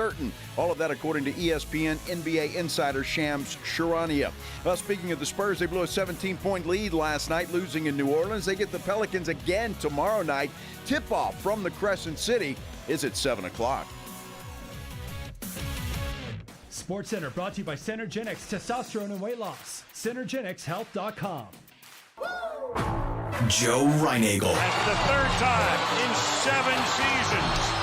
certain. All of that according to ESPN NBA insider Shams Charania. Speaking of the Spurs, they blew a 17-point lead last night, losing in New Orleans. They get the Pelicans again tomorrow night. Tip-off from the Crescent City is at 7 o'clock. SportsCenter brought to you by Synergenics Testosterone and Weight Loss. Synergenicshealth.com. Joe Reinagel. That's the third time in 7 seasons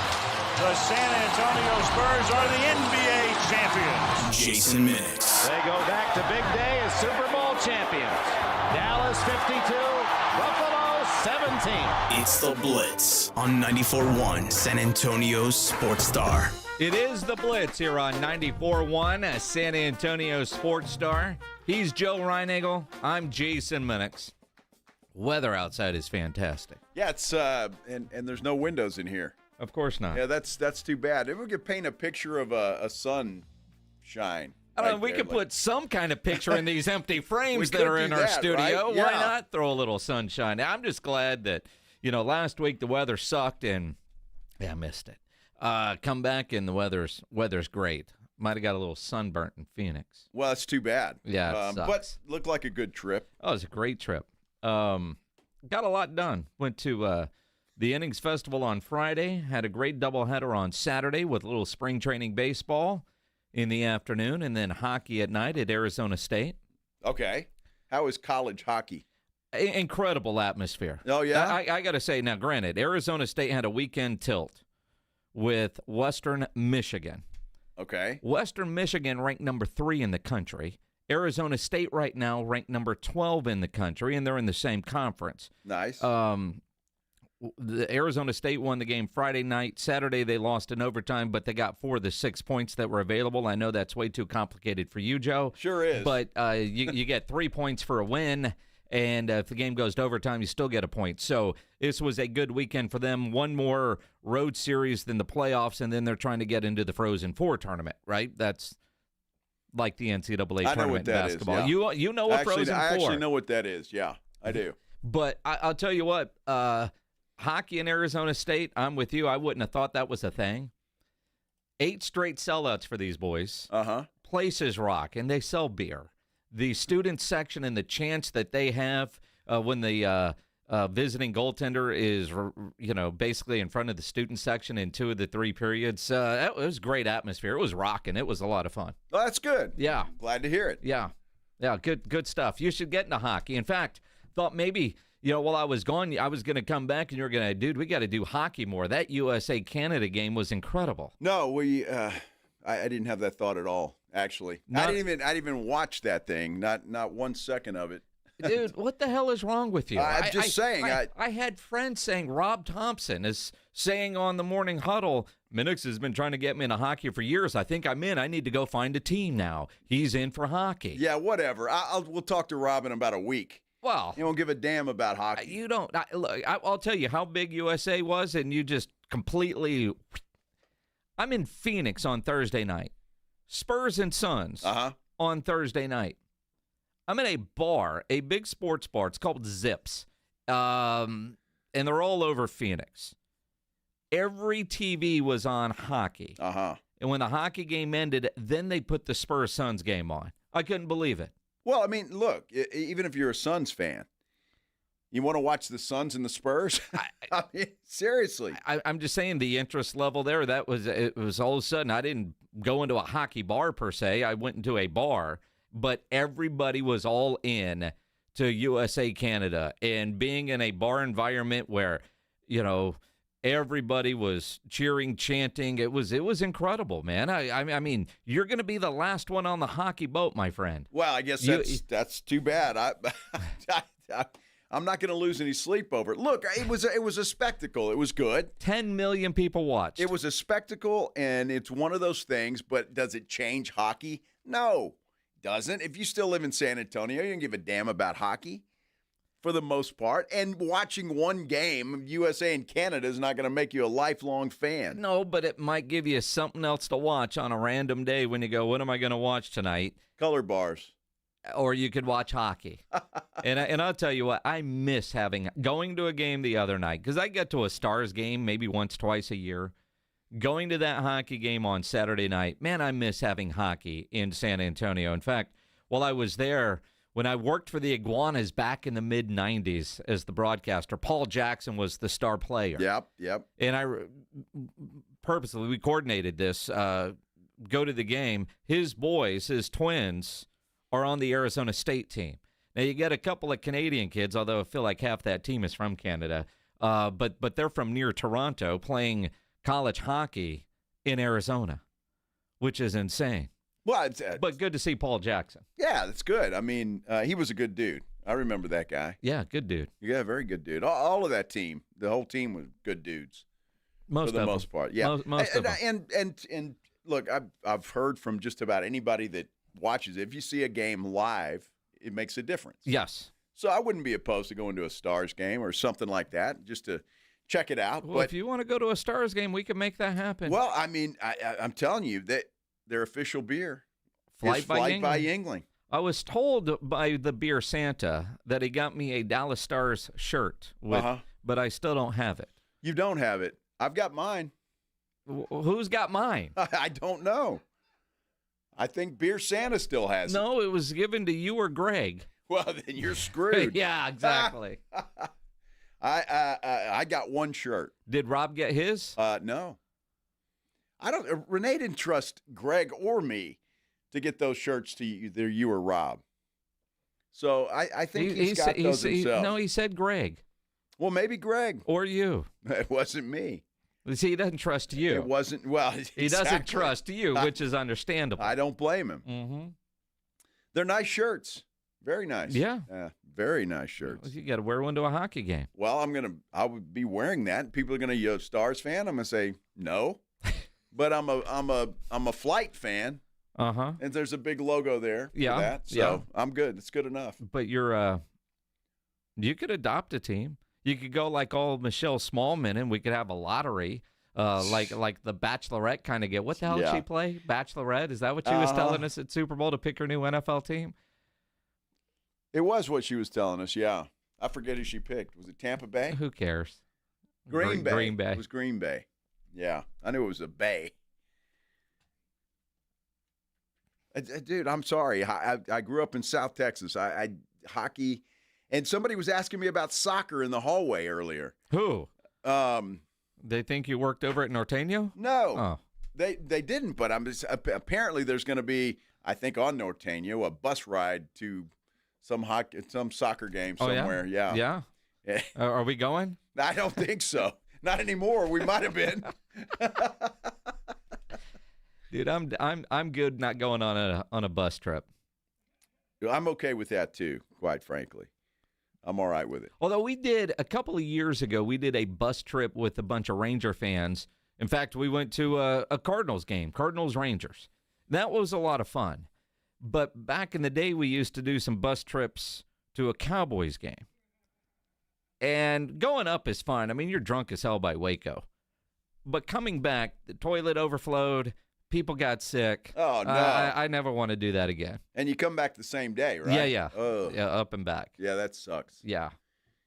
the San Antonio Spurs are the NBA champions. Jason Minnix. They go back to big day as Super Bowl champions. Dallas 52, Buffalo 17. It's the Blitz on 94.1 San Antonio's Sports Star. It is the Blitz here on 94.1 San Antonio Sports Star. He's Joe Reinagel. I'm Jason Minnix. Weather outside is fantastic. Yeah, it's and there's no windows in here. Of course not. Yeah, that's too bad. If we could paint a picture of a sunshine. I don't know, we could put some kind of picture in these empty frames that are in our studio. Right? Yeah. Why not throw a little sunshine? I'm just glad that, last week the weather sucked and I missed it. Come back and the weather's great. Might have got a little sunburnt in Phoenix. Well, that's too bad. Yeah, it sucks. But looked like a good trip. Oh, it was a great trip. Got a lot done. Went to the Innings Festival on Friday. Had a great doubleheader on Saturday with a little spring training baseball in the afternoon, and then hockey at night at Arizona State. Okay. How is college hockey? Incredible atmosphere. Oh, yeah? I got to say, now, granted, Arizona State had a weekend tilt with Western Michigan. Okay. Western Michigan ranked number 3 in the country. Arizona State right now ranked number 12 in the country, and they're in the same conference. Nice. The Arizona State won the game Friday night. Saturday they lost in overtime, but they got 4 of the 6 points that were available. I know that's way too complicated for you, Joe. Sure is. But you get 3 points for a win, and if the game goes to overtime, you still get a point. So this was a good weekend for them. One more road series than the playoffs, and then they're trying to get into the Frozen Four tournament, right? That's like the NCAA tournament in basketball. Is, yeah. You know what Frozen Four. I actually know what that is. Yeah, I do. But I'll tell you what, hockey in Arizona State, I'm with you. I wouldn't have thought that was a thing. 8 straight sellouts for these boys. Uh-huh. Places rock, and they sell beer. The student section and the chance that they have when the visiting goaltender is, basically in front of the student section in 2 of the 3 periods, it was great atmosphere. It was rocking. It was a lot of fun. Well, that's good. Yeah. Glad to hear it. Yeah. Yeah, good stuff. You should get into hockey. In fact, thought maybe, while I was gone, I was going to come back and you were going to, dude, we got to do hockey more. That USA-Canada game was incredible. No, I didn't have that thought at all, actually. I didn't even watch that thing, not 1 second of it. Dude, what the hell is wrong with you? I'm just saying. I had friends saying, Rob Thompson is saying on the morning huddle, Minnix has been trying to get me into hockey for years. I think I'm in. I need to go find a team now. He's in for hockey. Yeah, whatever. We'll talk to Rob in about a week. Well, you don't give a damn about hockey. You don't. I'll tell you how big USA was, and you just completely. I'm in Phoenix on Thursday night. Spurs and Suns on Thursday night. I'm in a bar, a big sports bar. It's called Zips, and they're all over Phoenix. Every TV was on hockey. And when the hockey game ended, then they put the Spurs-Suns game on. I couldn't believe it. Well, I mean, look, even if you're a Suns fan, you want to watch the Suns and the Spurs? I mean, seriously. I'm just saying the interest level there, it was all of a sudden, I didn't go into a hockey bar per se. I went into a bar, but everybody was all in to USA-Canada. And being in a bar environment where, everybody was cheering, chanting. It was incredible, man. I mean, you're going to be the last one on the hockey boat, my friend. Well, I guess that's too bad. I'm not going to lose any sleep over it. Look, it was a spectacle. It was good. 10 million people watched. It was a spectacle, and it's one of those things, but does it change hockey? No, it doesn't. If you still live in San Antonio, you don't give a damn about hockey. For the most part, and watching one game, USA and Canada, is not going to make you a lifelong fan. No, but it might give you something else to watch on a random day when you go, what am I going to watch tonight? Color bars. Or you could watch hockey. and I'll tell you what, I miss going to a game the other night, because I get to a Stars game maybe once, twice a year. going to that hockey game on Saturday night, man, I miss having hockey in San Antonio. In fact, while I was there, when I worked for the Iguanas back in the mid-'90s as the broadcaster, Paul Jackson was the star player. Yep. And we coordinated this, go to the game. His boys, his twins, are on the Arizona State team. Now, you get a couple of Canadian kids, although I feel like half that team is from Canada, but they're from near Toronto playing college hockey in Arizona, which is insane. Well, but good to see Paul Jackson. Yeah, that's good. I mean, he was a good dude. I remember that guy. Yeah, good dude. Yeah, very good dude. All of that team, the whole team was good dudes. Most for the of most them. part. Yeah, most of them. And look, I've heard from just about anybody that watches it. If you see a game live, it makes a difference. Yes. So I wouldn't be opposed to going to a Stars game or something like that just to check it out. Well, if you want to go to a Stars game, we can make that happen. Well, I mean, I'm telling you that their official beer is Flight by Yingling. I was told by the beer Santa that he got me a Dallas Stars shirt, but I still don't have it. You don't have it. I've got mine. Who's got mine? I don't know. I think Beer Santa still has it. No, it was given to you or Greg. Well, then you're screwed. Yeah, exactly. I got one shirt. Did Rob get his? No. I don't. Renee didn't trust Greg or me to get those shirts to either you or Rob. So I think he's got those himself. No, he said Greg. Well, maybe Greg. Or you. It wasn't me. See, he doesn't trust you. It wasn't. Well, he doesn't trust you, which is understandable. I don't blame him. Mm-hmm. They're nice shirts. Very nice. Yeah. Very nice shirts. Well, you got to wear one to a hockey game. Well, I would be wearing that. People are gonna, you're a Stars fan? I'm gonna say no, but I'm a Flight fan. And there's a big logo there. Yeah. For that, so I'm good. It's good enough. But you could adopt a team. You could go like old Michelle Smallman, and we could have a lottery, like the Bachelorette kind of get. What the hell did she play? Bachelorette? Is that what she was telling us at Super Bowl to pick her new NFL team? It was what she was telling us, yeah. I forget who she picked. Was it Tampa Bay? Who cares? Green Bay. Green Bay. It was Green Bay. Yeah, I knew it was a Bay. Dude, I'm sorry. I grew up in South Texas. I hockey, and somebody was asking me about soccer in the hallway earlier. Who? They think you worked over at Norteño? No. Oh. They didn't, but apparently there's going to be, I think, on Norteño, a bus ride to some soccer game somewhere. Oh, yeah? Yeah. Are we going? I don't think so. Not anymore. We might have been. Dude, I'm good not going on a bus trip. I'm okay with that too, quite frankly. I'm all right with it. Although we did a couple of years ago, we did a bus trip with a bunch of Ranger fans. In fact, we went to a Cardinals game, Cardinals-Rangers. That was a lot of fun. But back in the day, we used to do some bus trips to a Cowboys game. And going up is fine. I mean, you're drunk as hell by Waco. But coming back, the toilet overflowed. People got sick. Oh, no. I never want to do that again. And you come back the same day, right? Yeah. Oh. Yeah, up and back. Yeah, that sucks. Yeah.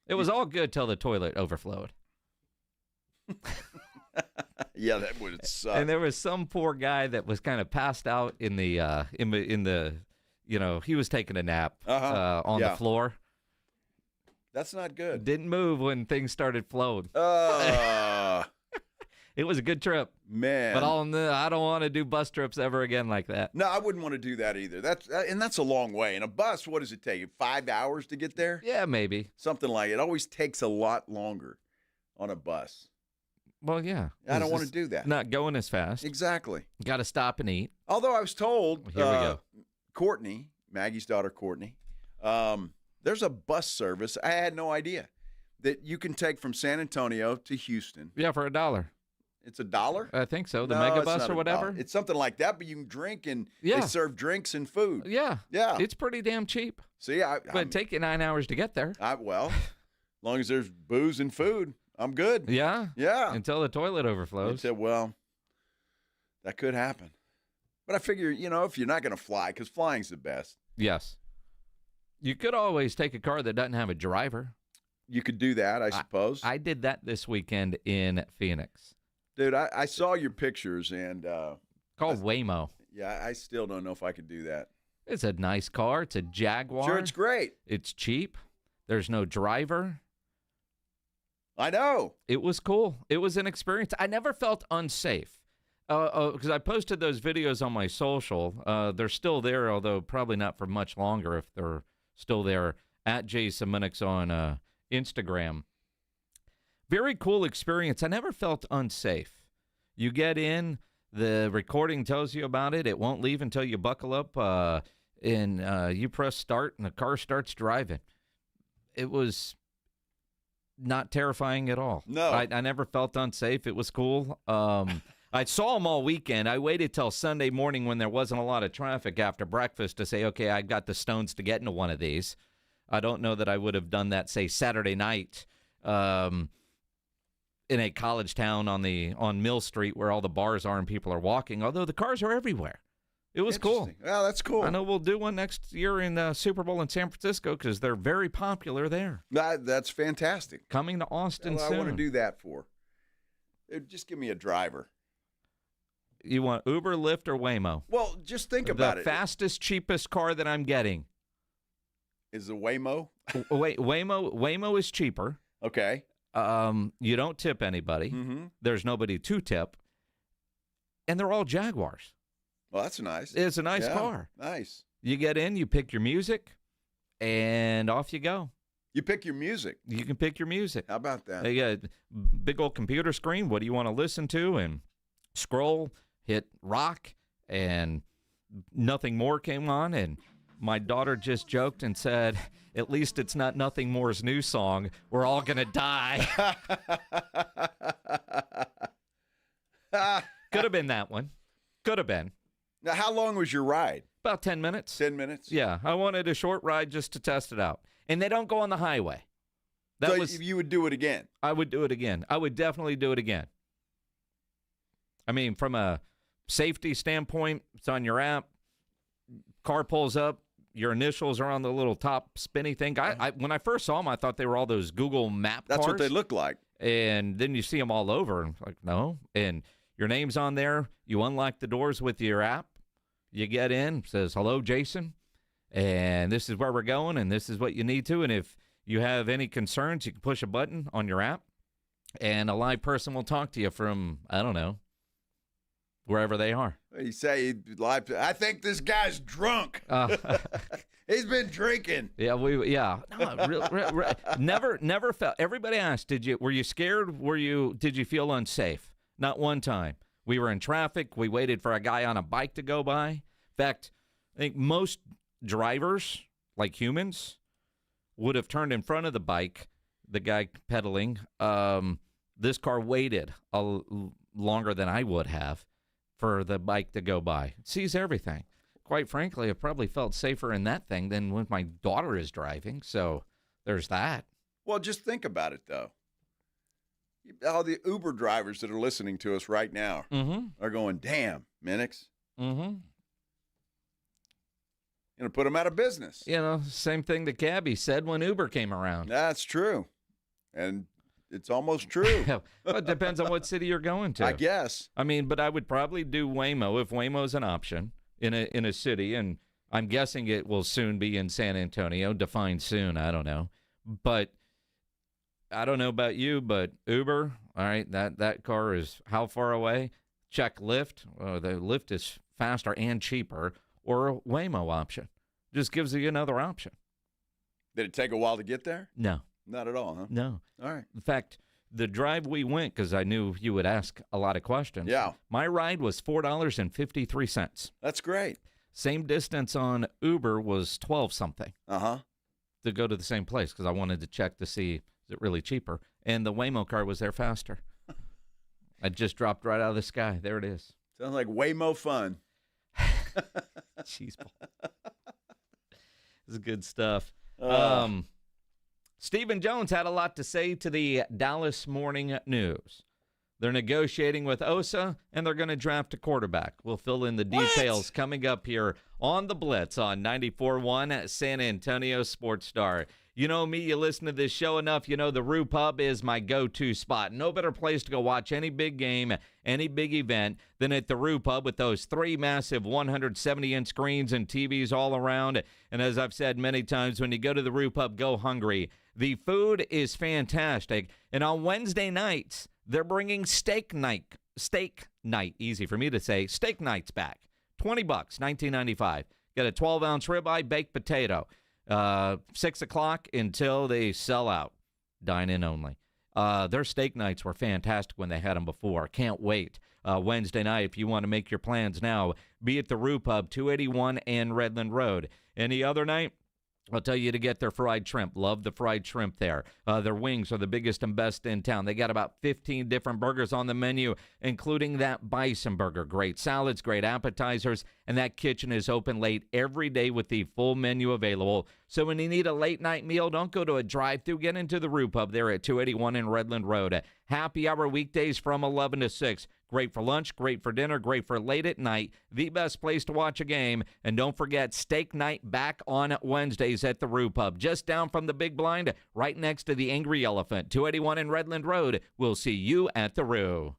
It was all good till the toilet overflowed. Yeah, that would suck. And there was some poor guy that was kind of passed out in the he was taking a nap on the floor. That's not good. Didn't move when things started flowing. It was a good trip, man. But I don't want to do bus trips ever again like that. No, I wouldn't want to do that either. That's a long way. In a bus, what does it take? 5 hours to get there? Yeah, maybe something like it. It always takes a lot longer on a bus. Well, yeah. I don't want to do that. Not going as fast. Exactly. Got to stop and eat. Although I was told, here we go. Courtney, Maggie's daughter, Courtney, there's a bus service. I had no idea that you can take from San Antonio to Houston. Yeah, for $1. It's $1? I think so. The Mega Bus or whatever. It's something like that, but you can drink and they serve drinks and food. Yeah. Yeah. It's pretty damn cheap. See, but it'd take you 9 hours to get there. Well, as long as there's booze and food, I'm good. Yeah? Yeah. Until the toilet overflows. Said, well, that could happen. But I figure, if you're not going to fly, because flying's the best. Yes. You could always take a car that doesn't have a driver. You could do that, I suppose. I did that this weekend in Phoenix. Dude, I saw your pictures, and Called Waymo. yeah, I still don't know if I could do that. It's a nice car. It's a Jaguar. Sure, it's great. It's cheap. There's no driver. I know. It was cool. It was an experience. I never felt unsafe because I posted those videos on my social. They're still there, although probably not for much longer if they're still there, at Jason Minnix on Instagram. Very cool experience. I never felt unsafe. You get in, the recording tells you about it. It won't leave until you buckle up and you press start and the car starts driving. It was not terrifying at all. No. I never felt unsafe. It was cool. I saw them all weekend. I waited till Sunday morning when there wasn't a lot of traffic after breakfast to say, okay, I got the stones to get into one of these. I don't know that I would have done that, say, Saturday night in a college town on Mill Street where all the bars are and people are walking, although the cars are everywhere. It was cool. Well, that's cool. I know we'll do one next year in the Super Bowl in San Francisco because they're very popular there. That's fantastic. Coming to Austin Well, soon. I want to do that for. Just give me a driver. You want Uber, Lyft, or Waymo? Well, just think about the it. fastest, cheapest car that I'm getting. Is the Waymo? Wait, Waymo is cheaper. Okay. You don't tip anybody. Mm-hmm. There's nobody to tip. And they're all Jaguars. Well, that's nice. It's a nice car. Nice. You get in, you pick your music, and off you go. You pick your music. You can pick your music. How about that? They got a big old computer screen. What do you want to listen to? And scroll, hit rock, and Nothing More came on. And my daughter just joked and said, at least it's not Nothing More's new song. We're all going to die. Could have been that one. Could have been. Now, how long was your ride? About 10 minutes. 10 minutes? Yeah, I wanted a short ride just to test it out. And they don't go on the highway. So you would do it again? I would do it again. I would definitely do it again. I mean, from a safety standpoint, it's on your app. Car pulls up. Your initials are on the little top spinny thing. When I first saw them, I thought they were all those Google Map cars. That's what they look like. And then you see them all over. And like, no. And your name's on there. You unlock the doors with your app. You get in, says, hello, Jason. And this is where we're going, and this is what you need to. And if you have any concerns, you can push a button on your app, and a live person will talk to you from, I don't know, wherever they are. You say, I think this guy's drunk. He's been drinking. Yeah, No, never felt. Everybody asked, were you scared? Did you feel unsafe? Not one time. We were in traffic. We waited for a guy on a bike to go by. In fact, I think most drivers, like humans, would have turned in front of the bike, the guy pedaling. This car waited longer than I would have for the bike to go by. It sees everything. Quite frankly, I probably felt safer in that thing than when my daughter is driving. So there's that. Well, just think about it, though. All the Uber drivers that are listening to us right now are going, damn, Minnix. Mm-hmm. Going to put them out of business. You know, same thing the cabbie said when Uber came around. That's true. And it's almost true. Well, it depends on what city you're going to. I guess. I mean, but I would probably do Waymo if Waymo's an option in a city, and I'm guessing it will soon be in San Antonio. Defined soon, I don't know. But I don't know about you, but Uber, all right, that car is how far away? Check Lyft. The Lyft is faster and cheaper, or a Waymo option. Just gives you another option. Did it take a while to get there? No. Not at all, huh? No. All right. In fact, the drive we went, because I knew you would ask a lot of questions. Yeah. My ride was $4.53. That's great. Same distance on Uber was 12-something. Uh-huh. To go to the same place, because I wanted to check to see, is it really cheaper? And the Waymo car was there faster. I just dropped right out of the sky. There it is. Sounds like Waymo fun. Cheese ball. This is good stuff. Stephen Jones had a lot to say to the Dallas Morning News. They're negotiating with Osa, and they're going to draft a quarterback. We'll fill in the details coming up here on the Blitz on 94.1 San Antonio Sports Star. You know me, you listen to this show enough, you know the Roo Pub is my go-to spot. No better place to go watch any big game, any big event than at the Roo Pub with those 3 massive 170-inch screens and TVs all around. And as I've said many times, when you go to the Roo Pub, go hungry. The food is fantastic. And on Wednesday nights, they're bringing steak night, easy for me to say, steak nights back. $20, $19.95. Get a 12-ounce ribeye, baked potato. 6 o'clock until they sell out. Dine in only. Their steak nights were fantastic when they had them before. Can't wait. Wednesday night, if you want to make your plans now, be at the Roo Pub, 281 and Redland Road. Any other night, I'll tell you to get their fried shrimp. Love the fried shrimp there. Their wings are the biggest and best in town. They got about 15 different burgers on the menu, including that bison burger. Great salads, great appetizers, and that kitchen is open late every day with the full menu available. So when you need a late-night meal, don't go to a drive-thru. Get into the Roo Pub there at 281 in Redland Road. Happy hour weekdays from 11 to 6. Great for lunch, great for dinner, great for late at night. The best place to watch a game. And don't forget, steak night back on Wednesdays at the Roo Pub. Just down from the big blind, right next to the Angry Elephant. 281 in Redland Road. We'll see you at the Roo.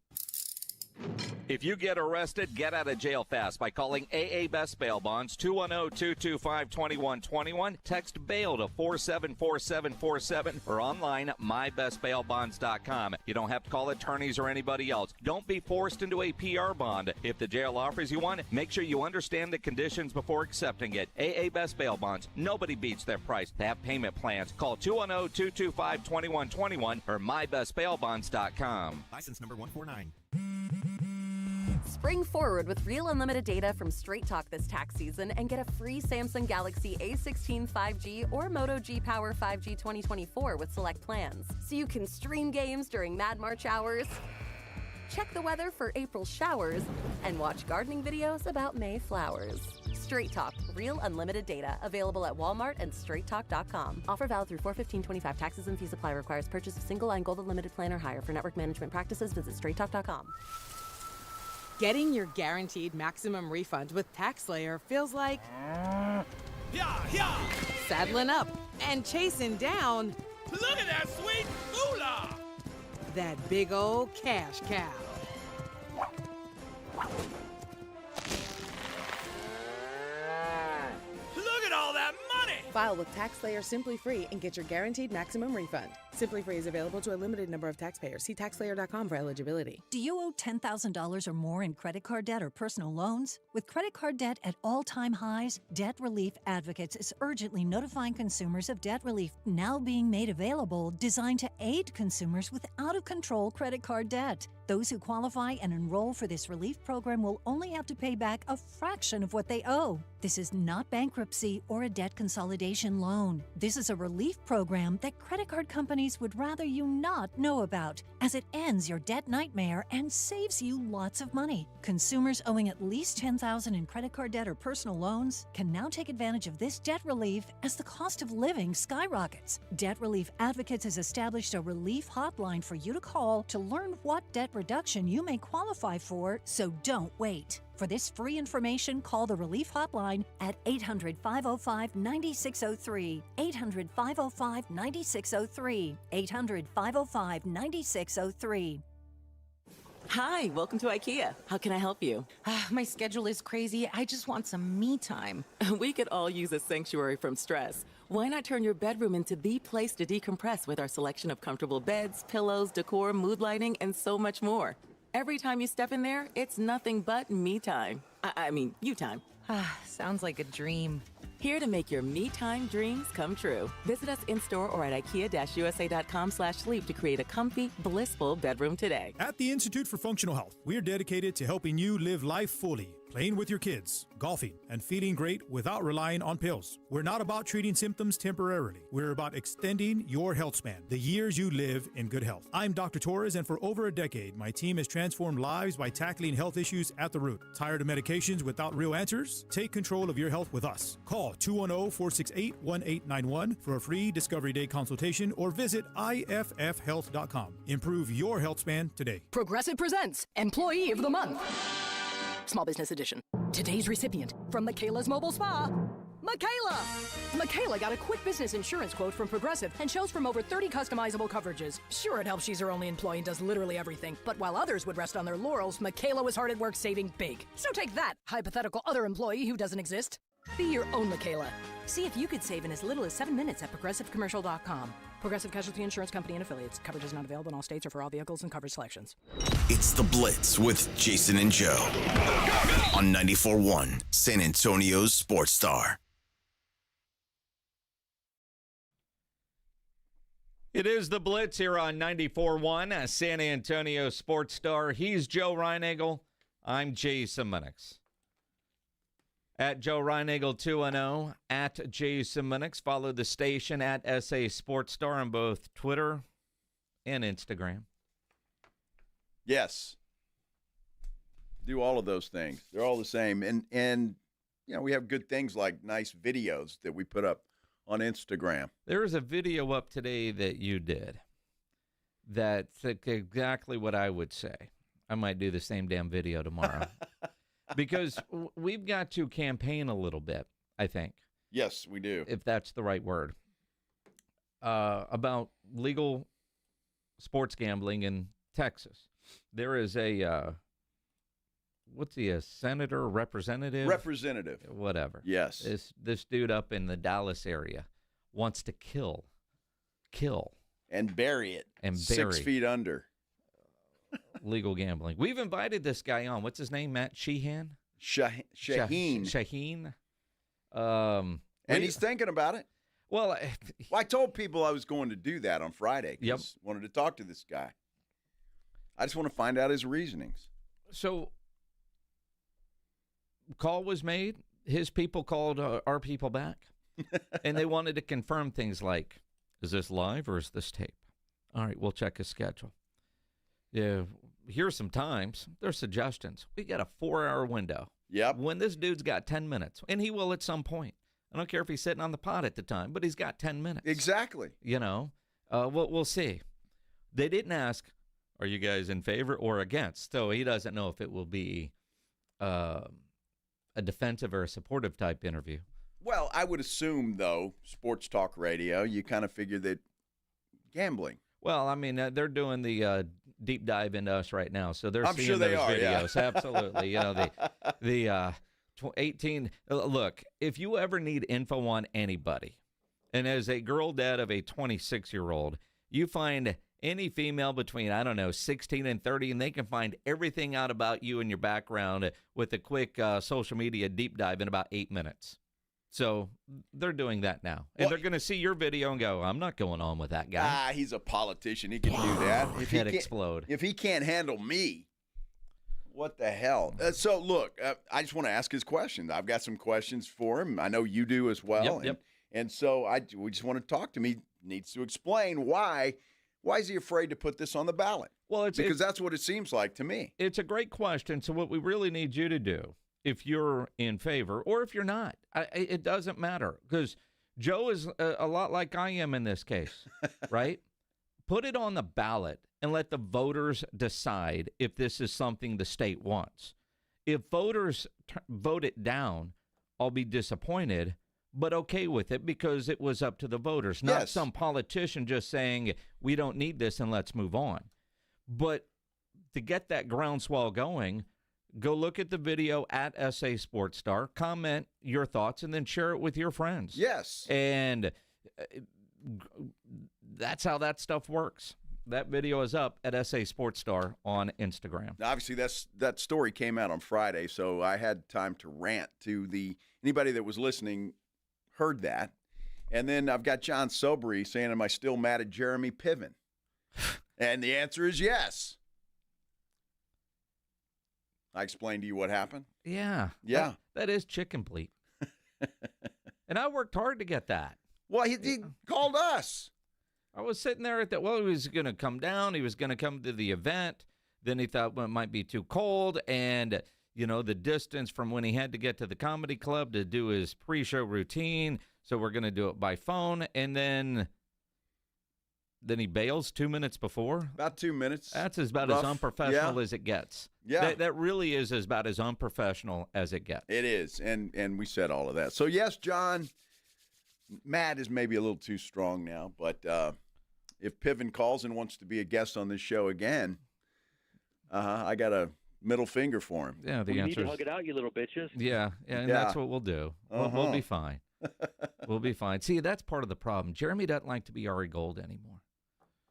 If you get arrested, get out of jail fast by calling AA Best Bail Bonds, 210-225-2121. Text bail to 474747 or online mybestbailbonds.com. You don't have to call attorneys or anybody else. Don't be forced into a PR bond. If the jail offers you one, make sure you understand the conditions before accepting it. AA Best Bail Bonds. Nobody beats their price. They have payment plans. Call 210-225-2121 or mybestbailbonds.com. License number 149. Spring forward with real unlimited data from Straight Talk this tax season and get a free Samsung Galaxy A16 5G or Moto G Power 5G 2024 with select plans. So you can stream games during Mad March hours, check the weather for April showers, and watch gardening videos about May flowers. Straight Talk, real unlimited data. Available at Walmart and straighttalk.com. Offer valid through 4/15/25. Taxes and fees apply. Requires purchase of single line gold unlimited plan or higher. For network management practices, visit straighttalk.com. Getting your guaranteed maximum refund with TaxSlayer feels like saddling up and chasing down. Look at that sweet moolah! That big old cash cow. Look at all that money! File with TaxSlayer Simply Free and get your guaranteed maximum refund. Simply Free is available to a limited number of taxpayers. See taxslayer.com for eligibility. Do you owe $10,000 or more in credit card debt or personal loans? With credit card debt at all-time highs, Debt Relief Advocates is urgently notifying consumers of debt relief now being made available, designed to aid consumers with out-of-control credit card debt. Those who qualify and enroll for this relief program will only have to pay back a fraction of what they owe. This is not bankruptcy or a debt consolidation loan. This is a relief program that credit card companies would rather you not know about, as it ends your debt nightmare and saves you lots of money. Consumers owing at least $10,000 in credit card debt or personal loans can now take advantage of this debt relief as the cost of living skyrockets. Debt Relief Advocates has established a relief hotline for you to call to learn what debt reduction you may qualify for, so don't wait. For this free information, call the Relief Hotline at 800-505-9603, 800-505-9603, 800-505-9603. Hi, welcome to IKEA. How can I help you? My schedule is crazy. I just want some me time. We could all use a sanctuary from stress. Why not turn your bedroom into the place to decompress with our selection of comfortable beds, pillows, decor, mood lighting, and so much more? Every time you step in there, it's nothing but me time. I mean, you time. Sounds like a dream. Here to make your me time dreams come true. Visit us in-store or at IKEA-USA.com/sleep to create a comfy, blissful bedroom today. At the Institute for Functional Health, we're dedicated to helping you live life fully, playing with your kids, golfing, and feeling great without relying on pills. We're not about treating symptoms temporarily. We're about extending your health span, the years you live in good health. I'm Dr. Torres, and for over a decade, my team has transformed lives by tackling health issues at the root. Tired of medications without real answers? Take control of your health with us. Call 210-468-1891 for a free Discovery Day consultation or visit IFFhealth.com. Improve your health span today. Progressive presents Employee of the Month. Small Business Edition. Today's recipient from Michaela's Mobile Spa, Michaela! Michaela got a quick business insurance quote from Progressive and chose from over 30 customizable coverages. Sure, it helps she's her only employee and does literally everything. But while others would rest on their laurels, Michaela was hard at work saving big. So take that, hypothetical other employee who doesn't exist. Be your own Michaela. See if you could save in as little as 7 minutes at progressivecommercial.com. Progressive Casualty Insurance Company and Affiliates. Coverage is not available in all states or for all vehicles and coverage selections. It's the Blitz with Jason and Joe on 94.1 San Antonio's Sports Star. It is the Blitz here on 94.1 San Antonio Sports Star. He's Joe Reinagel. I'm Jason Minnix. At Joe Reinagel 210, at Jason Minnix. Follow the station at SA Sports Star on both Twitter and Instagram. Yes. Do all of those things. They're all the same. And you know, we have good things like nice videos that we put up on Instagram. There is a video up today that you did that's exactly what I would say. I might do the same damn video tomorrow. Because we've got to campaign a little bit, I think. Yes, we do. If that's the right word. About legal sports gambling in Texas. There is a, what's he, a senator, representative? Representative. Whatever. Yes. This dude up in the Dallas area wants to kill. And bury it. 6 feet under. Legal gambling. We've invited this guy on. What's his name? Matt Sheehan? Shaheen. Shaheen. And he's thinking about it. Well, I told people I was going to do that on Friday. Yep. Wanted to talk to this guy. I just want to find out his reasonings. So, call was made. His people called our people back. And they wanted to confirm things like, is this live or is this tape? All right, we'll check his schedule. Yeah, here's some times. There's suggestions. We got a 4-hour window. Yep. When this dude's got 10 minutes, and he will at some point. I don't care if he's sitting on the pod at the time, but he's got 10 minutes. Exactly. You know, we'll see. They didn't ask, are you guys in favor or against? So he doesn't know if it will be a defensive or a supportive type interview. Well, I would assume, though, sports talk radio, you kind of figure that gambling. Well, I mean, they're doing the deep dive into us right now, so they're seeing sure they those are, videos. yeah. Absolutely. You know, the 18. Look, if you ever need info on anybody, and as a girl dad of a 26-year-old, you find any female between, 16 and 30, and they can find everything out about you and your background with a quick social media deep dive in about 8 minutes. So they're doing that now. And they're going to see your video and go, I'm not going on with that guy. He's a politician. He can do that. Head explode. If he can't handle me, what the hell? So, look, I just want to ask his questions. I've got some questions for him. I know you do as well. Yep. And so we just want to talk to him. He needs to explain why is he afraid to put this on the ballot? Well, because that's what it seems like to me. It's a great question. So what we really need you to do, if you're in favor or if you're not, it doesn't matter, because Joe is a lot like I am in this case, right? Put it on the ballot and let the voters decide if this is something the state wants. If voters vote it down, I'll be disappointed, but okay with it because it was up to the voters, not some politician just saying we don't need this and let's move on. But to get that groundswell going, go look at the video at SA Sports Star, comment your thoughts, and then share it with your friends. Yes. And that's how that stuff works. That video is up at SA Sports Star on Instagram. Now, obviously, that story came out on Friday, so I had time to rant to anybody that was listening heard that. And then I've got John Sobry saying, am I still mad at Jeremy Piven? And the answer is yes. I explained to you what happened? Yeah. Yeah. That is chicken bleat. And I worked hard to get that. Well, he called us. I was sitting there at that. Well, he was going to come down. He was going to come to the event. Then he thought, well, it might be too cold. And, the distance from when he had to get to the comedy club to do his pre-show routine. So we're going to do it by phone. And then then he bails 2 minutes before. About 2 minutes. That's about Rough. as unprofessional as it gets. Yeah. That really is about as unprofessional as it gets. It is, and we said all of that. So, yes, John, Matt is maybe a little too strong now, but if Piven calls and wants to be a guest on this show again, I got a middle finger for him. Yeah, we need to hug it out, you little bitches. Yeah, and that's what we'll do. We'll be fine. We'll be fine. See, that's part of the problem. Jeremy doesn't like to be Ari Gold anymore.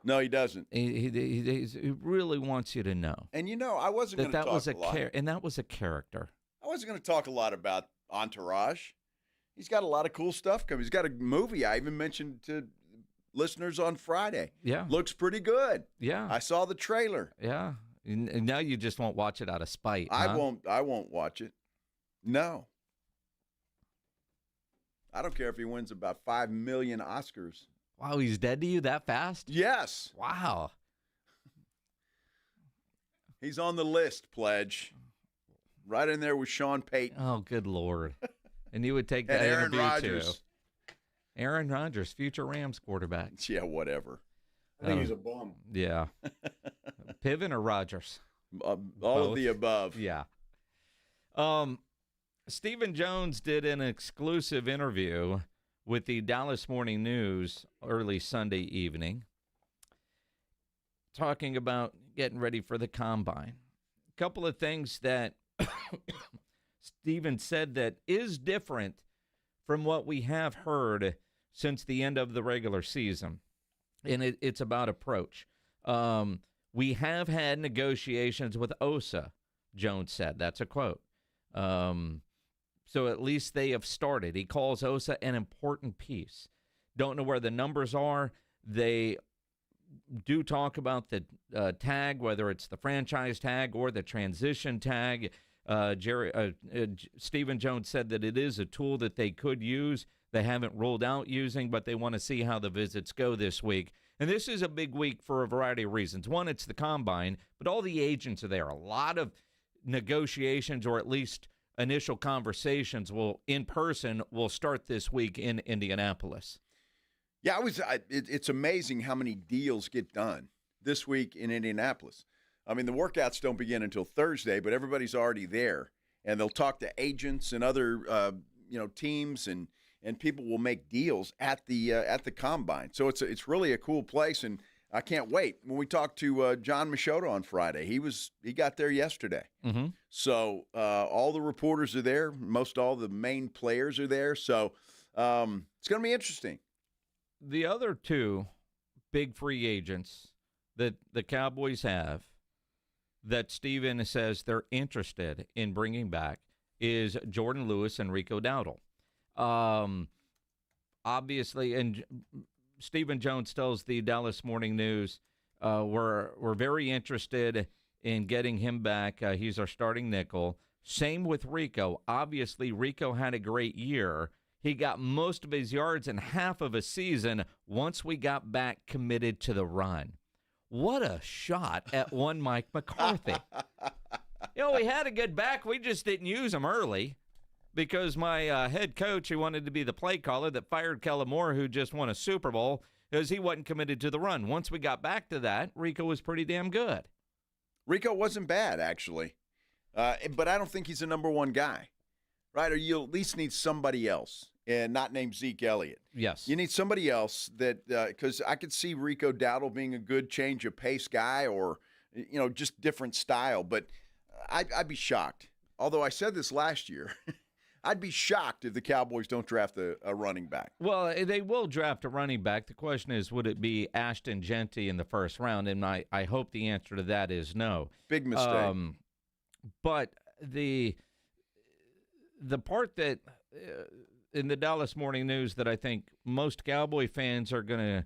No, he doesn't. He really wants you to know. And I wasn't going to talk a lot. And that was a character. I wasn't going to talk a lot about Entourage. He's got a lot of cool stuff coming. He's got a movie I even mentioned to listeners on Friday. Yeah. Looks pretty good. Yeah. I saw the trailer. Yeah. And now you just won't watch it out of spite. I won't watch it. No. I don't care if he wins about 5 million Oscars. Wow, he's dead to you that fast? Yes. Wow. He's on the list, Pledge. Right in there with Sean Payton. Oh, good Lord. And you would take that Aaron interview Rodgers. too. Aaron Rodgers, future Rams quarterback. Yeah, whatever. I think he's a bum. Yeah. Piven or Rodgers? All Both. of the above. Yeah. Stephen Jones did an exclusive interview with the Dallas Morning News early Sunday evening, talking about getting ready for the Combine. A couple of things that Stephen said that is different from what we have heard since the end of the regular season, and it's about approach. We have had negotiations with Osa, Jones said. That's a quote. So at least they have started. He calls Osa an important piece. Don't know where the numbers are. They do talk about the tag, whether it's the franchise tag or the transition tag. Stephen Jones said that it is a tool that they could use. They haven't rolled out using, but they want to see how the visits go this week. And this is a big week for a variety of reasons. One, it's the Combine, but all the agents are there. A lot of negotiations, or at least initial conversations in person will start this week in Indianapolis. Yeah, it's amazing how many deals get done this week in Indianapolis. I mean, the workouts don't begin until Thursday, but everybody's already there, and they'll talk to agents and other teams, and people will make deals at the Combine. So it's really a cool place, and I can't wait. When we talked to John Machota on Friday, he got there yesterday. Mm-hmm. So all the reporters are there. Most all the main players are there. So it's going to be interesting. The other two big free agents that the Cowboys have that Steven says they're interested in bringing back is Jordan Lewis and Rico Dowdle. Obviously, and Stephen Jones tells the Dallas Morning News, we're very interested in getting him back. He's our starting nickel. Same with Rico. Obviously, Rico had a great year. He got most of his yards in half of a season once we got back committed to the run. What a shot at one Mike McCarthy. We had a good back. We just didn't use him early because my head coach, who wanted to be the play caller, that fired Kellen Moore, who just won a Super Bowl, because he wasn't committed to the run. Once we got back to that, Rico was pretty damn good. Rico wasn't bad, actually. But I don't think he's a number one guy, right? Or you at least need somebody else, and not named Zeke Elliott. Yes. You need somebody else that because I could see Rico Dowdle being a good change of pace guy, or just different style. But I'd be shocked. Although I said this last year, I'd be shocked if the Cowboys don't draft a running back. Well, they will draft a running back. The question is, would it be Ashton Jeanty in the first round? And I hope the answer to that is no. Big mistake. But the part that in the Dallas Morning News that I think most Cowboy fans are going to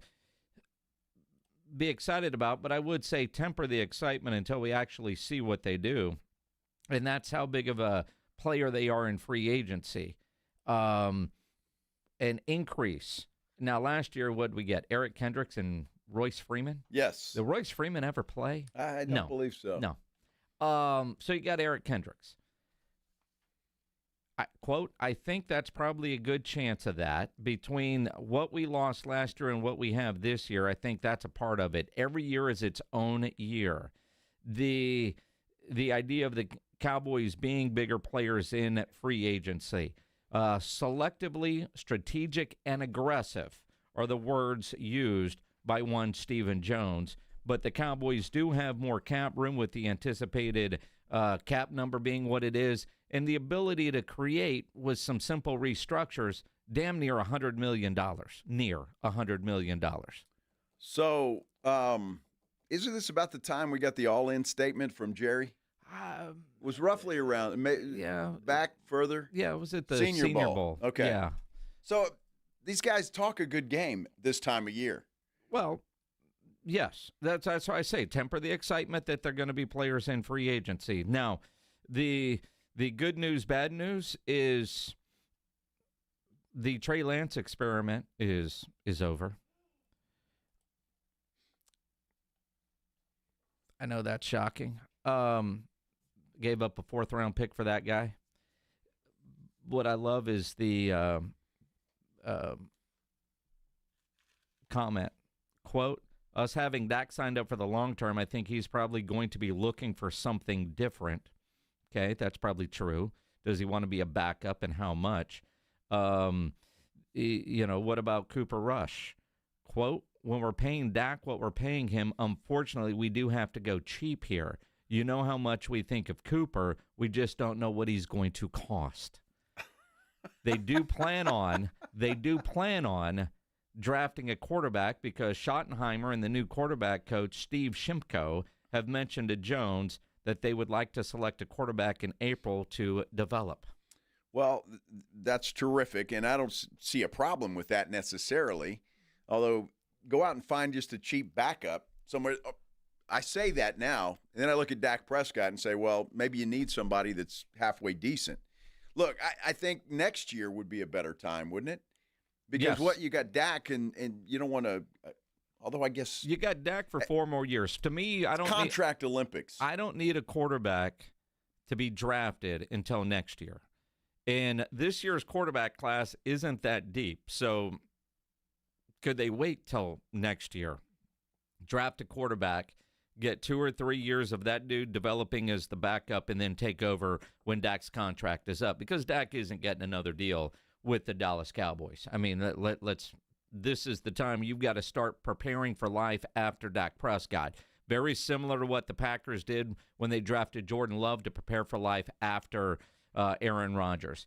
be excited about, but I would say temper the excitement until we actually see what they do, and that's how big of a player they are in free agency. An increase. Now, last year, what did we get? Eric Kendricks and Royce Freeman? Yes. Did Royce Freeman ever play? I don't believe so. No. So you got Eric Kendricks. I think that's probably a good chance of that. Between what we lost last year and what we have this year, I think that's a part of it. Every year is its own year. The idea of the Cowboys being bigger players in free agency, selectively, strategic, and aggressive are the words used by one Stephen Jones. But the Cowboys do have more cap room with the anticipated cap number being what it is, and the ability to create with some simple restructures damn near $100 million. Near $100 million. So, isn't this about the time we got the all-in statement from Jerry? It was roughly around, back further? Yeah, it was at the Senior Bowl. Okay. Yeah. So, these guys talk a good game this time of year. Well, yes. That's why I say temper the excitement that they're going to be players in free agency. Now, the good news, bad news is the Trey Lance experiment is over. I know that's shocking. Gave up a 4th-round pick for that guy. What I love is the comment, quote, us having Dak signed up for the long term, I think he's probably going to be looking for something different. Okay, that's probably true. Does he want to be a backup and how much? What about Cooper Rush? Quote, when we're paying Dak what we're paying him, unfortunately, we do have to go cheap here. You know how much we think of Cooper. We just don't know what he's going to cost. They do plan on drafting a quarterback because Schottenheimer and the new quarterback coach, Steve Shimko, have mentioned to Jones that they would like to select a quarterback in April to develop. Well, that's terrific, and I don't see a problem with that necessarily. Although, go out and find just a cheap backup somewhere. I say that now, and then I look at Dak Prescott and say, well, maybe you need somebody that's halfway decent. Look, I think next year would be a better time, wouldn't it? Because you got Dak, and you don't want to although I guess you got Dak for 4 more years. To me, I don't contract Olympics. I don't need a quarterback to be drafted until next year. And this year's quarterback class isn't that deep. So could they wait till next year, draft a quarterback, get 2 or 3 years of that dude developing as the backup, and then take over when Dak's contract is up? Because Dak isn't getting another deal with the Dallas Cowboys. I mean, this is the time you've got to start preparing for life after Dak Prescott. Very similar to what the Packers did when they drafted Jordan Love to prepare for life after Aaron Rodgers.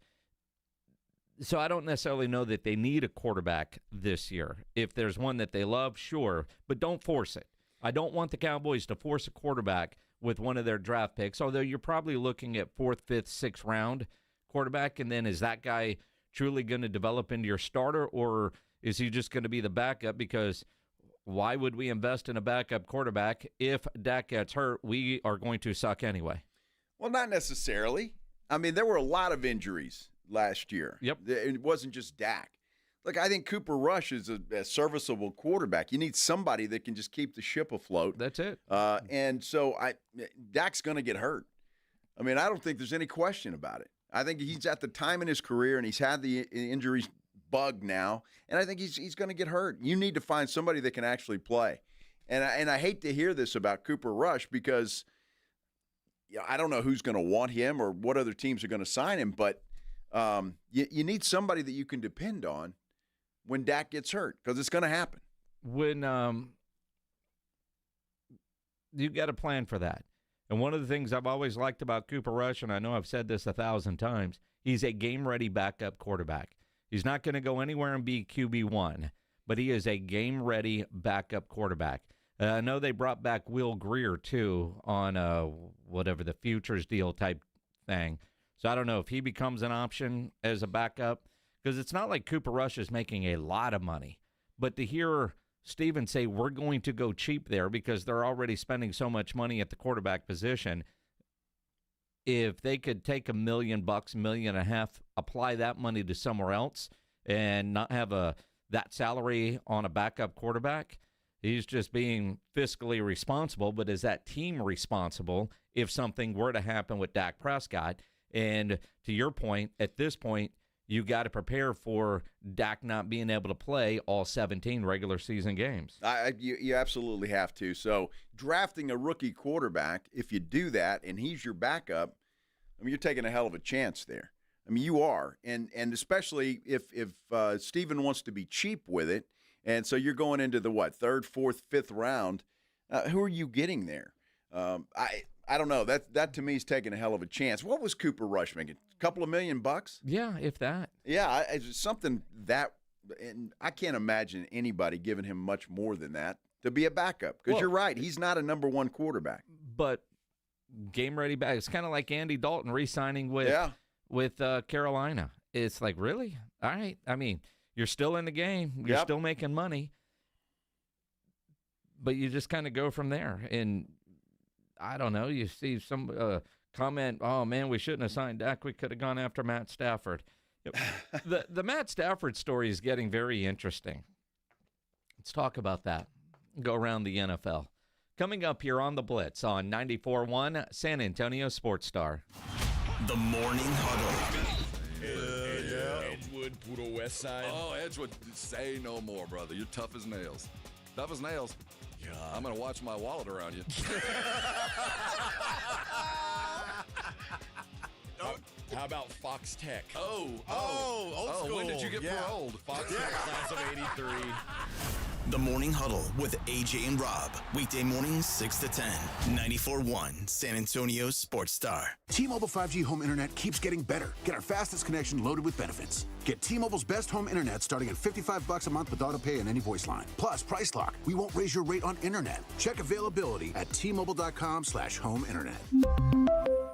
So I don't necessarily know that they need a quarterback this year. If there's one that they love, sure, but don't force it. I don't want the Cowboys to force a quarterback with one of their draft picks, although you're probably looking at 4th, 5th, 6th round quarterback, and then is that guy truly going to develop into your starter, or is he just going to be the backup? Because why would we invest in a backup quarterback if Dak gets hurt? We are going to suck anyway. Well, not necessarily. I mean, there were a lot of injuries last year. Yep. It wasn't just Dak. Look, I think Cooper Rush is a serviceable quarterback. You need somebody that can just keep the ship afloat. That's it. And so Dak's going to get hurt. I mean, I don't think there's any question about it. I think he's at the time in his career, and he's had the injuries bug now, and I think he's going to get hurt. You need to find somebody that can actually play. And I hate to hear this about Cooper Rush because I don't know who's going to want him or what other teams are going to sign him, but you need somebody that you can depend on when Dak gets hurt, because it's going to happen. When you got a plan for that. And one of the things I've always liked about Cooper Rush, and I know I've said this 1,000 times, he's a game-ready backup quarterback. He's not going to go anywhere and be QB1, but he is a game-ready backup quarterback. I know they brought back Will Greer, too, on whatever the futures deal type thing. So I don't know if he becomes an option as a backup, because it's not like Cooper Rush is making a lot of money. But to hear Steven say we're going to go cheap there because they're already spending so much money at the quarterback position, if they could take $1 million, $1.5 million, apply that money to somewhere else and not have that salary on a backup quarterback, he's just being fiscally responsible. But is that team responsible if something were to happen with Dak Prescott? And to your point, at this point, you got to prepare for Dak not being able to play all 17 regular season games. You absolutely have to. So drafting a rookie quarterback, if you do that and he's your backup, I mean, you're taking a hell of a chance there. I mean, you are. And especially if Steven wants to be cheap with it, and so you're going into the, third, fourth, fifth round, who are you getting there? I don't know. That to me is taking a hell of a chance. What was Cooper Rush making? A couple of $1 million? Yeah, if that. Yeah, it's something that, and I can't imagine anybody giving him much more than that to be a backup. Because you're right, he's not a number one quarterback. But game-ready back. It's kind of like Andy Dalton re-signing with Carolina. It's like, really? All right. I mean, you're still in the game. You're still making money. But you just kind of go from there. And I don't know. You see some comment, oh, man, we shouldn't have signed Dak. We could have gone after Matt Stafford. The Matt Stafford story is getting very interesting. Let's talk about that. Go around the NFL. Coming up here on the Blitz on 94.1 San Antonio Sports Star. The Morning Huddle. Edgewood, Poodle West Side. Oh, Edgewood, say no more, brother. You're tough as nails. Tough as nails. Yeah. I'm going to watch my wallet around you. How about Fox Tech? Old school. When did you get paroled? Fox Tech, class of 83. The Morning Huddle with AJ and Rob. Weekday mornings 6 to 10. 94.1 San Antonio Sports Star. T-Mobile 5G home internet keeps getting better. Get our fastest connection loaded with benefits. Get T-Mobile's best home internet starting at $55 a month with auto pay and any voice line. Plus, Price Lock. We won't raise your rate on internet. Check availability at T-Mobile.com/home internet.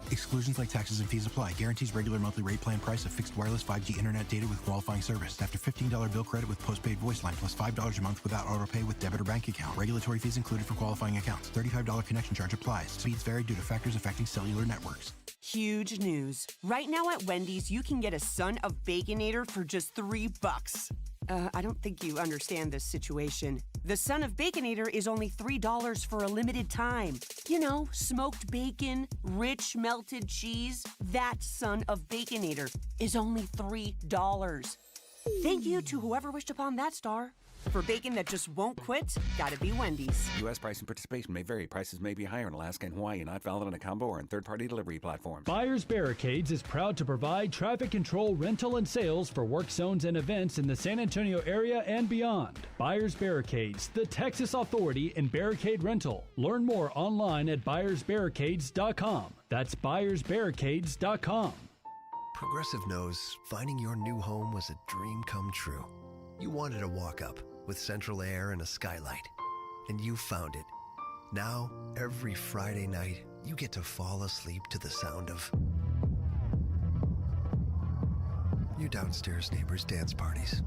Exclusions like taxes and fees apply. Guarantees regular monthly rate plan price of fixed wireless 5G internet data with qualifying service. After $15 bill credit with postpaid voice line plus $5 a month without auto pay with debit or bank account. Regulatory fees included for qualifying accounts. $35 connection charge applies. Speeds vary due to factors affecting cellular networks. Huge news. Right now at Wendy's, you can get a Son of Baconator for just $3. I don't think you understand this situation. The Son of Baconator is only $3 for a limited time. You know, smoked bacon, rich melted cheese. That Son of Baconator is only $3. Thank you to whoever wished upon that star. For bacon that just won't quit, gotta be Wendy's. U.S. price and participation may vary. Prices may be higher in Alaska and Hawaii, not valid on a combo or on third-party delivery platforms. Buyers Barricades is proud to provide traffic control, rental, and sales for work zones and events in the San Antonio area and beyond. Buyers Barricades, the Texas authority in barricade rental. Learn more online at buyersbarricades.com. That's buyersbarricades.com. Progressive knows finding your new home was a dream come true. You wanted to walk up with central air and a skylight, and you found it. Now, every Friday night, you get to fall asleep to the sound of your downstairs neighbors' dance parties.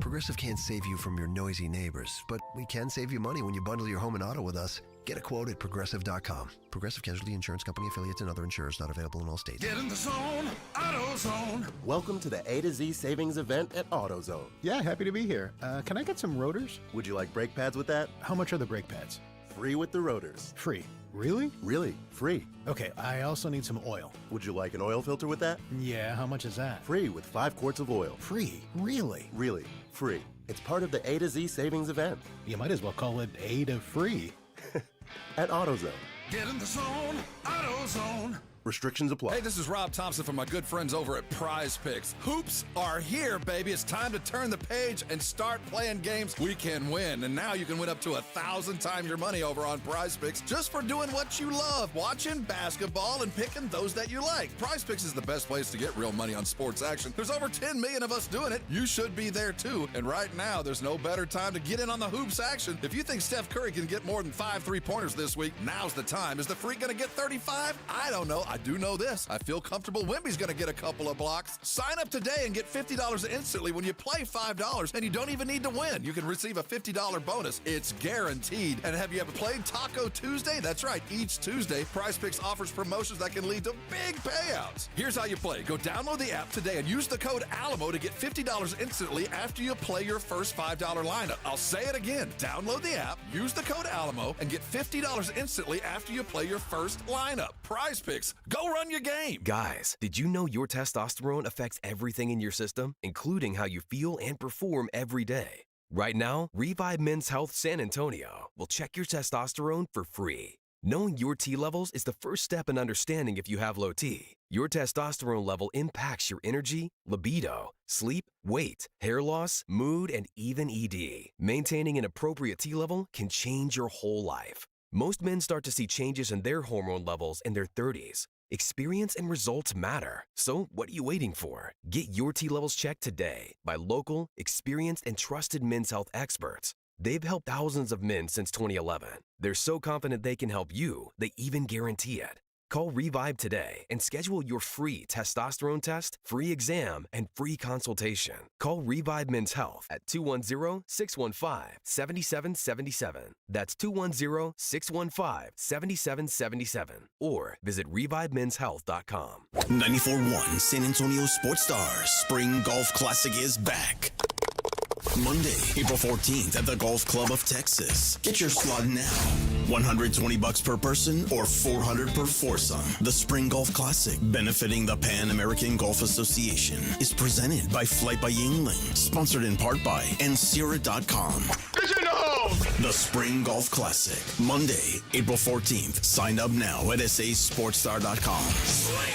Progressive can't save you from your noisy neighbors, but we can save you money when you bundle your home and auto with us. Get a quote at Progressive.com. Progressive Casualty Insurance Company affiliates and other insurers not available in all states. Get in the zone, AutoZone. Welcome to the A to Z savings event at AutoZone. Yeah, happy to be here. Can I get some rotors? Would you like brake pads with that? How much are the brake pads? Free with the rotors. Free. Really? Really, free. Okay, I also need some oil. Would you like an oil filter with that? Yeah, how much is that? Free with 5 quarts of oil. Free? Really? Really, free. It's part of the A to Z savings event. You might as well call it A to free. At AutoZone. Get in the zone, AutoZone. Restrictions apply. Hey, this is Rob Thompson from my good friends over at Prize Picks. Hoops are here, baby. It's time to turn the page and start playing games we can win. And now you can win up to 1,000 times your money over on Prize Picks just for doing what you love, watching basketball and picking those that you like. Prize Picks is the best place to get real money on sports action. There's over 10 million of us doing it. You should be there too. And right now, there's no better time to get in on the hoops action. If you think Steph Curry can get more than 5 3-pointers this week, now's the time. Is the freak going to get 35? I don't know. I do know this. I feel comfortable Wemby's going to get a couple of blocks. Sign up today and get $50 instantly when you play $5, and you don't even need to win. You can receive a $50 bonus. It's guaranteed. And have you ever played Taco Tuesday? That's right. Each Tuesday, Prize Picks offers promotions that can lead to big payouts. Here's how you play. Go download the app today and use the code ALAMO to get $50 instantly after you play your first $5 lineup. I'll say it again. Download the app, use the code ALAMO, and get $50 instantly after you play your first lineup. Prize Picks. Go run your game. Guys, did you know your testosterone affects everything in your system, including how you feel and perform every day? Right now, Revive Men's Health San Antonio will check your testosterone for free. Knowing your T levels is the first step in understanding if you have low T. Your testosterone level impacts your energy, libido, sleep, weight, hair loss, mood, and even ED. Maintaining an appropriate T level can change your whole life. Most men start to see changes in their hormone levels in their 30s. Experience and results matter. So what are you waiting for? Get your T levels checked today by local, experienced, and trusted men's health experts. They've helped thousands of men since 2011. They're so confident they can help you, they even guarantee it. Call Revive today and schedule your free testosterone test, free exam, and free consultation. Call Revive Men's Health at 210-615-7777. That's 210-615-7777. Or visit ReviveMen'sHealth.com. 94.1 San Antonio Sports Stars Spring Golf Classic is back. Monday, April 14th at the Golf Club of Texas. Get your slot now. $120 per person or $400 per foursome. The Spring Golf Classic, benefiting the Pan American Golf Association, is presented by Flight by Yingling, sponsored in part by Ensira.com. The Spring Golf Classic, Monday, April 14th. Sign up now at sasportstar.com. Swing it!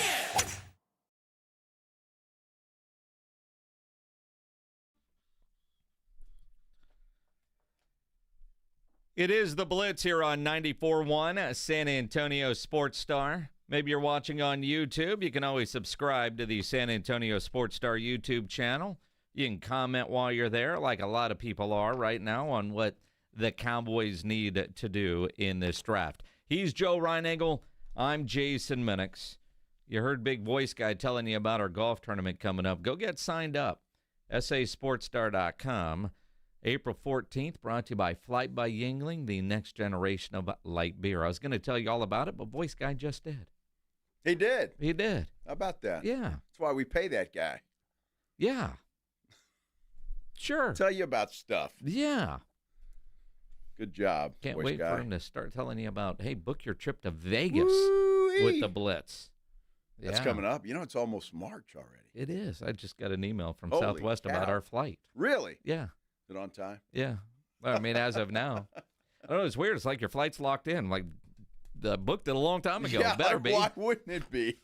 It is the Blitz here on 94.1 San Antonio Sports Star. Maybe you're watching on YouTube. You can always subscribe to the San Antonio Sports Star YouTube channel. You can comment while you're there, like a lot of people are right now, on what the Cowboys need to do in this draft. He's Joe Reinagel. I'm Jason Minnix. You heard Big Voice Guy telling you about our golf tournament coming up. Go get signed up. sasportstar.com. April 14th, brought to you by Flight by Yingling, the next generation of light beer. I was going to tell you all about it, but Voice Guy just did. He did? He did. How about that? Yeah. That's why we pay that guy. Yeah. Sure. Tell you about stuff. Yeah. Good job, Can't Voice wait Guy. for him to start telling you about, hey, book your trip to Vegas Woo-wee. with the Blitz. That's Yeah. coming up. You know, it's almost March already. It is. I just got an email from Holy Southwest about cow. our flight. Really? Yeah. Is it on time? Yeah. Well, I mean, as of now. I don't know. It's weird. It's like your flight's locked in. Like, the booked it a long time ago. Yeah, It better like, be. why wouldn't it be?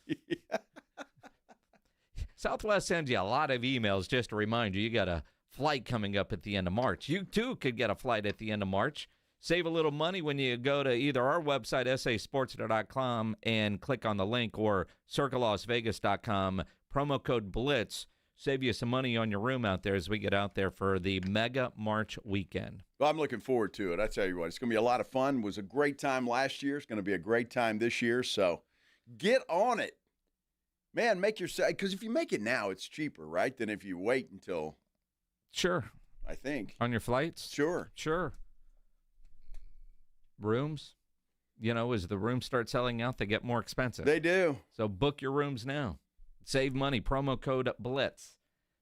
Southwest sends you a lot of emails just to remind you got a flight coming up at the end of March. You, too, could get a flight at the end of March. Save a little money when you go to either our website, sasportsster.com, and click on the link, or circlelasvegas.com, promo code BLITZ. Save you some money on your room out there as we get out there for the Mega March weekend. Well, I'm looking forward to it. I tell you what, it's going to be a lot of fun. It was a great time last year. It's going to be a great time this year. So get on it. Man, make your – because if you make it now, it's cheaper, right, than if you wait until – Sure. I think. On your flights? Sure. Sure. Rooms? You know, as the rooms start selling out, they get more expensive. They do. So book your rooms now. Save money. Promo code BLITZ.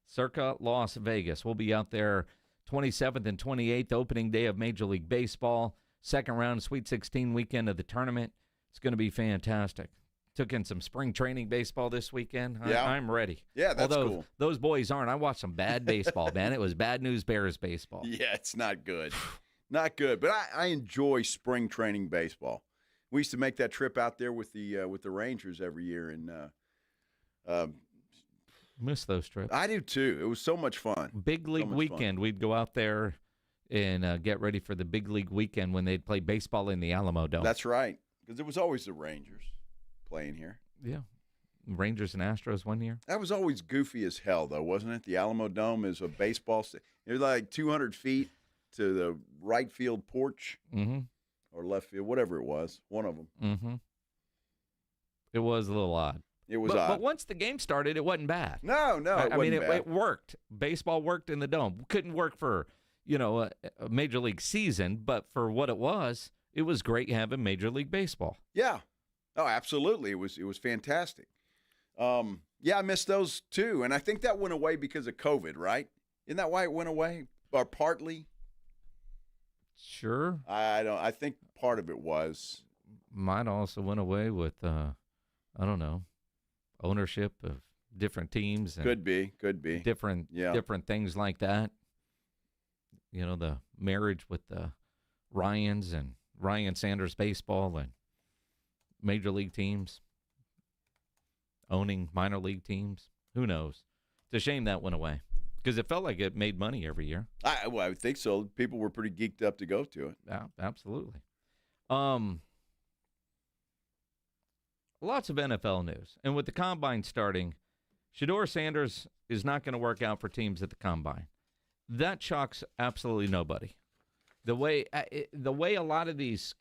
Circa Las Vegas. We'll be out there 27th and 28th, opening day of Major League Baseball. Second round, Sweet 16 weekend of the tournament. It's going to be fantastic. Took in some spring training baseball this weekend. Yeah. I'm ready. Yeah, that's Although cool. Those boys aren't. I watched some bad baseball, man. It was bad news Bears baseball. Yeah, it's not good. Not good. But I enjoy spring training baseball. We used to make that trip out there with the Rangers every year, and Miss those trips. I do too. It was so much fun. Big League weekend. We'd go out there and get ready for the Big League weekend when they'd play baseball in the Alamo Dome. That's right, because it was always the Rangers playing here. Yeah. Rangers and Astros one year. That was always goofy as hell, though, wasn't it? The Alamo Dome is a baseball it was like 200 feet to the right field porch or left field, whatever it was, one of them. Mm-hmm. It was a little odd. It was odd. odd. But once the game started, it wasn't bad. No, I mean, wasn't bad. it worked. Baseball worked in the Dome. Couldn't work for, a Major League season, but for what it was great having Major League Baseball. Yeah. Oh, absolutely. It was fantastic. Yeah, I missed those too, and I think that went away because of COVID, right? Isn't that why it went away, or partly? Sure. I think part of it was. Mine also went away with. I don't know, ownership of different teams. And could be. Different things like that. You know, the marriage with the Ryans and Ryan Sanders baseball and major league teams, owning minor league teams. Who knows? It's a shame that went away because it felt like it made money every year. I would think so. People were pretty geeked up to go to it. Yeah, absolutely. Lots of NFL news. And with the Combine starting, Shedeur Sanders is not going to work out for teams at the Combine. That shocks absolutely nobody. The way a lot of these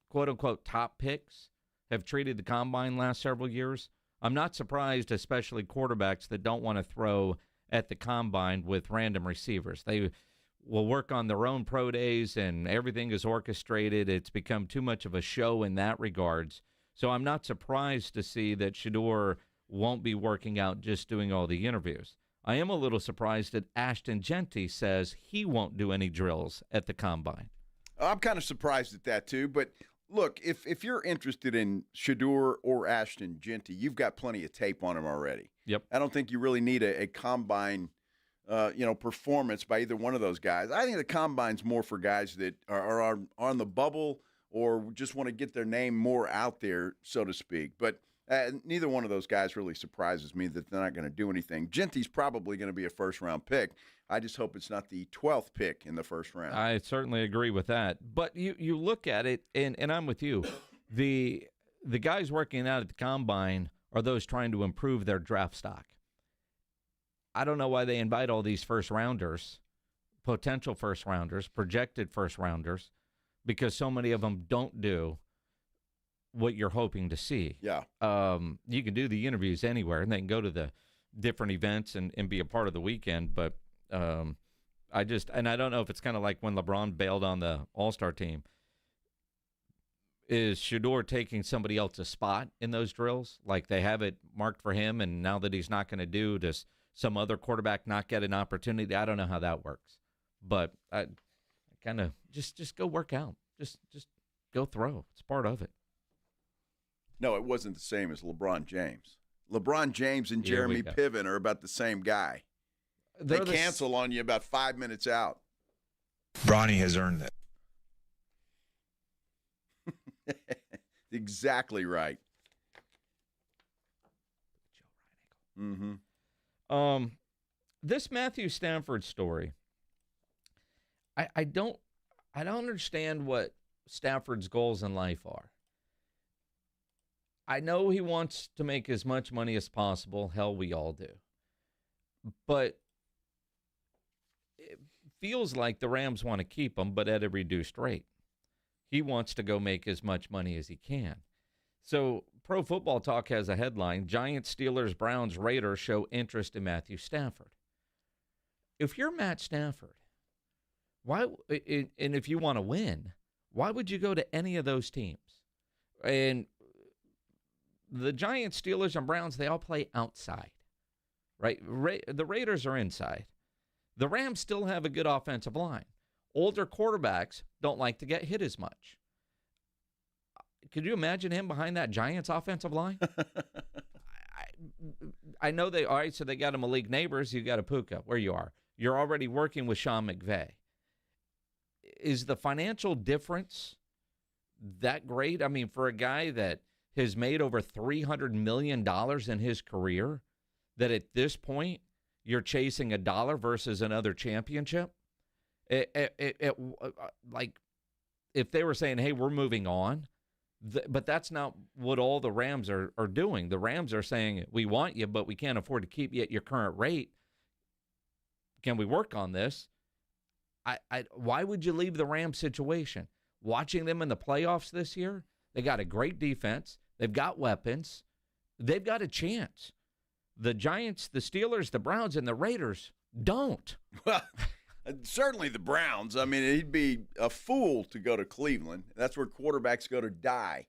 quote-unquote top picks have treated the Combine last several years, I'm not surprised, especially quarterbacks that don't want to throw at the Combine with random receivers. They will work on their own pro days, and everything is orchestrated. It's become too much of a show in that regards. So I'm not surprised to see that Shedeur won't be working out just doing all the interviews. I am a little surprised that Ashton Jeanty says he won't do any drills at the Combine. I'm kind of surprised at that, too. But, look, if you're interested in Shedeur or Ashton Jeanty, you've got plenty of tape on him already. Yep. I don't think you really need a Combine performance by either one of those guys. I think the Combine's more for guys that are on the bubble or just want to get their name more out there, so to speak. But neither one of those guys really surprises me that they're not going to do anything. Jeanty's probably going to be a first-round pick. I just hope it's not the 12th pick in the first round. I certainly agree with that. But you look at it, and I'm with you. The guys working out at the Combine are those trying to improve their draft stock. I don't know why they invite all these first-rounders, potential first-rounders, projected first-rounders, because so many of them don't do what you're hoping to see. Yeah. You can do the interviews anywhere, and they can go to the different events and be a part of the weekend. But I don't know if it's kind of like when LeBron bailed on the All-Star team. Is Shedeur taking somebody else's spot in those drills? Like they have it marked for him, and now that he's not going to do, does some other quarterback not get an opportunity? I don't know how that works. But I kind of just go work out. Just go throw. It's part of it. No, it wasn't the same as LeBron James. LeBron James and Jeremy Piven are about the same guy. They cancel on you about 5 minutes out. Bronny has earned that. Exactly right. Mm-hmm. This Matthew Stafford story, I don't understand what Stafford's goals in life are. I know he wants to make as much money as possible. Hell, we all do. But it feels like the Rams want to keep him, but at a reduced rate. He wants to go make as much money as he can. So Pro Football Talk has a headline, Giants, Steelers, Browns, Raiders show interest in Matthew Stafford. If you're Matt Stafford, why? And if you want to win, why would you go to any of those teams? And the Giants, Steelers, and Browns, they all play outside, right? The Raiders are inside. The Rams still have a good offensive line. Older quarterbacks don't like to get hit as much. Could you imagine him behind that Giants offensive line? I know all right, so they got a Malik Neighbors. You got a Puka, where you are. You're already working with Sean McVay. Is the financial difference that great? I mean, for a guy that has made over $300 million in his career, that at this point you're chasing a dollar versus another championship? Like, if they were saying, hey, we're moving on, but that's not what all the Rams are doing. The Rams are saying, we want you, but we can't afford to keep you at your current rate. Can we work on this? Why would you leave the Rams situation? Watching them in the playoffs this year, they got a great defense. They've got weapons. They've got a chance. The Giants, the Steelers, the Browns, and the Raiders don't. Well, certainly the Browns. I mean, he'd be a fool to go to Cleveland. That's where quarterbacks go to die.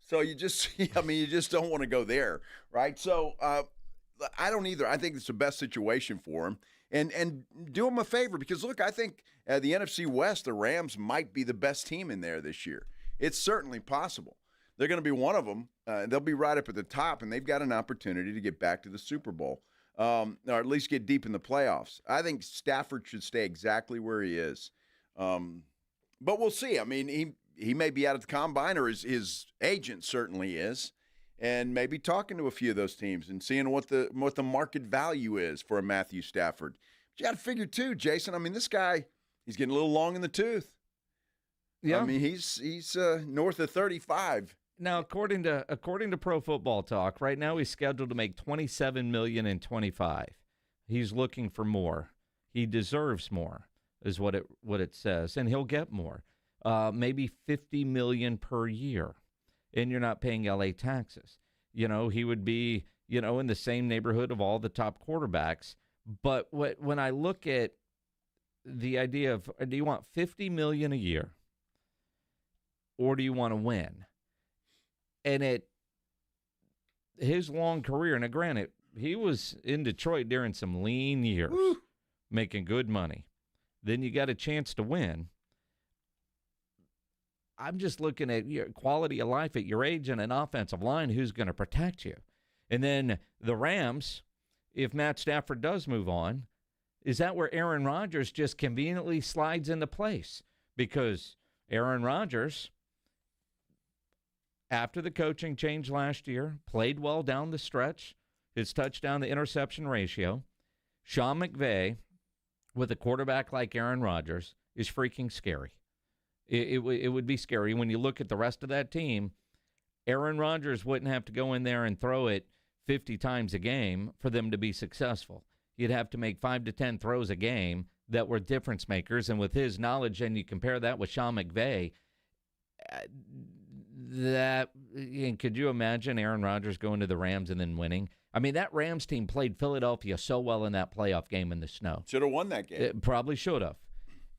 So you just don't want to go there, right? So I don't either. I think it's the best situation for him. And do him a favor because, look, I think the NFC West, the Rams might be the best team in there this year. It's certainly possible. They're going to be one of them. They'll be right up at the top, and they've got an opportunity to get back to the Super Bowl, or at least get deep in the playoffs. I think Stafford should stay exactly where he is. But we'll see. I mean, he may be out at the Combine, or his agent certainly is, and maybe talking to a few of those teams and seeing what the market value is for a Matthew Stafford. But you got to figure, too, Jason, I mean, this guy, he's getting a little long in the tooth. Yeah. I mean, he's north of 35. Now, according to Pro Football Talk, right now he's scheduled to make $27 million in 25. He's looking for more. He deserves more, is what it says, and he'll get more. Maybe $50 million per year, and you're not paying LA taxes. You know, he would be, you know, in the same neighborhood of all the top quarterbacks. But when I look at the idea of, do you want $50 million a year, or do you want to win? And his long career, and granted, he was in Detroit during some lean years, making good money. Then you got a chance to win. I'm just looking at your quality of life at your age and an offensive line who's going to protect you. And then the Rams, if Matt Stafford does move on, is that where Aaron Rodgers just conveniently slides into place? Because Aaron Rodgers, after the coaching change last year, played well down the stretch, his touchdown to interception ratio. Sean McVay, with a quarterback like Aaron Rodgers, is freaking scary. It would be scary. When you look at the rest of that team, Aaron Rodgers wouldn't have to go in there and throw it 50 times a game for them to be successful. You'd have to make 5 to 10 throws a game that were difference makers. And with his knowledge, and you compare that with Sean McVay, could you imagine Aaron Rodgers going to the Rams and then winning? I mean, that Rams team played Philadelphia so well in that playoff game in the snow. Should have won that game. It probably should have.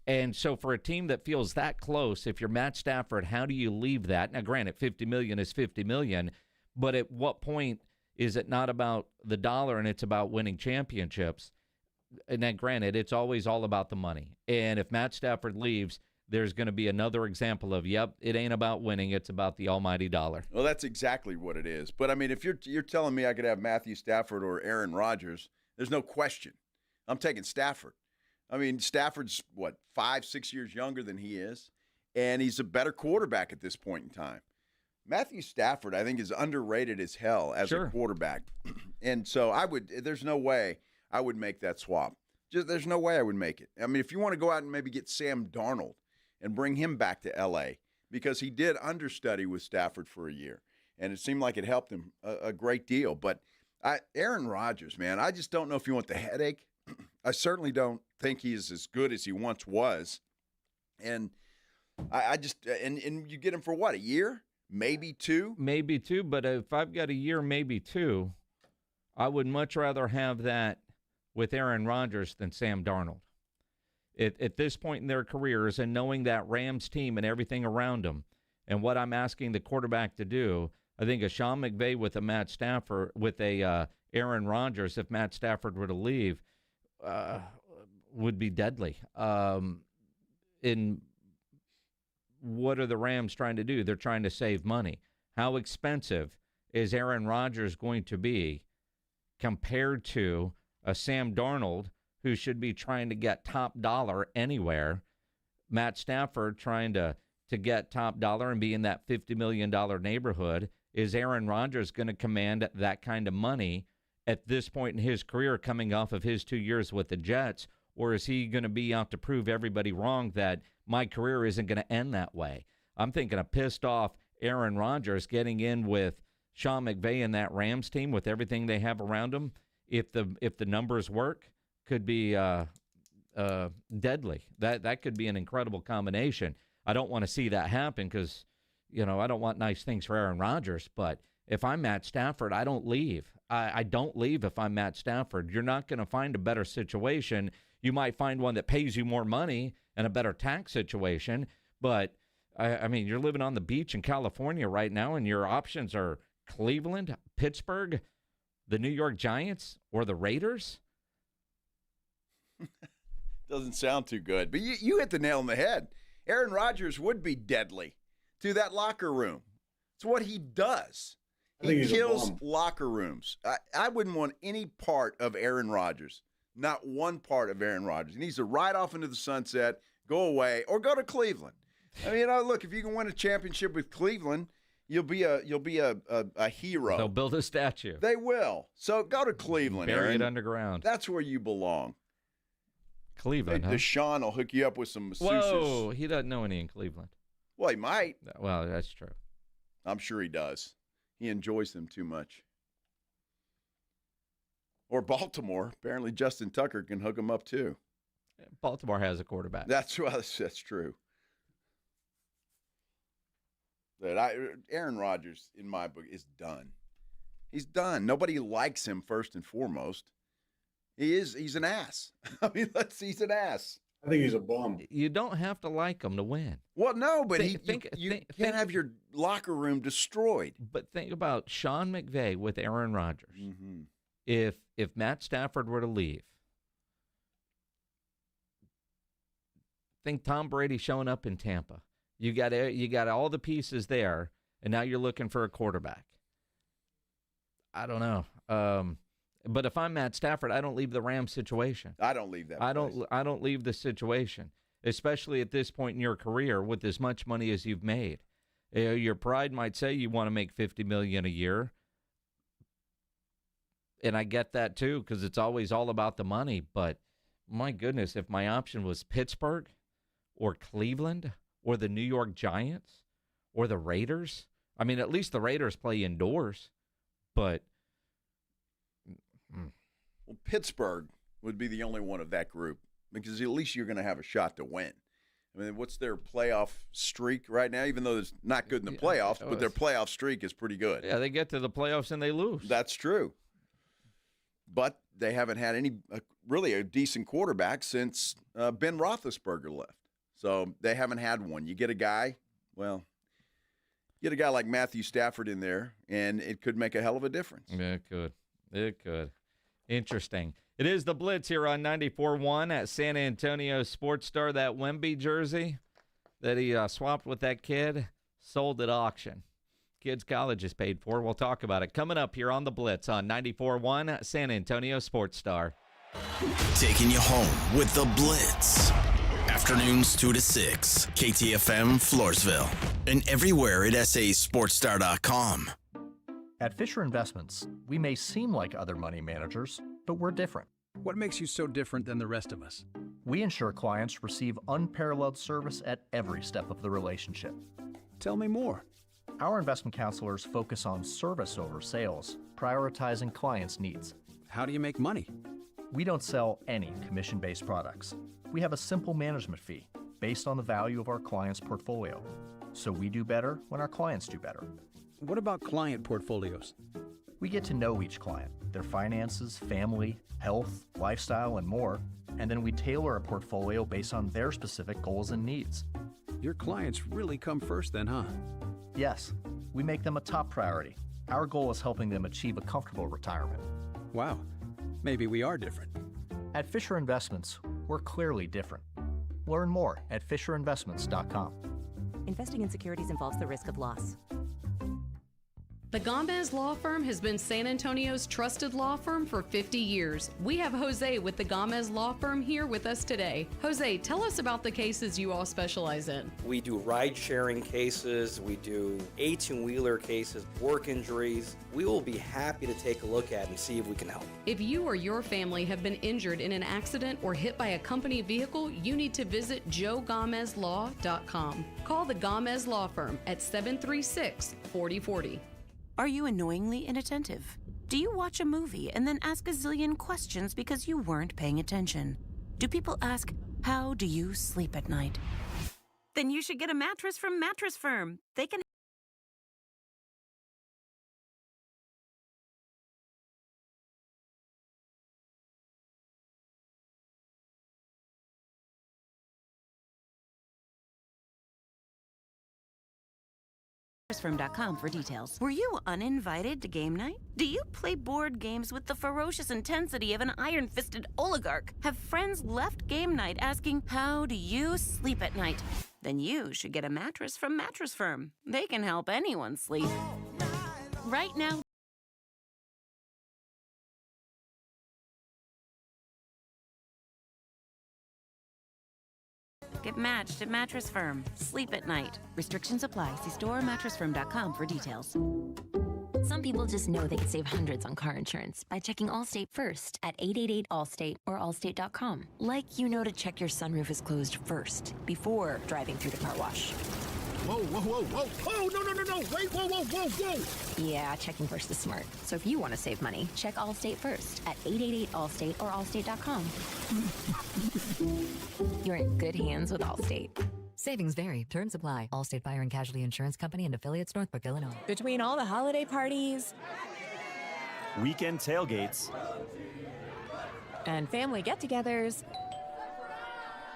And so for a team that feels that close, if you're Matt Stafford, how do you leave that? Now, granted, $50 million is $50 million, but at what point is it not about the dollar and it's about winning championships? And then, granted, it's always all about the money. And if Matt Stafford leaves, there's going to be another example of, yep, it ain't about winning, it's about the almighty dollar. Well, that's exactly what it is. But, I mean, if you're telling me I could have Matthew Stafford or Aaron Rodgers, there's no question. I'm taking Stafford. I mean, Stafford's, 5-6 years younger than he is, and he's a better quarterback at this point in time. Matthew Stafford, I think, is underrated as hell as a quarterback. And so there's no way I would make that swap. There's no way I would make it. I mean, if you want to go out and maybe get Sam Darnold and bring him back to L.A., because he did understudy with Stafford for a year, and it seemed like it helped him a great deal. But Aaron Rodgers, man, I just don't know if you want the headache. I certainly don't think he's as good as he once was. And I just and you get him for what, a year? Maybe two? Maybe two, but if I've got a year, maybe two, I would much rather have that with Aaron Rodgers than Sam Darnold. At this point in their careers, and knowing that Rams team and everything around them, and what I'm asking the quarterback to do, I think a Sean McVay with a Matt Stafford, with a Aaron Rodgers, if Matt Stafford were to leave, would be deadly. In what are the Rams trying to do? They're trying to save money. How expensive is Aaron Rodgers going to be compared to a Sam Darnold, who should be trying to get top dollar anywhere? Matt Stafford trying to get top dollar and be in that $50 million neighborhood. Is Aaron Rodgers going to command that kind of money at this point in his career, coming off of his 2 years with the Jets? Or is he going to be out to prove everybody wrong that my career isn't going to end that way? I'm thinking a pissed off Aaron Rodgers getting in with Sean McVay and that Rams team with everything they have around them. If the numbers work, could be deadly. That could be an incredible combination. I don't want to see that happen because, I don't want nice things for Aaron Rodgers. But if I'm Matt Stafford, I don't leave. I don't leave if I'm Matt Stafford. You're not going to find a better situation. You might find one that pays you more money and a better tax situation. But, I mean, you're living on the beach in California right now, and your options are Cleveland, Pittsburgh, the New York Giants, or the Raiders. Doesn't sound too good. But you hit the nail on the head. Aaron Rodgers would be deadly to that locker room. It's what he does. He kills locker rooms. I wouldn't want any part of Aaron Rodgers, not one part of Aaron Rodgers. He needs to ride off into the sunset, go away, or go to Cleveland. I mean, look, if you can win a championship with Cleveland, you'll be a hero. They'll build a statue. They will. So go to Cleveland, Bury Aaron. it underground. That's where you belong. Cleveland, hey, Deshaun will hook you up with some masseuses. Whoa, he doesn't know any in Cleveland. Well, he might. Well, that's true. I'm sure he does. He enjoys them too much. Or Baltimore. Apparently Justin Tucker can hook him up too. Baltimore has a quarterback. That's true. But Aaron Rodgers, in my book, is done. He's done. Nobody likes him first and foremost. He's an ass. I mean, he's an ass. I think he's a bum. You don't have to like him to win. Well, no, but you can't have your locker room destroyed. But think about Sean McVay with Aaron Rodgers. Mm-hmm. If Matt Stafford were to leave, think Tom Brady showing up in Tampa. You got all the pieces there, and now you're looking for a quarterback. I don't know. But if I'm Matt Stafford, I don't leave the Rams situation. I don't leave that. I don't leave the situation, especially at this point in your career with as much money as you've made. Your pride might say you want to make $50 million a year, and I get that too because it's always all about the money. But my goodness, if my option was Pittsburgh or Cleveland or the New York Giants or the Raiders, I mean, at least the Raiders play indoors, but. Well, Pittsburgh would be the only one of that group because at least you're going to have a shot to win. I mean, what's their playoff streak right now? Even though it's not good in the playoffs, but their playoff streak is pretty good. Yeah, they get to the playoffs and they lose. That's true. But they haven't had really a decent quarterback since Ben Roethlisberger left. So they haven't had one. You get a guy like Matthew Stafford in there, and it could make a hell of a difference. Yeah, it could. Interesting. It is the Blitz here on 94.1 at San Antonio Sports Star. That Wemby jersey that he swapped with that kid sold at auction. Kid's college is paid for. We'll talk about it coming up here on the Blitz on 94.1 San Antonio Sports Star. Taking you home with the Blitz. Afternoons 2 to 6. KTFM Floresville. And everywhere at sasportstar.com. At Fisher Investments, we may seem like other money managers, but we're different. What makes you so different than the rest of us? We ensure clients receive unparalleled service at every step of the relationship. Tell me more. Our investment counselors focus on service over sales, prioritizing clients' needs. How do you make money? We don't sell any commission-based products. We have a simple management fee based on the value of our client's portfolio. So we do better when our clients do better. What about client portfolios? We get to know each client, their finances, family, health, lifestyle, and more, and then we tailor a portfolio based on their specific goals and needs. Your clients really come first then, huh? Yes, we make them a top priority. Our goal is helping them achieve a comfortable retirement. Wow, maybe we are different. At Fisher Investments, we're clearly different. Learn more at FisherInvestments.com. Investing in securities involves the risk of loss. The Gomez Law Firm has been San Antonio's trusted law firm for 50 years. We have Jose with the Gomez Law Firm here with us today. Jose, tell us about the cases you all specialize in. We do ride-sharing cases, we do 18-wheeler cases, work injuries. We will be happy to take a look at and see if we can help. If you or your family have been injured in an accident or hit by a company vehicle, you need to visit joegomezlaw.com. Call the Gomez Law Firm at 736-4040. Are you annoyingly inattentive? Do you watch a movie and then ask a zillion questions because you weren't paying attention? Do people ask, how do you sleep at night? Then you should get a mattress from Mattress Firm. They can Firm.com for details. Were you uninvited to game night? Do you play board games with the ferocious intensity of an iron-fisted oligarch? Have friends left game night asking, how do you sleep at night? Then you should get a mattress from Mattress Firm. They can help anyone sleep. Right now. Get matched at Mattress Firm. Sleep at night. Restrictions apply. See store or mattressfirm.com for details. Some people just know they could save hundreds on car insurance by checking Allstate first at 888-ALLSTATE or allstate.com. Like you know to check your sunroof is closed first before driving through the car wash. Whoa, whoa, whoa, whoa. Oh, no. Wait, whoa, whoa, whoa, whoa. Yeah, checking first is smart. So if you want to save money, check Allstate first at 888-ALLSTATE or allstate.com. You're in good hands with Allstate. Savings vary. Terms apply. Allstate Fire and Casualty Insurance Company and affiliates, Northbrook, Illinois. Between all the holiday parties, weekend tailgates, and family get-togethers,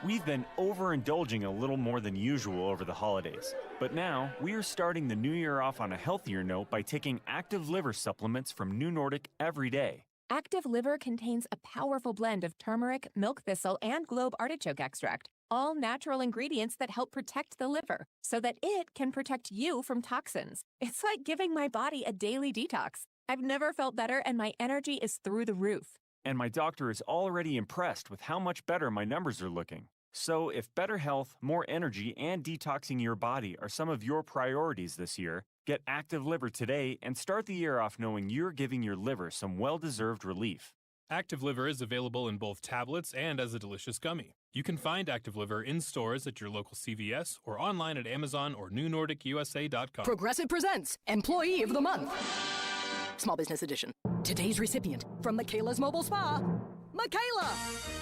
we've been overindulging a little more than usual over the holidays. But now, we are starting the new year off on a healthier note by taking active liver supplements from New Nordic every day. Active Liver contains a powerful blend of turmeric, milk thistle, and globe artichoke extract, all natural ingredients that help protect the liver so that it can protect you from toxins. It's like giving my body a daily detox. I've never felt better, and my energy is through the roof. And my doctor is already impressed with how much better my numbers are looking. So if better health, more energy, and detoxing your body are some of your priorities this year, get Active Liver today and start the year off knowing you're giving your liver some well-deserved relief. Active Liver is available in both tablets and as a delicious gummy. You can find Active Liver in stores at your local CVS or online at Amazon or newnordicusa.com. Progressive presents Employee of the Month. Small Business Edition. Today's recipient from Michaela's Mobile Spa, Michaela!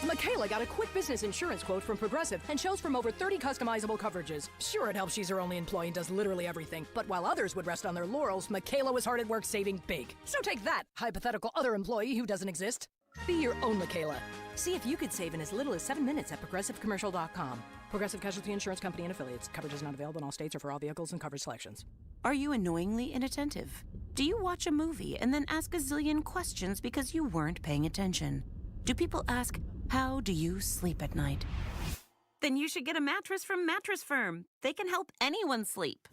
Michaela got a quick business insurance quote from Progressive and chose from over 30 customizable coverages. Sure, it helps she's her only employee and does literally everything, but while others would rest on their laurels, Michaela was hard at work saving big. So take that, hypothetical other employee who doesn't exist. Be your own Michaela. See if you could save in as little as 7 minutes at ProgressiveCommercial.com. Progressive Casualty Insurance Company and Affiliates. Coverage is not available in all states or for all vehicles and coverage selections. Are you annoyingly inattentive? Do you watch a movie and then ask a zillion questions because you weren't paying attention? Do people ask, how do you sleep at night? Then you should get a mattress from Mattress Firm. They can help anyone sleep.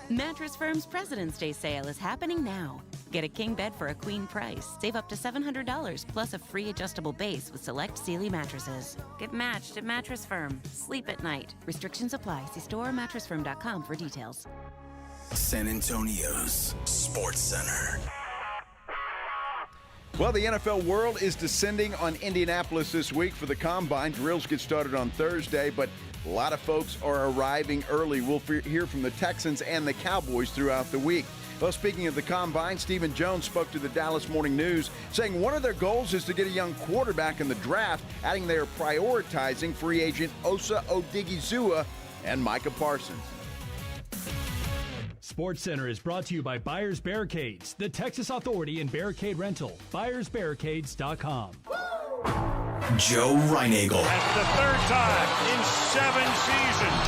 Mattress Firm's President's Day sale is happening now. Get a king bed for a queen price. Save up to $700 plus a free adjustable base with select Sealy mattresses. Get matched at Mattress Firm. Sleep at night. Restrictions apply. See store or mattressfirm.com for details. San Antonio's Sports Center. Well, the NFL world is descending on Indianapolis this week for the Combine. Drills get started on Thursday, but a lot of folks are arriving early. We'll hear from the Texans and the Cowboys throughout the week. Well, speaking of the Combine, Stephen Jones spoke to the Dallas Morning News, saying one of their goals is to get a young quarterback in the draft, adding they are prioritizing free agent Osa Odighizuwa and Micah Parsons. Sports Center is brought to you by Buyers Barricades, the Texas Authority in Barricade Rental. BuyersBarricades.com. Joe Reinagel. That's the third time in 7 seasons,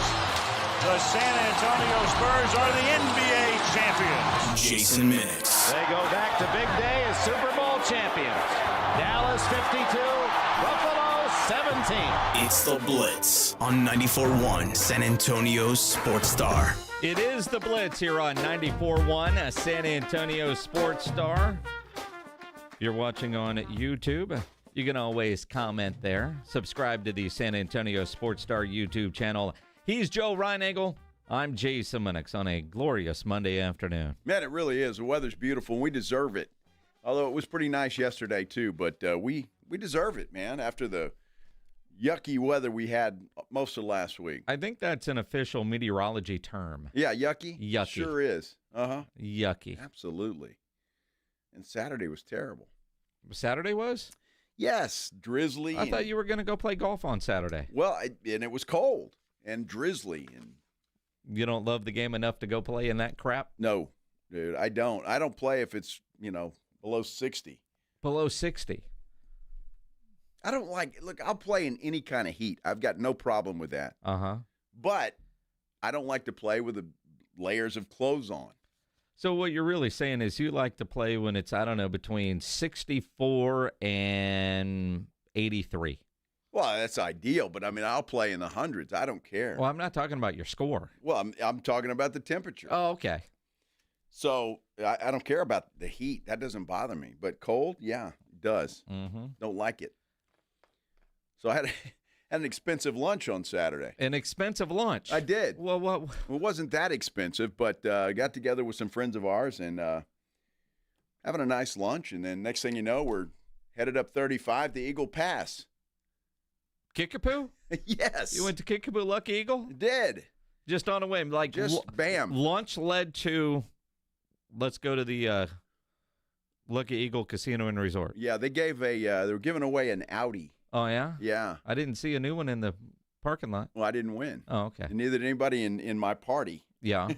the San Antonio Spurs are the NBA champions. Jason Minnix. They go back to big day as Super Bowl champions. Dallas 52, Buffalo 17. It's the Blitz on 94.1 San Antonio's Sports Star. It is the Blitz here on 94.1, a San Antonio Sports Star. If you're watching on YouTube, you can always comment there. Subscribe to the San Antonio Sports Star YouTube channel. He's Joe Reinagel. I'm Jason Minnix on a glorious Monday afternoon. Man, it really is. The weather's beautiful, and we deserve it. Although it was pretty nice yesterday, too. But we deserve it, man, after the yucky weather we had most of last week. I think that's an official meteorology term. Yeah, yucky? Yucky. Sure is. Uh-huh. Yucky. Absolutely. And Saturday was terrible. Saturday was? Yes, drizzly. I thought you were going to go play golf on Saturday. Well, and it was cold and drizzly. And you don't love the game enough to go play in that crap? No, dude, I don't. I don't play if it's, below 60. Below 60? I don't look, I'll play in any kind of heat. I've got no problem with that. Uh-huh. But I don't like to play with the layers of clothes on. So what you're really saying is you like to play when it's, between 64 and 83. Well, that's ideal, but I mean, I'll play in the hundreds. I don't care. Well, I'm not talking about your score. Well, I'm talking about the temperature. Oh, okay. So I don't care about the heat. That doesn't bother me. But cold, yeah, it does. Mm-hmm. Don't like it. So I had an expensive lunch on Saturday. An expensive lunch? I did. Well, what? It wasn't that expensive, but I got together with some friends of ours and having a nice lunch. And then next thing you know, we're headed up 35 to Eagle Pass. Kickapoo? Yes. You went to Kickapoo Lucky Eagle? Did. Just on a whim. Like just bam. Lunch led to, let's go to the Lucky Eagle Casino and Resort. Yeah, they were giving away an Audi. Oh, yeah? Yeah. I didn't see a new one in the parking lot. Well, I didn't win. Oh, okay. And neither did anybody in my party. Yeah.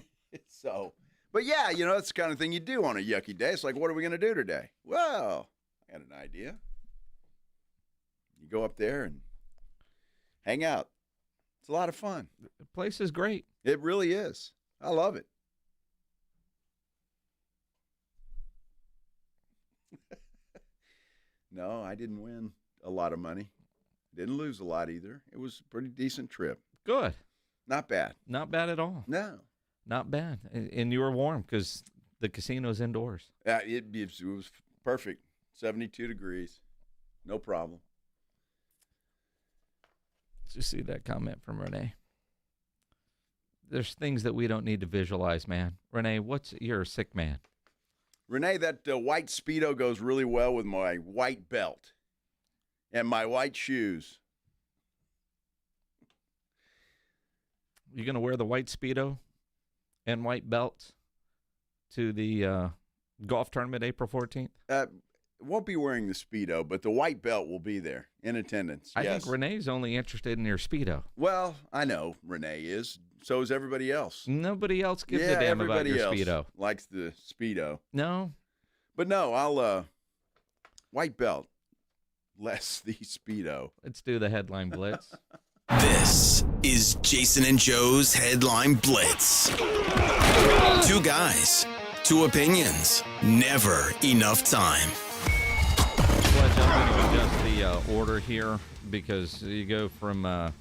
So, but yeah, that's the kind of thing you do on a yucky day. It's like, what are we going to do today? Well, I had an idea. You go up there and hang out. It's a lot of fun. The place is great. It really is. I love it. No, I didn't win a lot of money. Didn't lose a lot either. It was a pretty decent trip. Good. Not bad. Not bad at all. No. Not bad. And you were warm because the casino's indoors. It was perfect. 72 degrees. No problem. Did you see that comment from Renee? There's things that we don't need to visualize, man. Renee, you're a sick man. Renee, that white Speedo goes really well with my white belt and my white shoes. You going to wear the white Speedo and white belt to the golf tournament April 14th? Won't be wearing the Speedo, but the white belt will be there in attendance. I think Renee's only interested in your Speedo. Well, I know Renee is. So is everybody else. Nobody else gives a damn about your Speedo. Likes the Speedo. No. But no, I'll white belt, less the Speedo. Let's do the headline blitz. This is Jason and Joe's Headline Blitz. Two guys, two opinions, never enough time. Well, I'm going to adjust the order here because you go from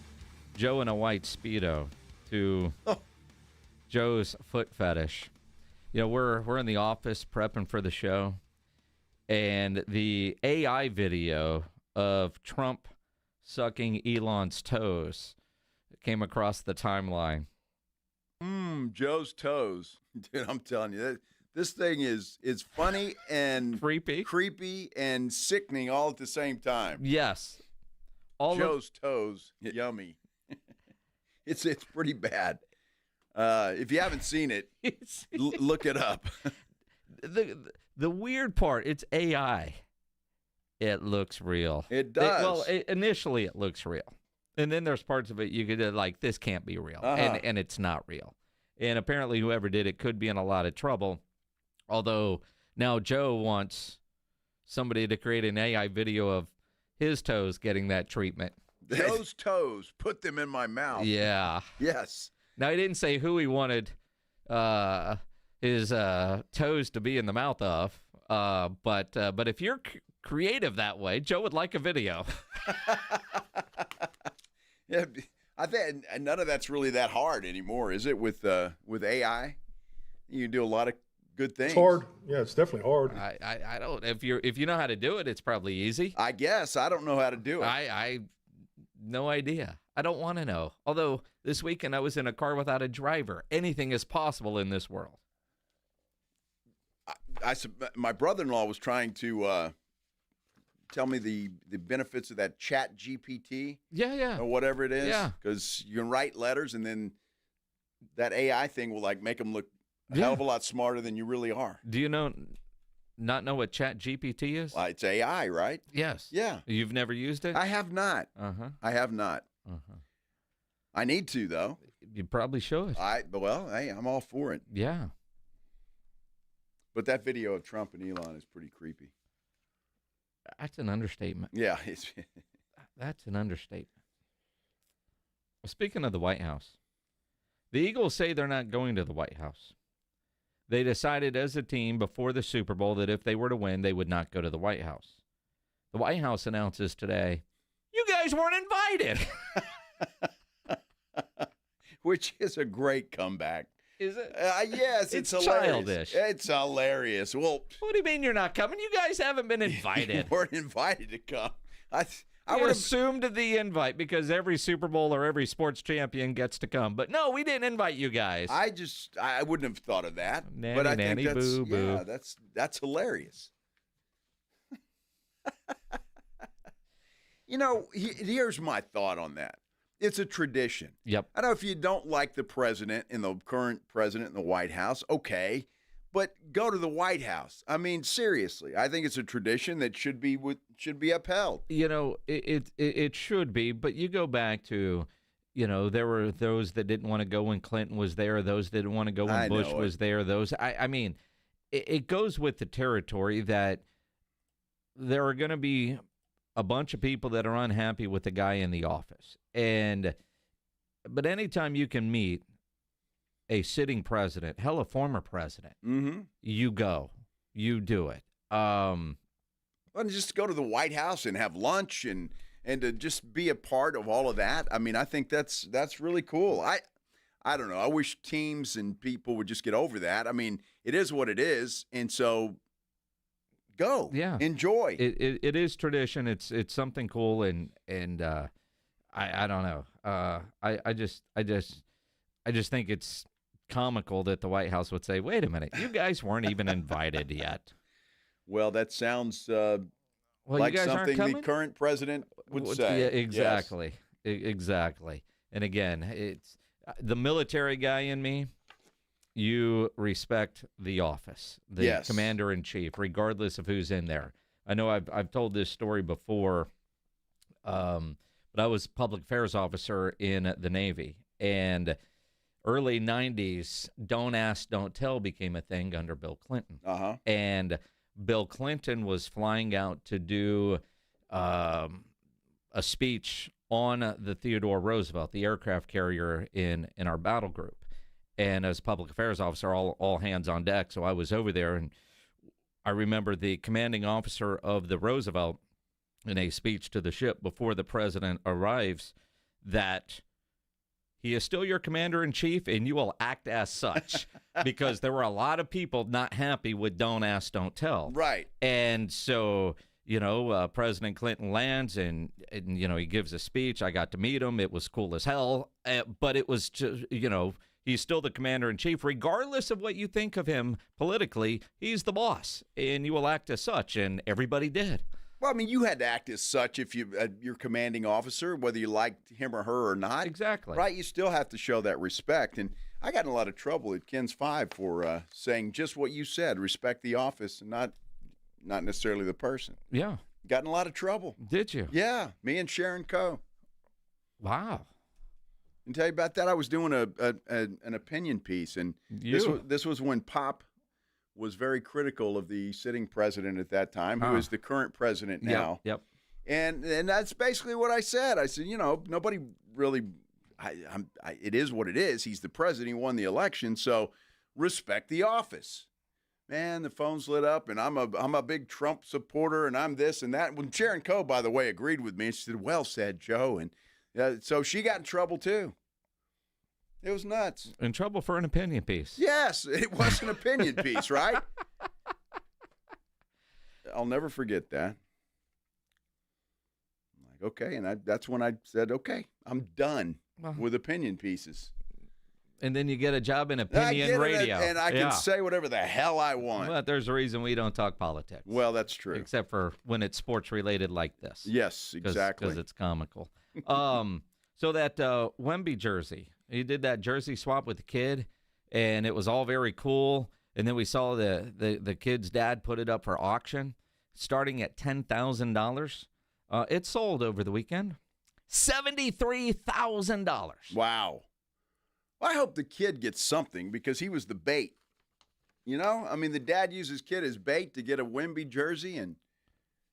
Joe in a white Speedo to Joe's foot fetish. We're in the office prepping for the show, and the AI video of Trump sucking Elon's toes came across the timeline. Joe's toes. Dude, I'm telling you, this thing is funny and creepy and sickening all at the same time. Yes. Joe's toes, yummy. It's pretty bad. If you haven't seen it, look it up. The weird part, it's AI. It looks real. It does. Initially it looks real. And then there's parts of it you could like, this can't be real. And it's not real. And apparently whoever did it could be in a lot of trouble. Although now Joe wants somebody to create an AI video of his toes getting that treatment. Joe's toes, put them in my mouth. Yeah. Yes. Now, he didn't say who he wanted his toes to be in the mouth of, but if you're creative that way, Joe would like a video. Yeah, I think none of that's really that hard anymore, is it? With AI, you can do a lot of good things. It's hard. Yeah, it's definitely hard. I don't. If you know how to do it, it's probably easy. I guess I don't know how to do it. I no idea. I don't want to know. Although this weekend I was in a car without a driver. Anything is possible in this world. My brother-in-law was trying to tell me the benefits of that Chat GPT. Yeah. Or whatever it is. Yeah. Because you can write letters and then that AI thing will make them look a hell of a lot smarter than you really are. Do you not know what Chat GPT is? It's AI, right? Yes. Yeah. You've never used it? I have not. Uh-huh. I have not. Uh-huh. I need to, though. You probably should. Hey, I'm all for it. Yeah. But that video of Trump and Elon is pretty creepy. That's an understatement. Yeah. That's an understatement. Well, speaking of the White House, the Eagles say they're not going to the White House. They decided as a team before the Super Bowl that if they were to win, they would not go to the White House. The White House announces today, you guys guys weren't invited. Which is a great comeback. Is it? Yes, it's hilarious. Childish. It's hilarious. Well, what do you mean you're not coming? You guys haven't been invited. You weren't invited to come. I would would assumed the invite because every Super Bowl or every sports champion gets to come. But no, we didn't invite you guys. I wouldn't have thought of that. Nanny, but I nanny, think that's, boo, boo. yeah, that's hilarious. Here's my thought on that. It's a tradition. Yep. I know if you don't like the president and the current president in the White House, okay, but go to the White House. I mean, seriously, I think it's a tradition that should be upheld. It should be, but you go back to, there were those that didn't want to go when Clinton was there, those that didn't want to go when Bush was there. It goes with the territory that there are going to be a bunch of people that are unhappy with the guy in the office. But anytime you can meet a sitting president, hell, a former president, you go, you do it. Well, just go to the White House and have lunch and to just be a part of all of that. I mean, I think that's really cool. I don't know. I wish teams and people would just get over that. I mean, it is what it is, and so go, enjoy. It is tradition. It's something cool, and I don't know. I just think it's comical that the White House would say, "Wait a minute, you guys weren't even invited yet." Well, that sounds like something the current president would say. Yeah, exactly, exactly. And again, it's the military guy in me. You respect the office, the commander in chief, regardless of who's in there. I know I've told this story before. But I was public affairs officer in the Navy, and early 90s, don't ask, don't tell became a thing under Bill Clinton. And Bill Clinton was flying out to do a speech on the Theodore Roosevelt, the aircraft carrier in our battle group. And as public affairs officer, all hands on deck, so I was over there, and I remember the commanding officer of the Roosevelt in a speech to the ship before the president arrives that he is still your commander-in-chief and you will act as such because there were a lot of people not happy with don't ask, don't tell. Right. And so, President Clinton lands and he gives a speech. I got to meet him. It was cool as hell. But it was, just, he's still the commander-in-chief. Regardless of what you think of him politically, he's the boss and you will act as such. And everybody did. Well, I mean, you had to act as such if you're commanding officer, whether you liked him or her or not. Exactly. Right? You still have to show that respect. And I got in a lot of trouble at Ken's 5 for saying just what you said, respect the office and not necessarily the person. Yeah. Got in a lot of trouble. Did you? Yeah. Me and Sharon Coe. Wow. And tell you about that, I was doing an opinion piece, and this was when Pop was very critical of the sitting president at that time, who is the current president now. Yep. And that's basically what I said. I said, nobody really. It is what it is. He's the president. He won the election, so respect the office. Man, the phone's lit up, and I'm a big Trump supporter, and I'm this and that. When Sharon Coe, by the way, agreed with me, and she said, "Well said, Joe," and so she got in trouble too. It was nuts. In trouble for an opinion piece. Yes, it was an opinion piece, right? I'll never forget that. I'm like, okay, and that's when I said, okay, I'm done with opinion pieces. And then you get a job in opinion radio. And I can say whatever the hell I want. Well, there's a reason we don't talk politics. Well, that's true. Except for when it's sports-related like this. Yes, exactly. Because it's comical. So that Wemby jersey, he did that jersey swap with the kid, and it was all very cool. And then we saw the kid's dad put it up for auction, starting at $10,000. It sold over the weekend. $73,000. Wow. Well, I hope the kid gets something because he was the bait. I mean, the dad used his kid as bait to get a Wemby jersey and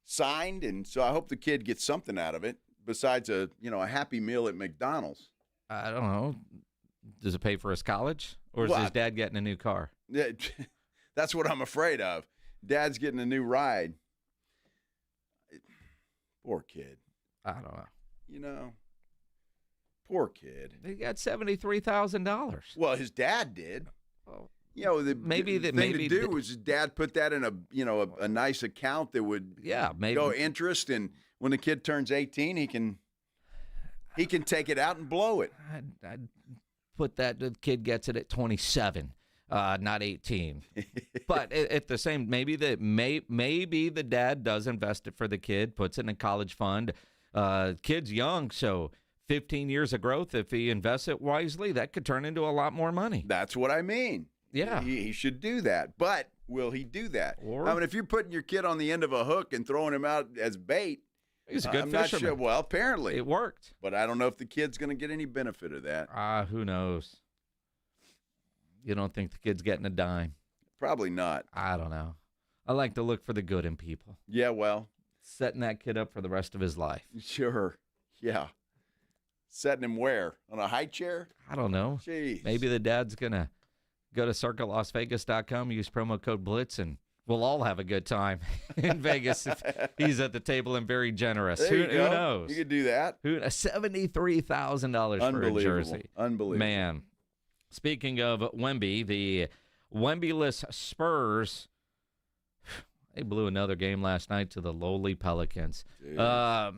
signed, and so I hope the kid gets something out of it besides a Happy Meal at McDonald's. I don't know. Does it pay for his college, or is his dad getting a new car? Yeah, that's what I'm afraid of. Dad's getting a new ride. Poor kid. I don't know. You know, poor kid. He got $73,000. Well, his dad did. Oh. You know, the thing to do was his dad put that in a nice account that would go interest, and when the kid turns 18, he can take it out and blow it. I'd put that the kid gets it at 27, not 18. But at the same, maybe the dad does invest it for the kid, puts it in a college fund. Kid's young, so 15 years of growth. If he invests it wisely, that could turn into a lot more money. That's what I mean. Yeah. He should do that. But will he do that? I mean, if you're putting your kid on the end of a hook and throwing him out as bait, he's a good I'm fisherman. not sure. Well, apparently. It worked. But I don't know if the kid's going to get any benefit of that. Who knows? You don't think the kid's getting a dime? Probably not. I don't know. I like to look for the good in people. Yeah, well. Setting that kid up for the rest of his life. Sure. Yeah. Setting him where? On a high chair? I don't know. Jeez. Maybe the dad's going to go to circuitlasvegas.com, use promo code Blitz, and we'll all have a good time in Vegas if he's at the table and very generous. Who knows? You could do that. $73,000 for a jersey. Unbelievable. Man. Speaking of Wemby, the Wemby-less Spurs, they blew another game last night to the lowly Pelicans. Are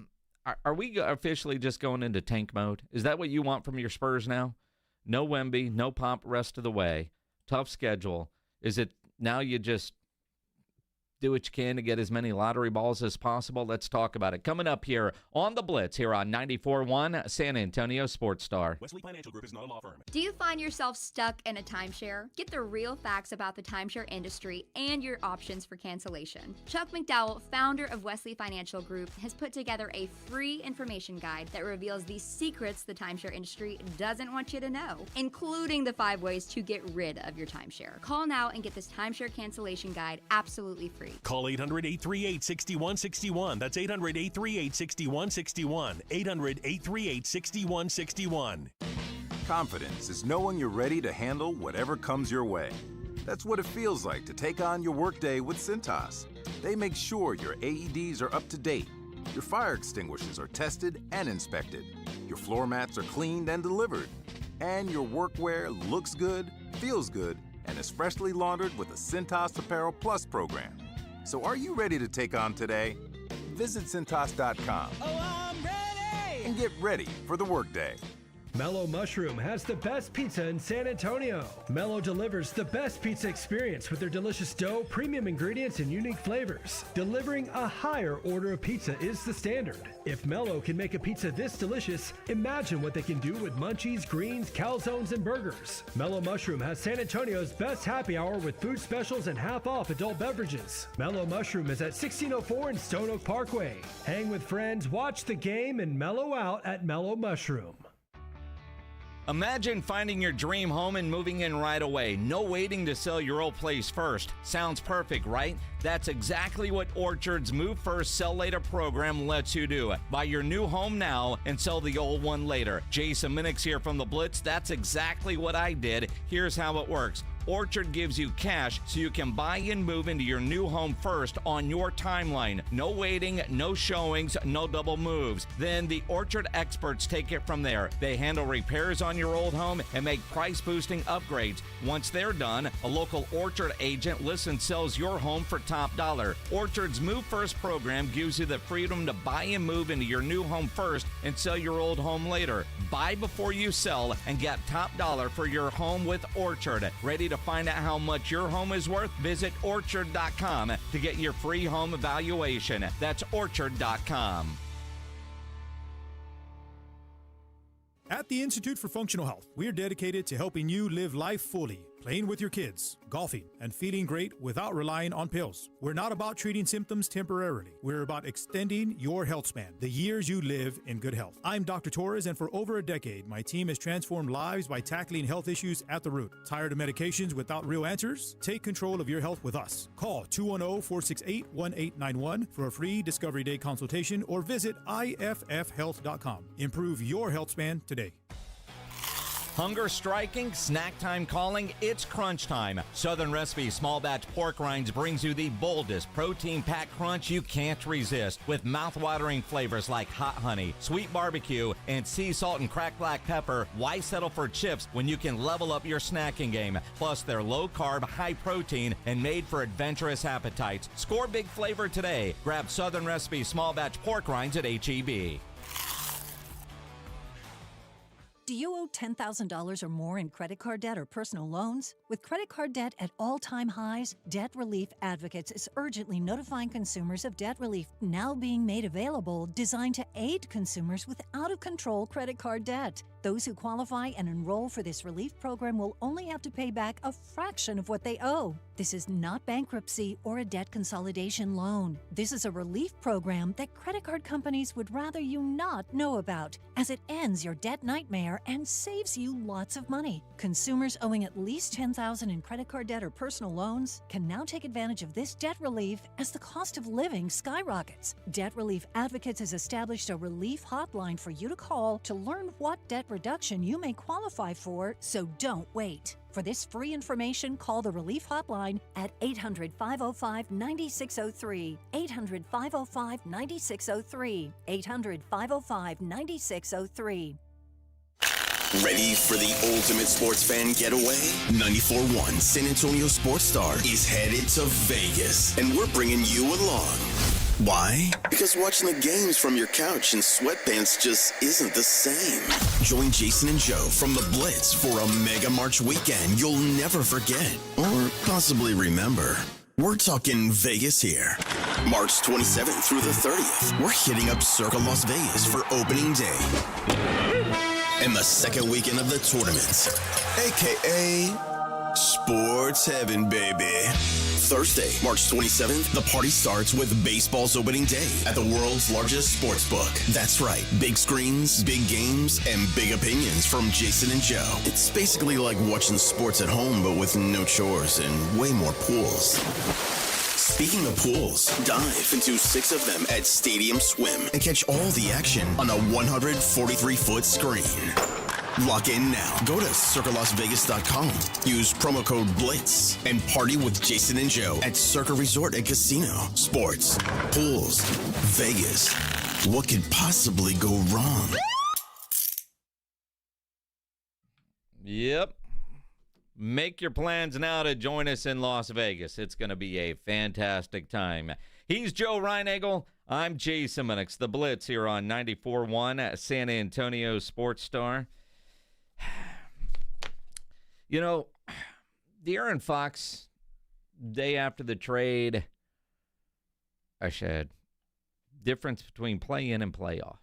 we officially just going into tank mode? Is that what you want from your Spurs now? No Wemby, no Pomp rest of the way. Tough schedule. Is it now you just do what you can to get as many lottery balls as possible? Let's talk about it. Coming up here on The Blitz here on 94.1 San Antonio Sports Star. Wesley Financial Group is not a law firm. Do you find yourself stuck in a timeshare? Get the real facts about the timeshare industry and your options for cancellation. Chuck McDowell, founder of Wesley Financial Group, has put together a free information guide that reveals the secrets the timeshare industry doesn't want you to know, including the 5 ways to get rid of your timeshare. Call now and get this timeshare cancellation guide absolutely free. Call 800-838-6161. That's 800-838-6161. 800-838-6161. Confidence is knowing you're ready to handle whatever comes your way. That's what it feels like to take on your workday with Cintas. They make sure your AEDs are up to date, your fire extinguishers are tested and inspected, your floor mats are cleaned and delivered, and your workwear looks good, feels good, and is freshly laundered with the Cintas Apparel Plus program. So are you ready to take on today? Visit Cintas.com. Oh, I'm ready! And get ready for the workday. Mellow Mushroom has the best pizza in San Antonio. Mellow delivers the best pizza experience with their delicious dough, premium ingredients, and unique flavors. Delivering a higher order of pizza is the standard. If Mellow can make a pizza this delicious, imagine what they can do with munchies, greens, calzones, and burgers. Mellow Mushroom has San Antonio's best happy hour with food specials and half-off adult beverages. Mellow Mushroom is at 1604 in Stone Oak Parkway. Hang with friends, watch the game, and mellow out at Mellow Mushroom. Imagine finding your dream home and moving in right away. No waiting to sell your old place first. Sounds perfect, right? That's exactly what Orchard's Move First, Sell Later program lets you do. Buy your new home now and sell the old one later. Jason Minnix here from The Blitz. That's exactly what I did. Here's how it works. Orchard gives you cash so you can buy and move into your new home first on your timeline. No waiting, no showings, no double moves. Then the Orchard experts take it from there. They handle repairs on your old home and make price-boosting upgrades. Once they're done, a local Orchard agent lists and sells your home for top dollar. Orchard's Move First program gives you the freedom to buy and move into your new home first and sell your old home later. Buy before you sell and get top dollar for your home with Orchard. Ready to find out how much your home is worth? Visit Orchard.com to get your free home evaluation. That's Orchard.com. At the Institute for Functional Health, we are dedicated to helping you live life fully, playing with your kids, golfing, and feeling great without relying on pills. We're not about treating symptoms temporarily. We're about extending your health span, the years you live in good health. I'm Dr. Torres, and for over a decade, my team has transformed lives by tackling health issues at the root. Tired of medications without real answers? Take control of your health with us. Call 210-468-1891 for a free Discovery Day consultation or visit IFFhealth.com. Improve your health span today. Hunger striking, snack time calling, it's crunch time. Southern Recipe Small Batch Pork Rinds brings you the boldest protein-packed crunch you can't resist with mouth-watering flavors like hot honey, sweet barbecue, and sea salt and cracked black pepper. Why settle for chips when you can level up your snacking game? Plus, they're low-carb, high-protein, and made for adventurous appetites. Score big flavor today. Grab Southern Recipe Small Batch Pork Rinds at H-E-B. Do you owe $10,000 or more in credit card debt or personal loans? With credit card debt at all-time highs, Debt Relief Advocates is urgently notifying consumers of debt relief now being made available, designed to aid consumers with out-of-control credit card debt. Those who qualify and enroll for this relief program will only have to pay back a fraction of what they owe. This is not bankruptcy or a debt consolidation loan. This is a relief program that credit card companies would rather you not know about, as it ends your debt nightmare and saves you lots of money. Consumers owing at least $10,000 in credit card debt or personal loans can now take advantage of this debt relief as the cost of living skyrockets. Debt Relief Advocates has established a relief hotline for you to call to learn what debt reduction you may qualify for, so don't wait. For this free information, call the Relief Hotline at 800-505-9603, 800-505-9603, 800-505-9603. Ready for the ultimate sports fan getaway? 94.1 San Antonio Sports Star is headed to Vegas, and we're bringing you along. Why? Because watching the games from your couch in sweatpants just isn't the same. Join Jason and Joe from the Blitz for a mega March weekend you'll never forget or possibly remember. We're talking Vegas here. March 27th through the 30th, we're hitting up Circa Las Vegas for opening day. And the second weekend of the tournament, a.k.a. Sports Heaven, baby. Thursday, March 27th, the party starts with baseball's opening day at the world's largest sports book. That's right, big screens, big games, and big opinions from Jason and Joe. It's basically like watching sports at home, but with no chores and way more pools. Speaking of pools, dive into 6 of them at Stadium Swim and catch all the action on a 143-foot screen. Lock in now. Go to CircaLasVegas.com. Use promo code BLITZ and party with Jason and Joe at Circa Resort and Casino. Sports, pools, Vegas. What could possibly go wrong? Yep. Make your plans now to join us in Las Vegas. It's going to be a fantastic time. He's Joe Reinagel. I'm Jason Minnix. The Blitz here on 94.1 at San Antonio Sports Star. You know, De'Aaron Fox, day after the trade, I said, difference between play-in and playoff.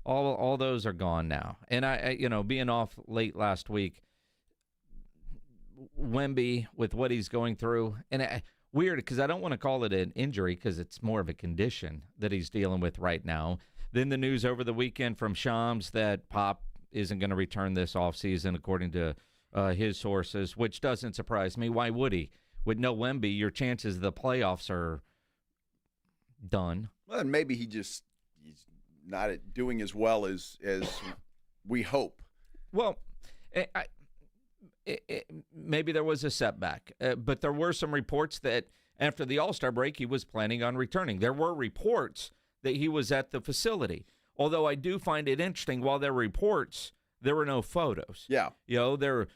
All those are gone now. And I being off late last week, Wemby with what he's going through, and weird because I don't want to call it an injury because it's more of a condition that he's dealing with right now. Then the news over the weekend from Shams that Pop isn't going to return this offseason, according to his sources, which doesn't surprise me. Why would he? With no Wemby, your chances of the playoffs are done. Well, and maybe he's not doing as well as we hope. Well, maybe there was a setback, but there were some reports that after the All-Star break, he was planning on returning. There were reports that he was at the facility. Although I do find it interesting, while there were reports, there were no photos. Yeah. There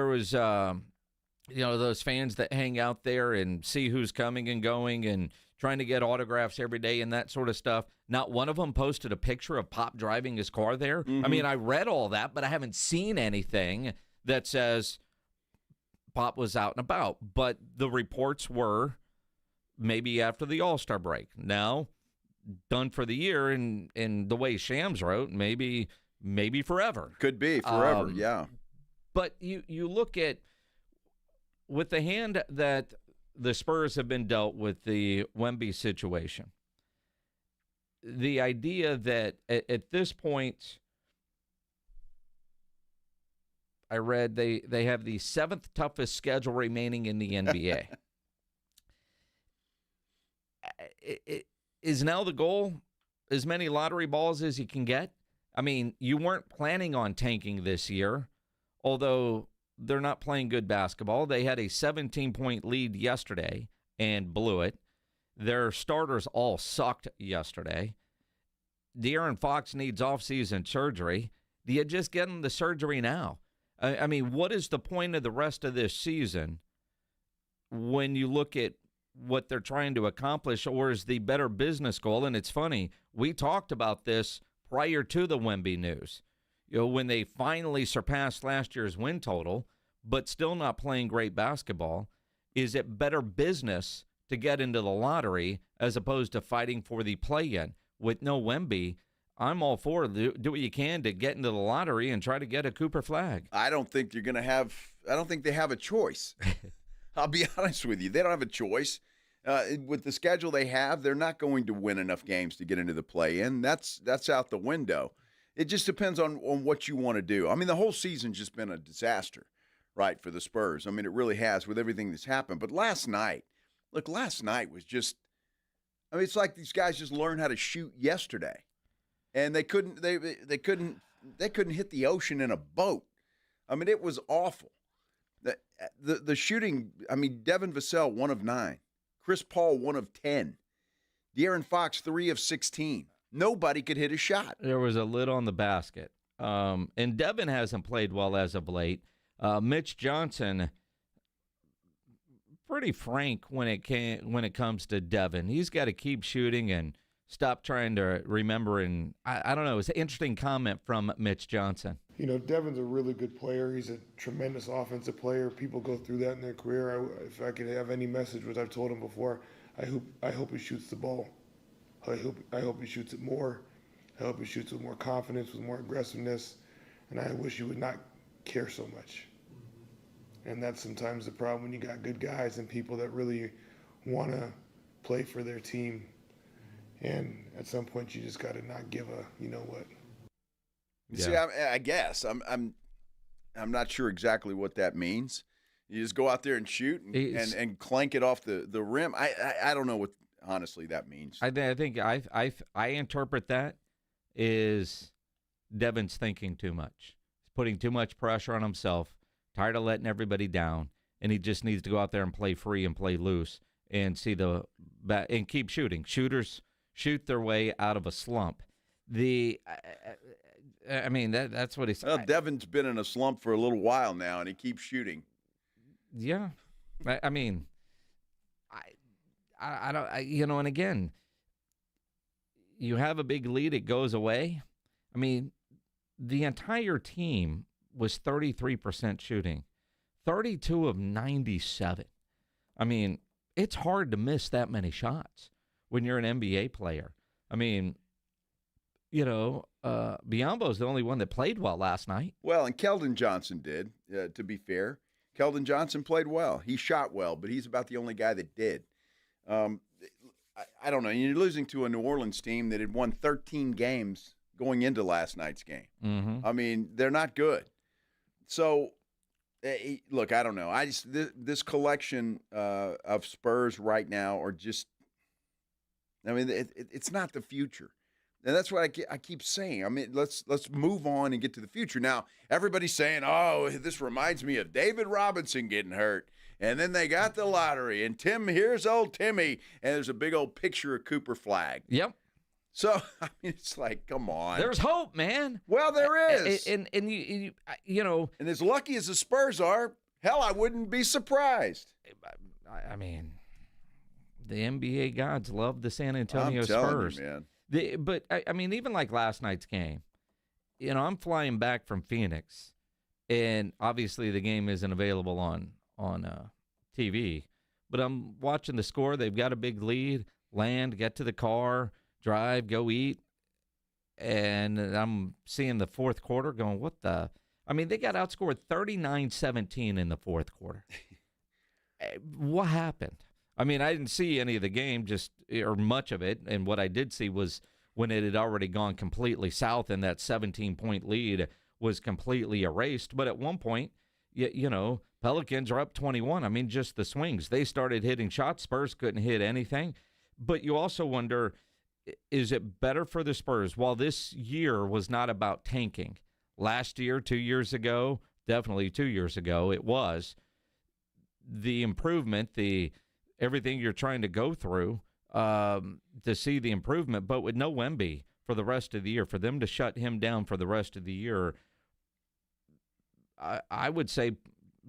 was, those fans that hang out there and see who's coming and going and trying to get autographs every day and that sort of stuff. Not one of them posted a picture of Pop driving his car there. Mm-hmm. I mean, I read all that, but I haven't seen anything that says Pop was out and about. But the reports were maybe after the All-Star break. Now, done for the year, and the way Shams wrote, maybe forever. Could be forever, yeah. But you look at, with the hand that the Spurs have been dealt with the Wemby situation, the idea that at this point, I read they have the 7th toughest schedule remaining in the NBA. Is now the goal as many lottery balls as you can get? I mean, you weren't planning on tanking this year. although they're not playing good basketball. They had a 17-point lead yesterday and blew it. Their starters all sucked yesterday. De'Aaron Fox needs off-season surgery. Do you just get him the surgery now? I mean, what is the point of the rest of this season when you look at what they're trying to accomplish, or is the better business goal? And it's funny, we talked about this prior to the Wemby news. When they finally surpassed last year's win total, but still not playing great basketball, is it better business to get into the lottery as opposed to fighting for the play-in? With no Wemby, I'm all for do what you can to get into the lottery and try to get a Cooper flag. I don't think they have a choice. I'll be honest with you. They don't have a choice. With the schedule they have, they're not going to win enough games to get into the play-in. That's out the window. It just depends on what you want to do. I mean, the whole season's just been a disaster, right, for the Spurs. I mean, it really has with everything that's happened. But last night was just – I mean, it's like these guys just learned how to shoot yesterday. And they couldn't hit the ocean in a boat. I mean, it was awful. The shooting, I mean, Devin Vassell, 1 of 9. Chris Paul, 1 of 10. De'Aaron Fox, 3 of 16. Nobody could hit a shot. There was a lid on the basket. And Devin hasn't played well as of late. Mitch Johnson, pretty frank when it comes to Devin. He's got to keep shooting and stop trying to remember. And I don't know. It was an interesting comment from Mitch Johnson. You know, Devin's a really good player. He's a tremendous offensive player. People go through that in their career. If I could have any message, which I've told him before, I hope he shoots the ball. I hope he shoots it more. I hope he shoots with more confidence, with more aggressiveness. And I wish he would not care so much. And that's sometimes the problem when you got good guys and people that really want to play for their team. And at some point, you just got to not give a, you know what. Yeah. See, I guess I'm not sure exactly what that means. You just go out there and shoot and clank it off the rim. I don't know what honestly that means. I think I interpret that is Devin's thinking too much. He's putting too much pressure on himself. Tired of letting everybody down, and he just needs to go out there and play free and play loose and and keep shooting. Shooters shoot their way out of a slump. I mean, that's what he said. Well, Devin's been in a slump for a little while now, and he keeps shooting. Yeah. I mean, I don't, and again, you have a big lead, it goes away. I mean, the entire team was 33% shooting, 32 of 97. I mean, it's hard to miss that many shots when you're an NBA player. I mean, Biyombo's the only one that played well last night. Well, and Keldon Johnson did, to be fair. Keldon Johnson played well. He shot well, but he's about the only guy that did. I don't know. You're losing to a New Orleans team that had won 13 games going into last night's game. Mm-hmm. I mean, they're not good. So, look, I don't know. This collection of Spurs right now are just – I mean, it's not the future. And that's what I keep saying. I mean, let's move on and get to the future. Now, everybody's saying, oh, this reminds me of David Robinson getting hurt. And then they got the lottery. And here's old Timmy. And there's a big old picture of Cooper flag. Yep. So, I mean, it's like, come on. There's hope, man. Well, there is. And you know. And as lucky as the Spurs are, hell, I wouldn't be surprised. I mean, the NBA gods love the San Antonio Spurs. I'm telling you, man. But, I mean, even like last night's game, I'm flying back from Phoenix, and obviously the game isn't available on TV, but I'm watching the score. They've got a big lead, land, get to the car, drive, go eat, and I'm seeing the fourth quarter going, what the? I mean, they got outscored 39-17 in the fourth quarter. What happened? I mean, I didn't see any of the game, or much of it, and what I did see was when it had already gone completely south and that 17-point lead was completely erased. But at one point, Pelicans are up 21. I mean, just the swings. They started hitting shots. Spurs couldn't hit anything. But you also wonder, is it better for the Spurs? While this year was not about tanking, last year, 2 years ago, definitely 2 years ago. It was the improvement, everything you're trying to go through to see the improvement, but with no Wemby for the rest of the year, for them to shut him down for the rest of the year, I would say,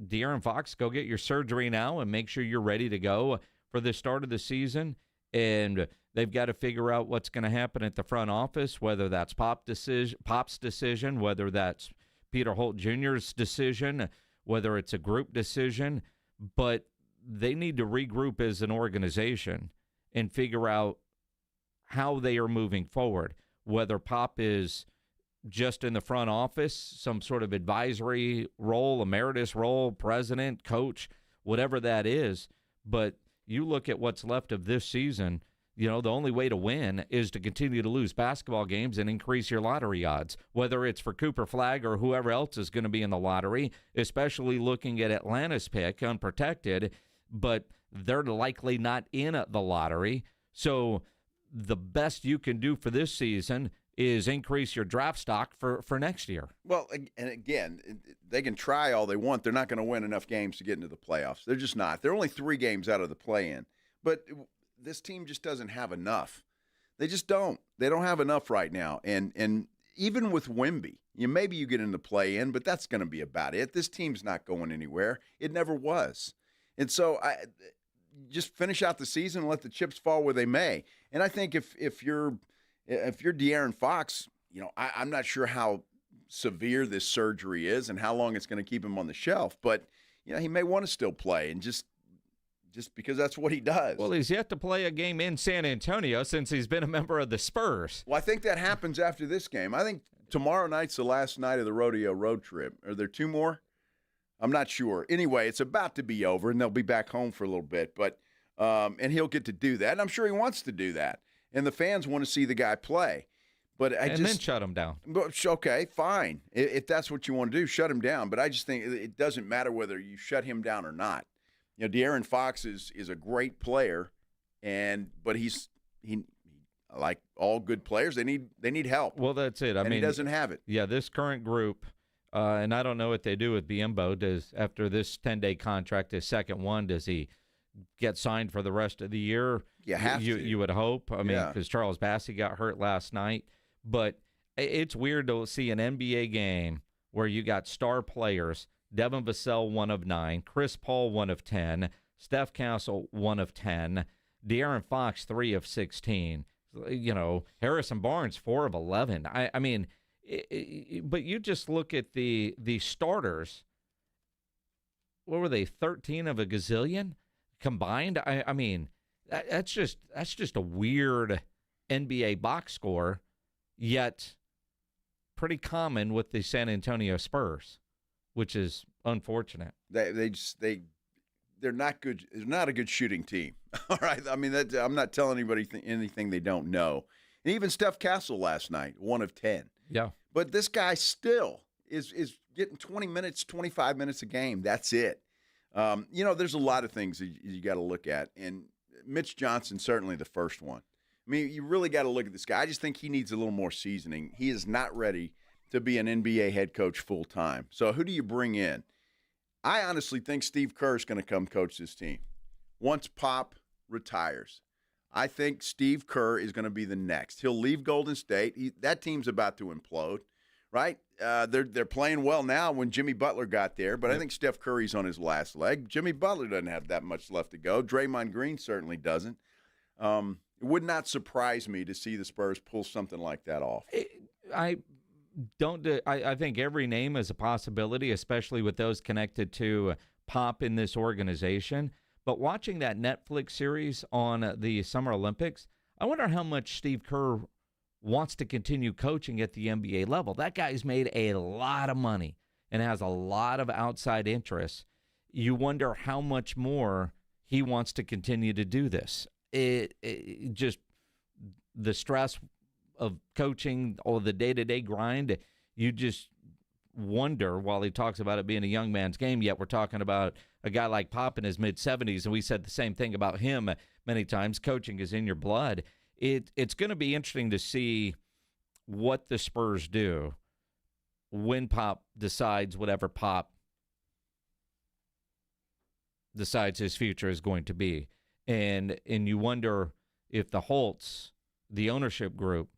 De'Aaron Fox, go get your surgery now and make sure you're ready to go for the start of the season. And they've got to figure out what's going to happen at the front office, whether that's Pop's decision, whether that's Peter Holt Jr.'s decision, whether it's a group decision. But they need to regroup as an organization and figure out how they are moving forward, whether Pop is just in the front office, some sort of advisory role, emeritus role, president, coach, whatever that is. But you look at what's left of this season, the only way to win is to continue to lose basketball games and increase your lottery odds, whether it's for Cooper Flagg or whoever else is going to be in the lottery, especially looking at Atlanta's pick, unprotected, but they're likely not in the lottery. So the best you can do for this season is increase your draft stock for next year. Well, and again, they can try all they want. They're not going to win enough games to get into the playoffs. They're just not. They're only 3 games out of the play-in. But this team just doesn't have enough. They just don't. They don't have enough right now. And even with Wemby, maybe you get in the play-in, but that's going to be about it. This team's not going anywhere. It never was. And so just finish out the season and let the chips fall where they may. And I think if you're De'Aaron Fox, I'm not sure how severe this surgery is and how long it's going to keep him on the shelf, but he may want to still play, and just because that's what he does. Well, he's yet to play a game in San Antonio since he's been a member of the Spurs. Well, I think that happens after this game. I think tomorrow night's the last night of the rodeo road trip. Are there 2 more? I'm not sure. Anyway, it's about to be over, and they'll be back home for a little bit, but and he'll get to do that, and I'm sure he wants to do that. And the fans want to see the guy play. But then shut him down. Okay, fine. If that's what you want to do, shut him down. But I just think it doesn't matter whether you shut him down or not. De'Aaron Fox is a great player, but he like all good players, they need help. Well, that's it. I mean, he doesn't have it. Yeah, this current group, and I don't know what they do with Biyombo. After this 10-day contract, his second one, does he get signed for the rest of the year? You would hope. I mean, because Charles Bassey got hurt last night. But it's weird to see an NBA game where you got star players, Devin Vassell, 1 of 9, Chris Paul, 1 of 10, Steph Castle, 1 of 10, De'Aaron Fox, 3 of 16, Harrison Barnes, 4 of 11. I mean, but you just look at the starters. What were they, 13 of a gazillion combined? I mean, that's just a weird NBA box score, yet pretty common with the San Antonio Spurs, which is unfortunate. They're not good. They're not a good shooting team. All right. I mean, I'm not telling anybody anything they don't know. And even Steph Castle last night, 1 of 10. Yeah. But this guy still is getting 20 minutes, 25 minutes a game. That's it. There's a lot of things that you got to look at, and Mitch Johnson certainly the first one. I mean, you really got to look at this guy. I just think he needs a little more seasoning. He is not ready to be an NBA head coach full time. So who do you bring in? I honestly think Steve Kerr is going to come coach this team once Pop retires. I think Steve Kerr is going to be the next. He'll leave Golden State. That team's about to implode, right? They're playing well now when Jimmy Butler got there, but I think Steph Curry's on his last leg. Jimmy Butler doesn't have that much left to go. Draymond Green certainly doesn't. It would not surprise me to see the Spurs pull something like that off. I think every name is a possibility, especially with those connected to Pop in this organization. But watching that Netflix series on the Summer Olympics, I wonder how much Steve Kerr wants to continue coaching at the NBA level. That guy's made a lot of money and has a lot of outside interests. You wonder how much more he wants to continue to do this. It just the stress of coaching or the day-to-day grind, you just wonder, while he talks about it being a young man's game, yet we're talking about a guy like Pop in his mid-70s, and we said the same thing about him many times. Coaching is in your blood. It's going to be interesting to see what the Spurs do when Pop decides whatever Pop decides his future is going to be. And you wonder if the Holtz, the ownership group,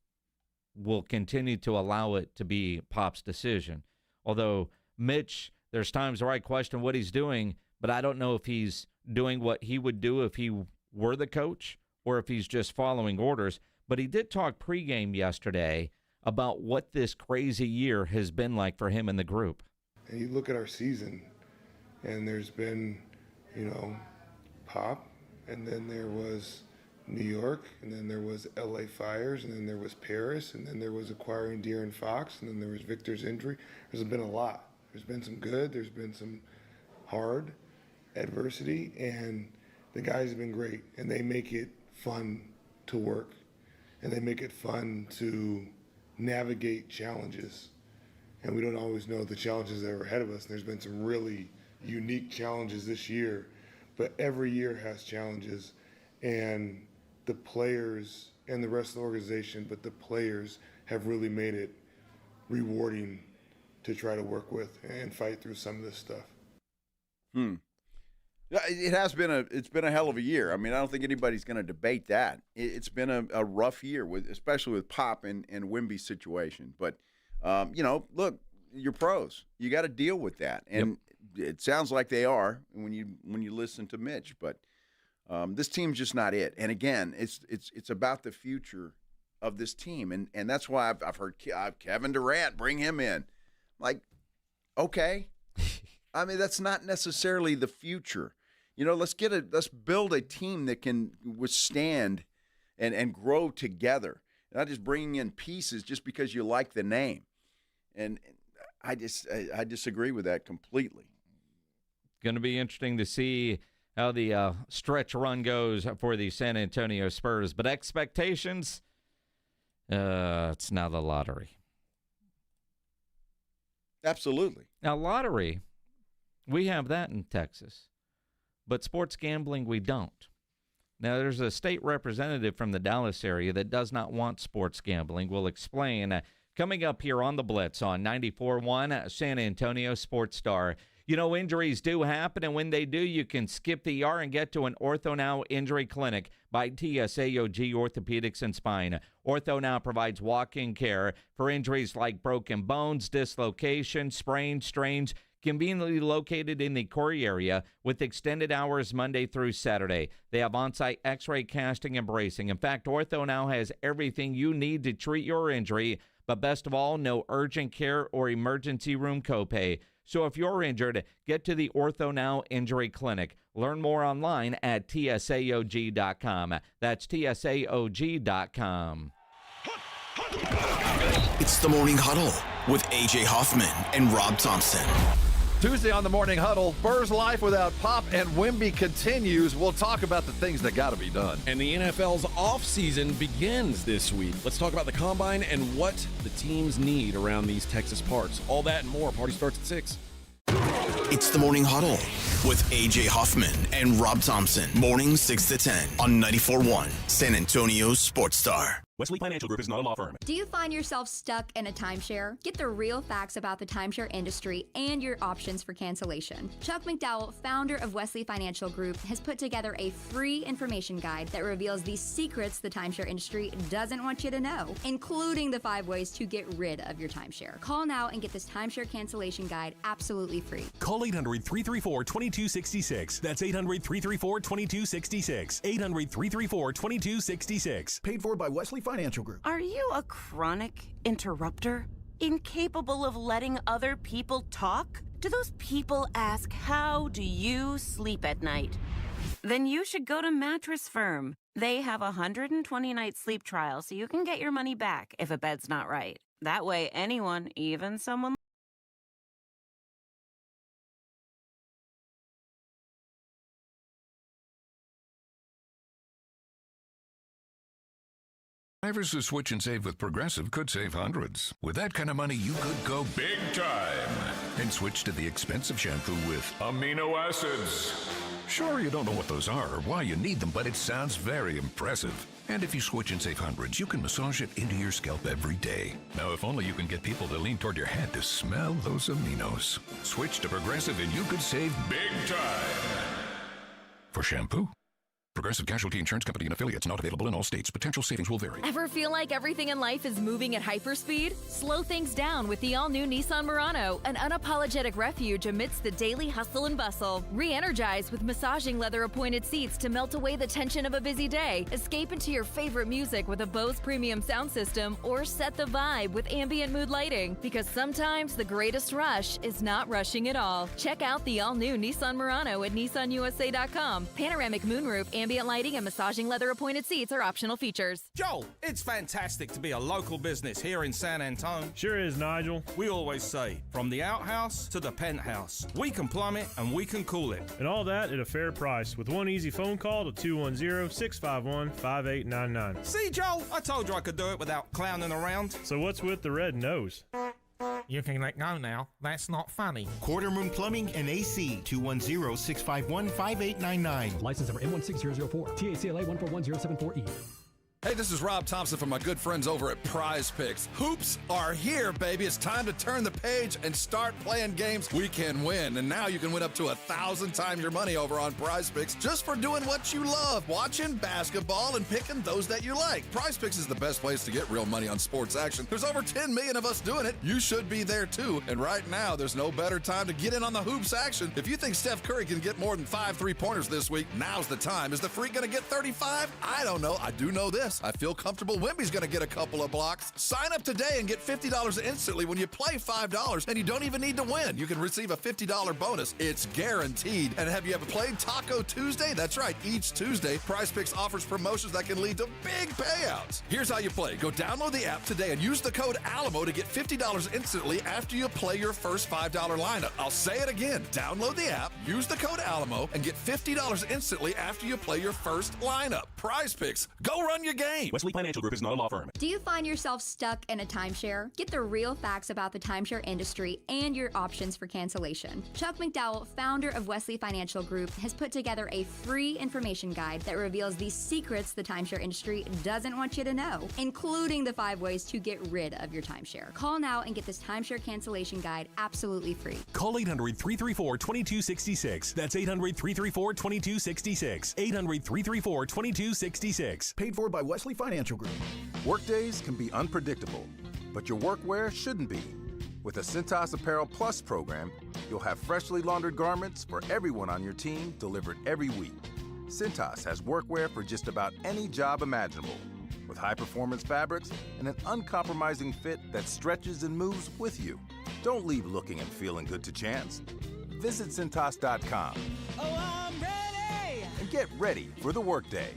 will continue to allow it to be Pop's decision. Although Mitch, there's times where I question what he's doing, but I don't know if he's doing what he would do if he were the coach or if he's just following orders. But he did talk pregame yesterday about what this crazy year has been like for him and the group. And you look at our season, and there's been, Pop, and then there was New York, and then there was LA Fires, and then there was Paris, and then there was acquiring De'Aaron Fox, and then there was Victor's injury. There's been a lot. There's been some good, there's been some hard adversity, and the guys have been great, and they make it fun to work, and they make it fun to navigate challenges. And we don't always know the challenges that are ahead of us. There's been some really unique challenges this year, but every year has challenges, and the players and the rest of the organization, but the players have really made it rewarding to try to work with and fight through some of this stuff. It's been a hell of a year. I mean, I don't think anybody's going to debate that. It's been a rough year, especially with Pop and Wemby's situation. But look, you're pros. You got to deal with that, and it sounds like they are when you listen to Mitch. But this team's just not it. And again, it's about the future of this team, and that's why I've heard Kevin Durant, bring him in. Like, okay. I mean, that's not necessarily the future. Let's build a team that can withstand and grow together. Not just bringing in pieces just because you like the name. And I disagree with that completely. Going to be interesting to see how the stretch run goes for the San Antonio Spurs. But expectations, it's now the lottery. Absolutely. Now, lottery, we have that in Texas. But sports gambling, we don't. Now, there's a state representative from the Dallas area that does not want sports gambling. We'll explain coming up here on the Blitz on 94.1 San Antonio Sports Star. Injuries do happen, and when they do, you can skip the ER and get to an Ortho Now Injury Clinic by TSAOG Orthopedics and Spine. Ortho Now provides walk-in care for injuries like broken bones, dislocation, sprains, strains, conveniently located in the Corey area with extended hours Monday through Saturday. They have on-site x-ray casting and bracing. In fact, Ortho Now has everything you need to treat your injury, but best of all, no urgent care or emergency room copay. So if you're injured, get to the Ortho Now Injury Clinic. Learn more online at tsaog.com. That's tsaog.com. It's the Morning Huddle with A.J. Hoffman and Rob Thompson. Tuesday on the Morning Huddle, Spurs life without Pop and Wemby continues. We'll talk about the things that got to be done. And the NFL's offseason begins this week. Let's talk about the Combine and what the teams need around these Texas parks. All that and more. Party starts at 6. It's the Morning Huddle with A.J. Hoffman and Rob Thompson. Morning 6 to 10 on 94.1 San Antonio Sports Star. Wesley Financial Group is not a law firm. Do you find yourself stuck in a timeshare? Get the real facts about the timeshare industry and your options for cancellation. Chuck McDowell, founder of Wesley Financial Group, has put together a free information guide that reveals the secrets the timeshare industry doesn't want you to know, including the 5 ways to get rid of your timeshare. Call now and get this timeshare cancellation guide absolutely free. Call 800-334-2266. That's 800-334-2266. 800-334-2266. Paid for by Wesley Financial Group. Are you a chronic interrupter? Incapable of letting other people talk? Do those people ask, how do you sleep at night? Then you should go to Mattress Firm. They have a 120-night sleep trial so you can get your money back if a bed's not right. That way anyone, even someone Drivers who switch and save with Progressive could save hundreds. With that kind of money, you could go big time and switch to the expensive shampoo with amino acids. Sure, you don't know what those are or why you need them, but it sounds very impressive. And if you switch and save hundreds, you can massage it into your scalp every day. Now, if only you can get people to lean toward your head to smell those aminos. Switch to Progressive and you could save big time. For shampoo. Progressive Casualty Insurance Company and affiliates, not available in all states. Potential savings will vary. Ever feel like everything in life is moving at hyperspeed? Slow things down with the all-new Nissan Murano, an unapologetic refuge amidst the daily hustle and bustle. Re-energize with massaging leather-appointed seats to melt away the tension of a busy day. Escape into your favorite music with a Bose premium sound system, or set the vibe with ambient mood lighting. Because sometimes the greatest rush is not rushing at all. Check out the all-new Nissan Murano at nissanusa.com. Panoramic moonroof, ambient lighting, and massaging leather-appointed seats are optional features. Joel, it's fantastic to be a local business here in San Antonio. Sure is, Nigel. We always say, from the outhouse to the penthouse, we can plumb it and we can cool it. And all that at a fair price with one easy phone call to 210-651-5899. See, Joel, I told you I could do it without clowning around. So what's with the red nose? You can let go now. That's not funny. Quarter Moon Plumbing and AC, 210-651-5899. License number M16004, TACLA 141074E. Hey, this is Rob Thompson from my good friends over at Prize Picks. Hoops are here, baby. It's time to turn the page and start playing games we can win. And now you can win up to 1,000 times your money over on Prize Picks just for doing what you love, watching basketball and picking those that you like. Prize Picks is the best place to get real money on sports action. There's over 10 million of us doing it. You should be there too. And right now, there's no better time to get in on the hoops action. If you think Steph Curry can get more than 5 3-pointers this week, now's the time. Is the freak going to get 35? I don't know. I do know this. I feel comfortable Wemby's going to get a couple of blocks. Sign up today and get $50 instantly when you play $5, and you don't even need to win. You can receive a $50 bonus. It's guaranteed. And have you ever played Taco Tuesday? That's right. Each Tuesday, Prize Picks offers promotions that can lead to big payouts. Here's how you play. Go download the app today and use the code ALAMO to get $50 instantly after you play your first $5 lineup. I'll say it again. Download the app, use the code ALAMO, and get $50 instantly after you play your first lineup. Prize Picks. Go run your game. Wesley Financial Group is not a law firm. Do you find yourself stuck in a timeshare? Get the real facts about the timeshare industry and your options for cancellation. Chuck McDowell, founder of Wesley Financial Group, has put together a free information guide that reveals the secrets the timeshare industry doesn't want you to know, including the 5 ways to get rid of your timeshare. Call now and get this timeshare cancellation guide absolutely free. Call 800-334-2266. That's 800-334-2266. 800-334-2266. Paid for by Wesley Financial Group. Workdays can be unpredictable, but your workwear shouldn't be. With the Cintas Apparel Plus program, you'll have freshly laundered garments for everyone on your team delivered every week. Cintas has workwear for just about any job imaginable, with high-performance fabrics and an uncompromising fit that stretches and moves with you. Don't leave looking and feeling good to chance. Visit Cintas.com. Oh, I'm ready! And get ready for the workday.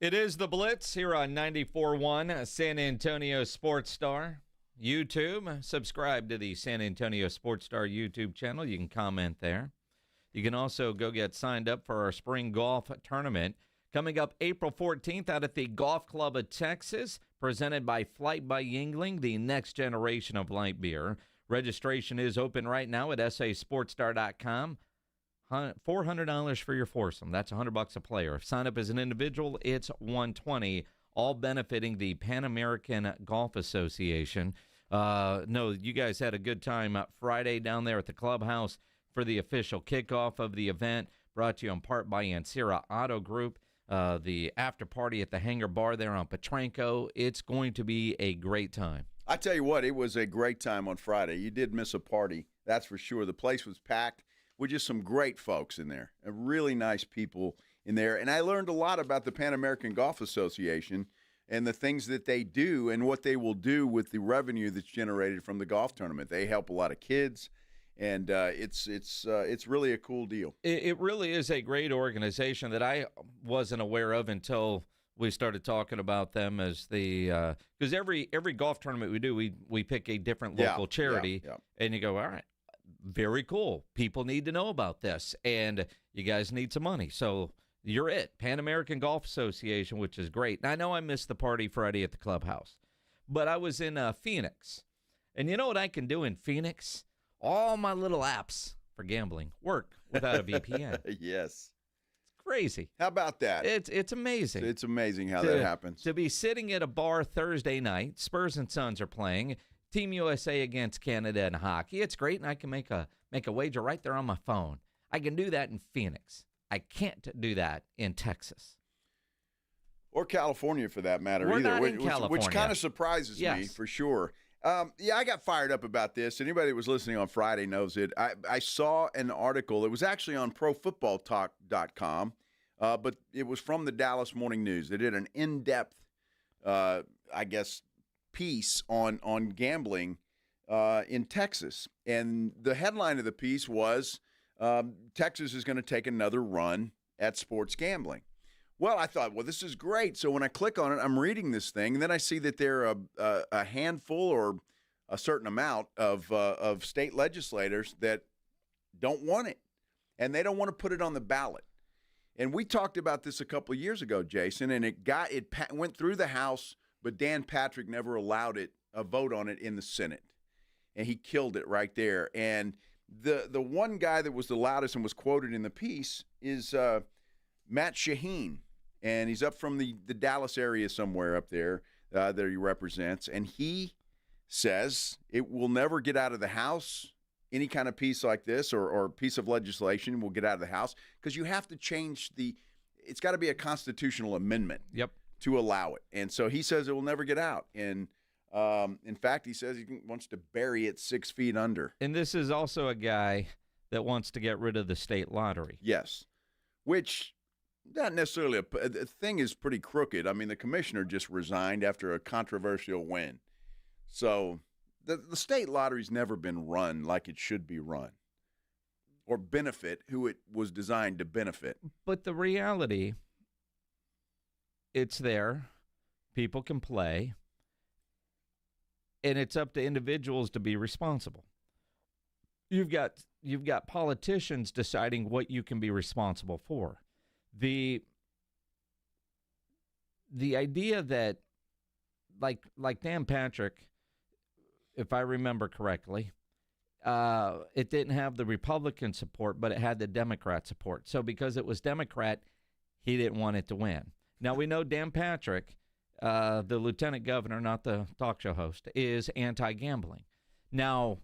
It is the Blitz here on 94.1 San Antonio Sports Star. YouTube, subscribe to the San Antonio Sports Star YouTube channel. You can comment there. You can also go get signed up for our spring golf tournament coming up April 14th out at the Golf Club of Texas, presented by Flight by Yingling, the next generation of light beer. Registration is open right now at sasportstar.com. $400 for your foursome. That's $100 a player. If sign up as an individual, it's $120, all benefiting the Pan American Golf Association. No, you guys had a good time Friday down there at the clubhouse for the official kickoff of the event, brought to you in part by Ancira Auto Group. The after party at the Hangar Bar there on Petranco. It's going to be a great time. I tell you what, it was a great time on Friday. You did miss a party, that's for sure. The place was packed with just some great folks in there, and really nice people in there. And I learned a lot about the Pan American Golf Association and the things that they do and what they will do with the revenue that's generated from the golf tournament. They help a lot of kids, and it's really a cool deal. It really is a great organization that I wasn't aware of until we started talking about them as the because every golf tournament we do, we pick a different local charity, and you go, all right. Very cool. People need to know about this, and you guys need some money. So you're it. Pan American Golf Association, which is great. And I know I missed the party Friday at the clubhouse, but I was in Phoenix And you know what I can do in Phoenix? All my little apps for gambling work without a VPN. Yes. It's crazy. How about that? It's amazing. It's amazing how that happens. To be sitting at a bar Thursday night, Spurs and Suns are playing, Team USA against Canada in hockey. It's great, and I can make a wager right there on my phone. I can do that in Phoenix. I can't do that in Texas. Or California, for that matter, We're either. not in California. Which kind of surprises me, for sure. Yeah, I got fired up about this. Anybody that was listening on Friday knows it. I saw an article. It was actually on ProFootballTalk.com, but it was from the Dallas Morning News. They did an in-depth, piece on gambling in Texas. And the headline of the piece was, Texas is going to take another run at sports gambling. Well, I thought, well, this is great. So when I click on it, I'm reading this thing, and then I see that there are a handful or a certain amount of state legislators that don't want it, and they don't want to put it on the ballot. And we talked about this a couple of years ago, Jason, and it went through the House, but Dan Patrick never allowed a vote on it in the Senate, and he killed it right there. And the one guy that was the loudest and was quoted in the piece is Matt Shaheen, and he's up from the Dallas area somewhere up there that he represents, and he says it will never get out of the House. Any kind of piece like this or piece of legislation will get out of the House because you have to change it's got to be a constitutional amendment to allow it. And so he says it will never get out. And in fact, he says he wants to bury it 6 feet under. And this is also a guy that wants to get rid of the state lottery. Yes, which not necessarily the thing is pretty crooked. I mean, the commissioner just resigned after a controversial win. So the state lottery's never been run like it should be run or benefit who it was designed to benefit. But the reality, it's there. People can play. And it's up to individuals to be responsible. You've got politicians deciding what you can be responsible for. The idea that like Dan Patrick, if I remember correctly, it didn't have the Republican support, but it had the Democrat support. So because it was Democrat, he didn't want it to win. Now we know Dan Patrick, the lieutenant governor, not the talk show host, is anti-gambling. Now,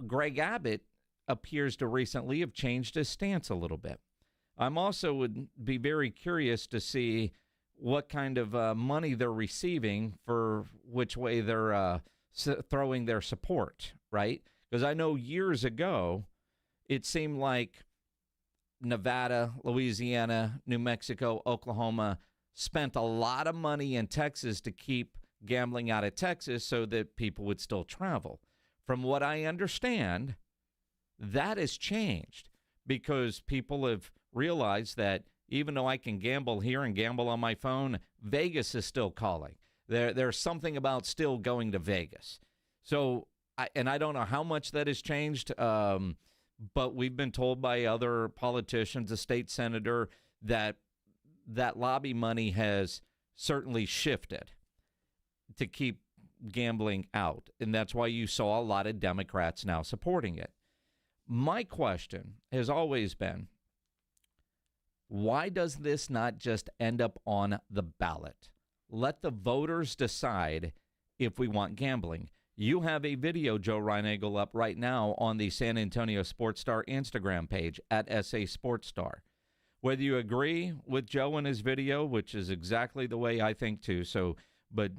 Greg Abbott appears to recently have changed his stance a little bit. I'm also would be very curious to see what kind of money they're receiving for which way they're throwing their support, right? Because I know years ago, it seemed like Nevada, Louisiana, New Mexico, Oklahoma spent a lot of money in Texas to keep gambling out of Texas so that people would still travel. From what I understand, that has changed because people have realized that even though I can gamble here and gamble on my phone, Vegas is still calling. There's something about still going to Vegas. So, I don't know how much that has changed, but we've been told by other politicians, a state senator, that lobby money has certainly shifted to keep gambling out. And that's why you saw a lot of Democrats now supporting it. My question has always been, why does this not just end up on the ballot? Let the voters decide if we want gambling. You have a video, Joe Reinagel, up right now on the San Antonio Sports Star Instagram page at SA Sports Star. Whether you agree with Joe in his video, which is exactly the way I think too, but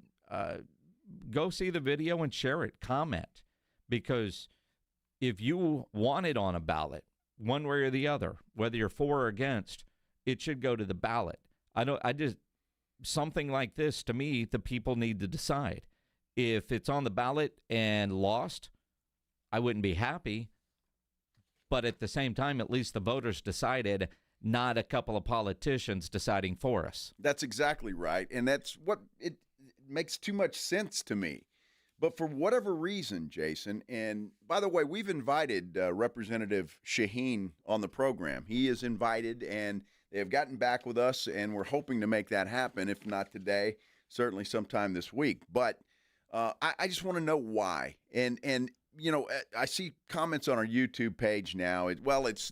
go see the video and share it, comment, because if you want it on a ballot, one way or the other, whether you're for or against, it should go to the ballot. Something like this, to me, the people need to decide. If it's on the ballot and lost, I wouldn't be happy. But at the same time, at least the voters decided, not a couple of politicians deciding for us. That's exactly right. And that's what it makes too much sense to me. But for whatever reason, Jason, and by the way, we've invited Representative Shaheen on the program. He is invited, and they have gotten back with us, and we're hoping to make that happen. If not today, certainly sometime this week. But I just want to know why. And you know, I see comments on our YouTube page now.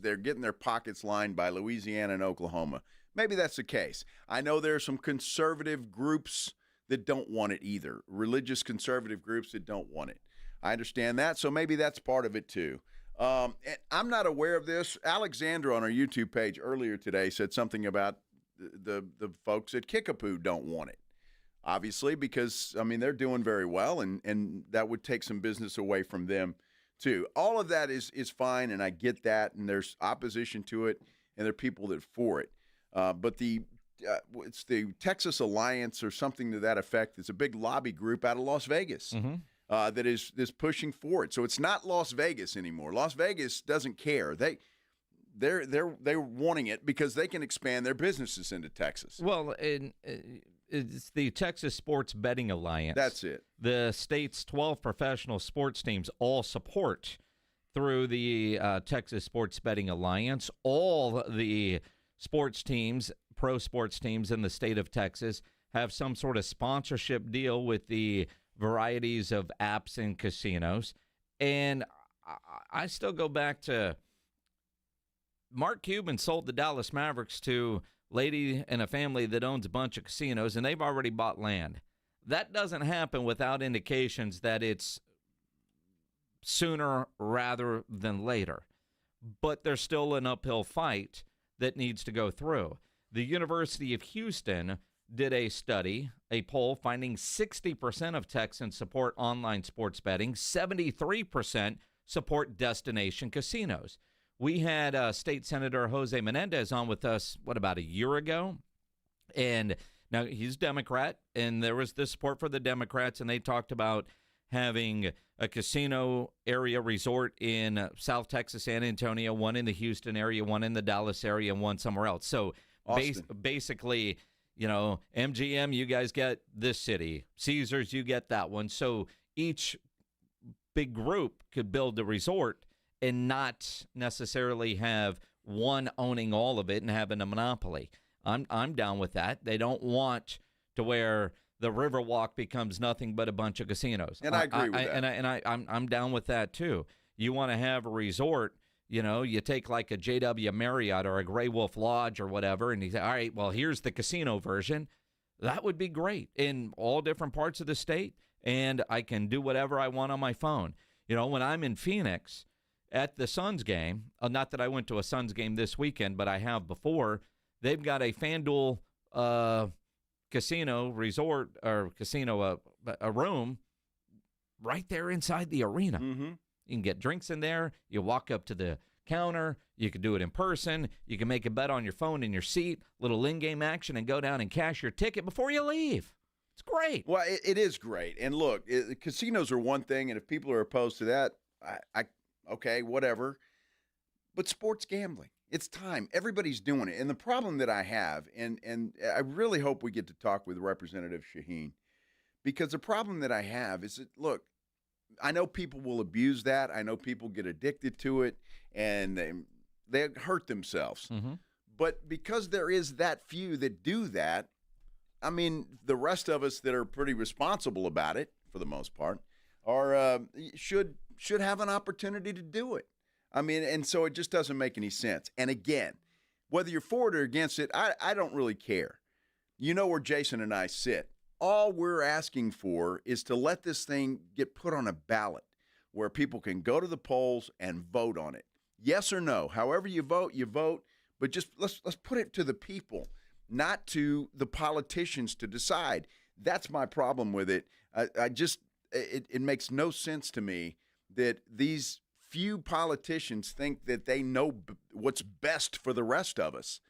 They're getting their pockets lined by Louisiana and Oklahoma. Maybe that's the case. I know there are some conservative groups that don't want it either, religious conservative groups that don't want it. I understand that, so maybe that's part of it too. And I'm not aware of this. Alexandra on our YouTube page earlier today said something about the folks at Kickapoo don't want it. Obviously, because, I mean, they're doing very well, and that would take some business away from them, too. All of that is fine, and I get that, and there's opposition to it, and there are people that are for it. But it's the Texas Alliance or something to that effect. It's a big lobby group out of Las Vegas that is pushing for it. So it's not Las Vegas anymore. Las Vegas doesn't care. They're wanting it because they can expand their businesses into Texas. Well, it's the Texas Sports Betting Alliance. That's it. The state's 12 professional sports teams all support through the Texas Sports Betting Alliance. All the sports teams, pro sports teams in the state of Texas have some sort of sponsorship deal with the varieties of apps and casinos. And I still go back to Mark Cuban sold the Dallas Mavericks to lady and a family that owns a bunch of casinos, and they've already bought land. That doesn't happen without indications that it's sooner rather than later. But there's still an uphill fight that needs to go through. The University of Houston did a study, a poll, finding 60% of Texans support online sports betting, 73% support destination casinos. We had State Senator Jose Menendez on with us, about a year ago? And now he's Democrat, and there was the support for the Democrats, and they talked about having a casino area resort in South Texas, San Antonio, one in the Houston area, one in the Dallas area, and one somewhere else. So basically, you know, MGM, you guys get this city. Caesars, you get that one. So each big group could build a resort and not necessarily have one owning all of it and having a monopoly. I'm down with that. They don't want to where the Riverwalk becomes nothing but a bunch of casinos. And I agree with that. I'm down with that too. You want to have a resort, you know, you take like a JW Marriott or a Grey Wolf Lodge or whatever, and you say, all right, well, here's the casino version. That would be great in all different parts of the state, and I can do whatever I want on my phone. You know, when I'm in Phoenix at the Suns game, not that I went to a Suns game this weekend, but I have before, they've got a FanDuel casino resort or casino, a room right there inside the arena. Mm-hmm. You can get drinks in there. You walk up to the counter. You can do it in person. You can make a bet on your phone in your seat, little in-game action, and go down and cash your ticket before you leave. It's great. Well, it is great. And look, casinos are one thing, and if people are opposed to that, okay, whatever. But sports gambling, it's time. Everybody's doing it. And the problem that I have, and I really hope we get to talk with Representative Shaheen, because the problem that I have is that, look, I know people will abuse that. I know people get addicted to it, and they hurt themselves. Mm-hmm. But because there is that few that do that, I mean, the rest of us that are pretty responsible about it, for the most part, are should have an opportunity to do it. I mean, and so it just doesn't make any sense. And again, whether you're for it or against it, I don't really care. You know where Jason and I sit. All we're asking for is to let this thing get put on a ballot where people can go to the polls and vote on it. Yes or no. However you vote, but just let's put it to the people, not to the politicians to decide. That's my problem with it. It makes no sense to me that these few politicians think that they know what's best for the rest of us.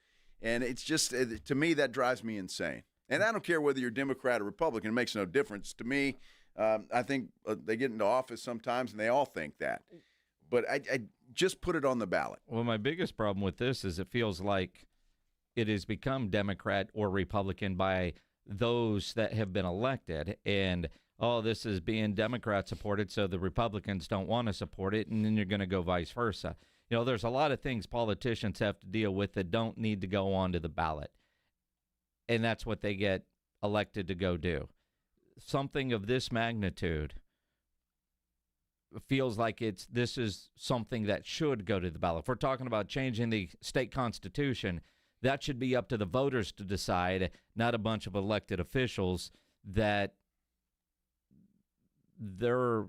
And it's just, to me, that drives me insane. And I don't care whether you're Democrat or Republican. It makes no difference to me. I think they get into office sometimes, and they all think that. But I just put it on the ballot. Well, my biggest problem with this is it feels like it has become Democrat or Republican by those that have been elected. And, this is being Democrat supported, so the Republicans don't want to support it, and then you're going to go vice versa. You know, there's a lot of things politicians have to deal with that don't need to go onto the ballot. And that's what they get elected to go do. something of this magnitude feels like this is something that should go to the ballot. If we're talking about changing the state constitution, that should be up to the voters to decide, not a bunch of elected officials that their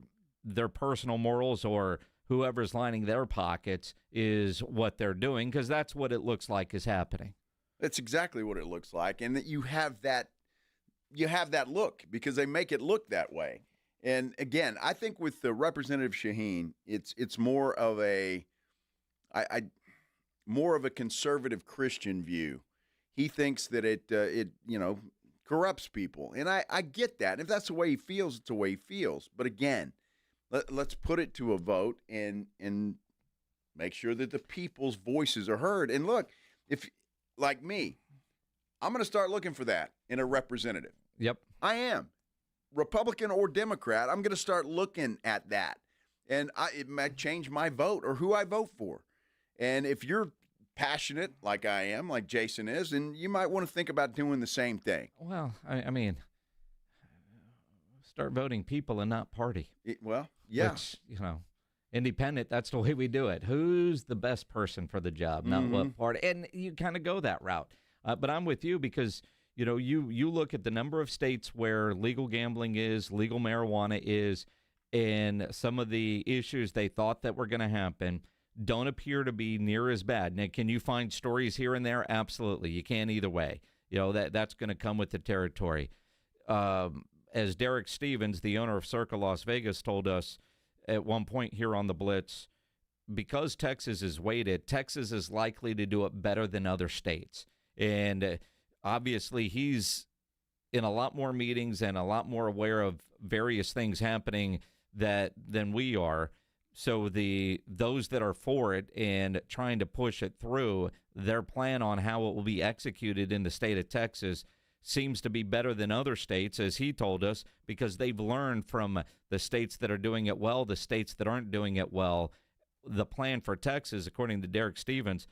personal morals or whoever's lining their pockets is what they're doing, because that's what it looks like is happening. That's exactly what it looks like, and that you have that look because they make it look that way. And again, I think with the Representative Shaheen, it's more of a conservative Christian view. He thinks that it corrupts people, and I get that. If that's the way he feels, it's the way he feels. But again, let's put it to a vote and make sure that the people's voices are heard. And look, if like me, I'm going to start looking for that in a representative. Yep, I am. Republican or Democrat, I'm going to start looking at that. And it might change my vote or who I vote for. And if you're passionate like I am, like Jason is, then you might want to think about doing the same thing. Well, I mean, start voting people and not party. Yeah. Which, independent, that's the way we do it. Who's the best person for the job, not what party. And you kind of go that route. But I'm with you because you look at the number of states where legal gambling is, legal marijuana is, and some of the issues they thought that were going to happen don't appear to be near as bad. Now, can you find stories here and there? Absolutely. You can either way. That's going to come with the territory. As Derek Stevens, the owner of Circa Las Vegas, told us at one point here on the Blitz, because Texas is weighted, Texas is likely to do it better than other states. And obviously, he's in a lot more meetings and a lot more aware of various things happening than we are. So those that are for it and trying to push it through, their plan on how it will be executed in the state of Texas seems to be better than other states, as he told us, because they've learned from the states that are doing it well, the states that aren't doing it well. The plan for Texas, according to Derek Stevens,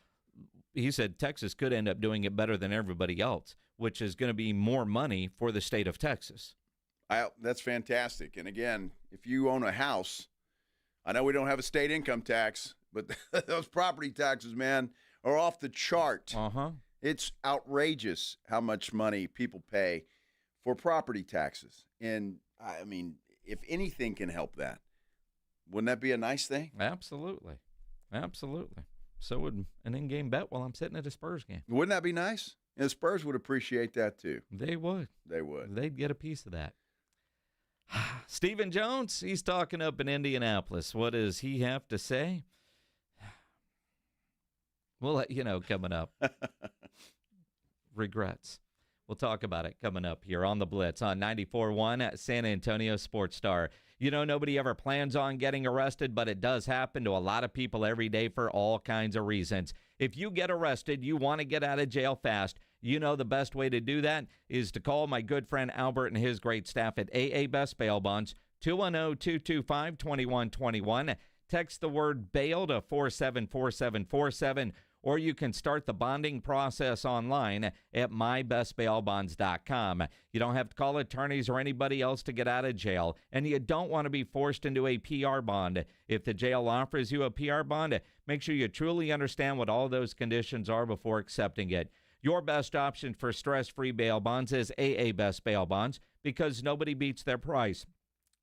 he said Texas could end up doing it better than everybody else, which is going to be more money for the state of Texas. That's fantastic. And again, if you own a house, I know we don't have a state income tax, but those property taxes, man, are off the chart. It's outrageous how much money people pay for property taxes. And, I mean, if anything can help that, wouldn't that be a nice thing? Absolutely. Absolutely. So would an in-game bet while I'm sitting at a Spurs game. Wouldn't that be nice? And the Spurs would appreciate that, too. They would. They would. They'd get a piece of that. Stephen Jones, he's talking up in Indianapolis. What does he have to say? We'll let you know coming up. Regrets. We'll talk about it coming up here on the Blitz on 94.1 at San Antonio Sports Star. Nobody ever plans on getting arrested, but it does happen to a lot of people every day for all kinds of reasons. If you get arrested, you want to get out of jail fast. The best way to do that is to call my good friend Albert and his great staff at AA Best Bail Bonds, 210-225-2121. Text the word bail to 474747, or you can start the bonding process online at mybestbailbonds.com. You don't have to call attorneys or anybody else to get out of jail, and you don't want to be forced into a PR bond. If the jail offers you a PR bond, make sure you truly understand what all those conditions are before accepting it. Your best option for stress-free bail bonds is AA Best Bail Bonds because nobody beats their price.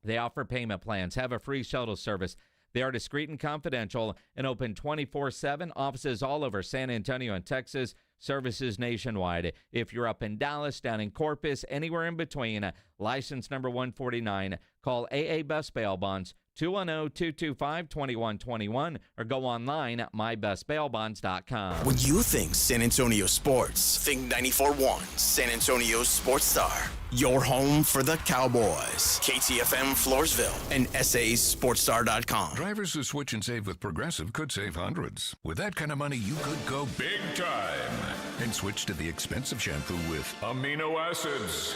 They offer payment plans, have a free shuttle service. They are discreet and confidential and open 24/7. Offices all over San Antonio and Texas. Services nationwide. If you're up in Dallas, down in Corpus, anywhere in between, license number 149, call AA Best Bail Bonds, 210-225-2121, or go online at mybestbailbonds.com. When you think San Antonio sports, think 94.1 San Antonio Sports Star. Your home for the Cowboys. KTFM Floresville and SASportsStar.com. Drivers who switch and save with Progressive could save hundreds. With that kind of money, you could go big time and switch to the expensive shampoo with amino acids.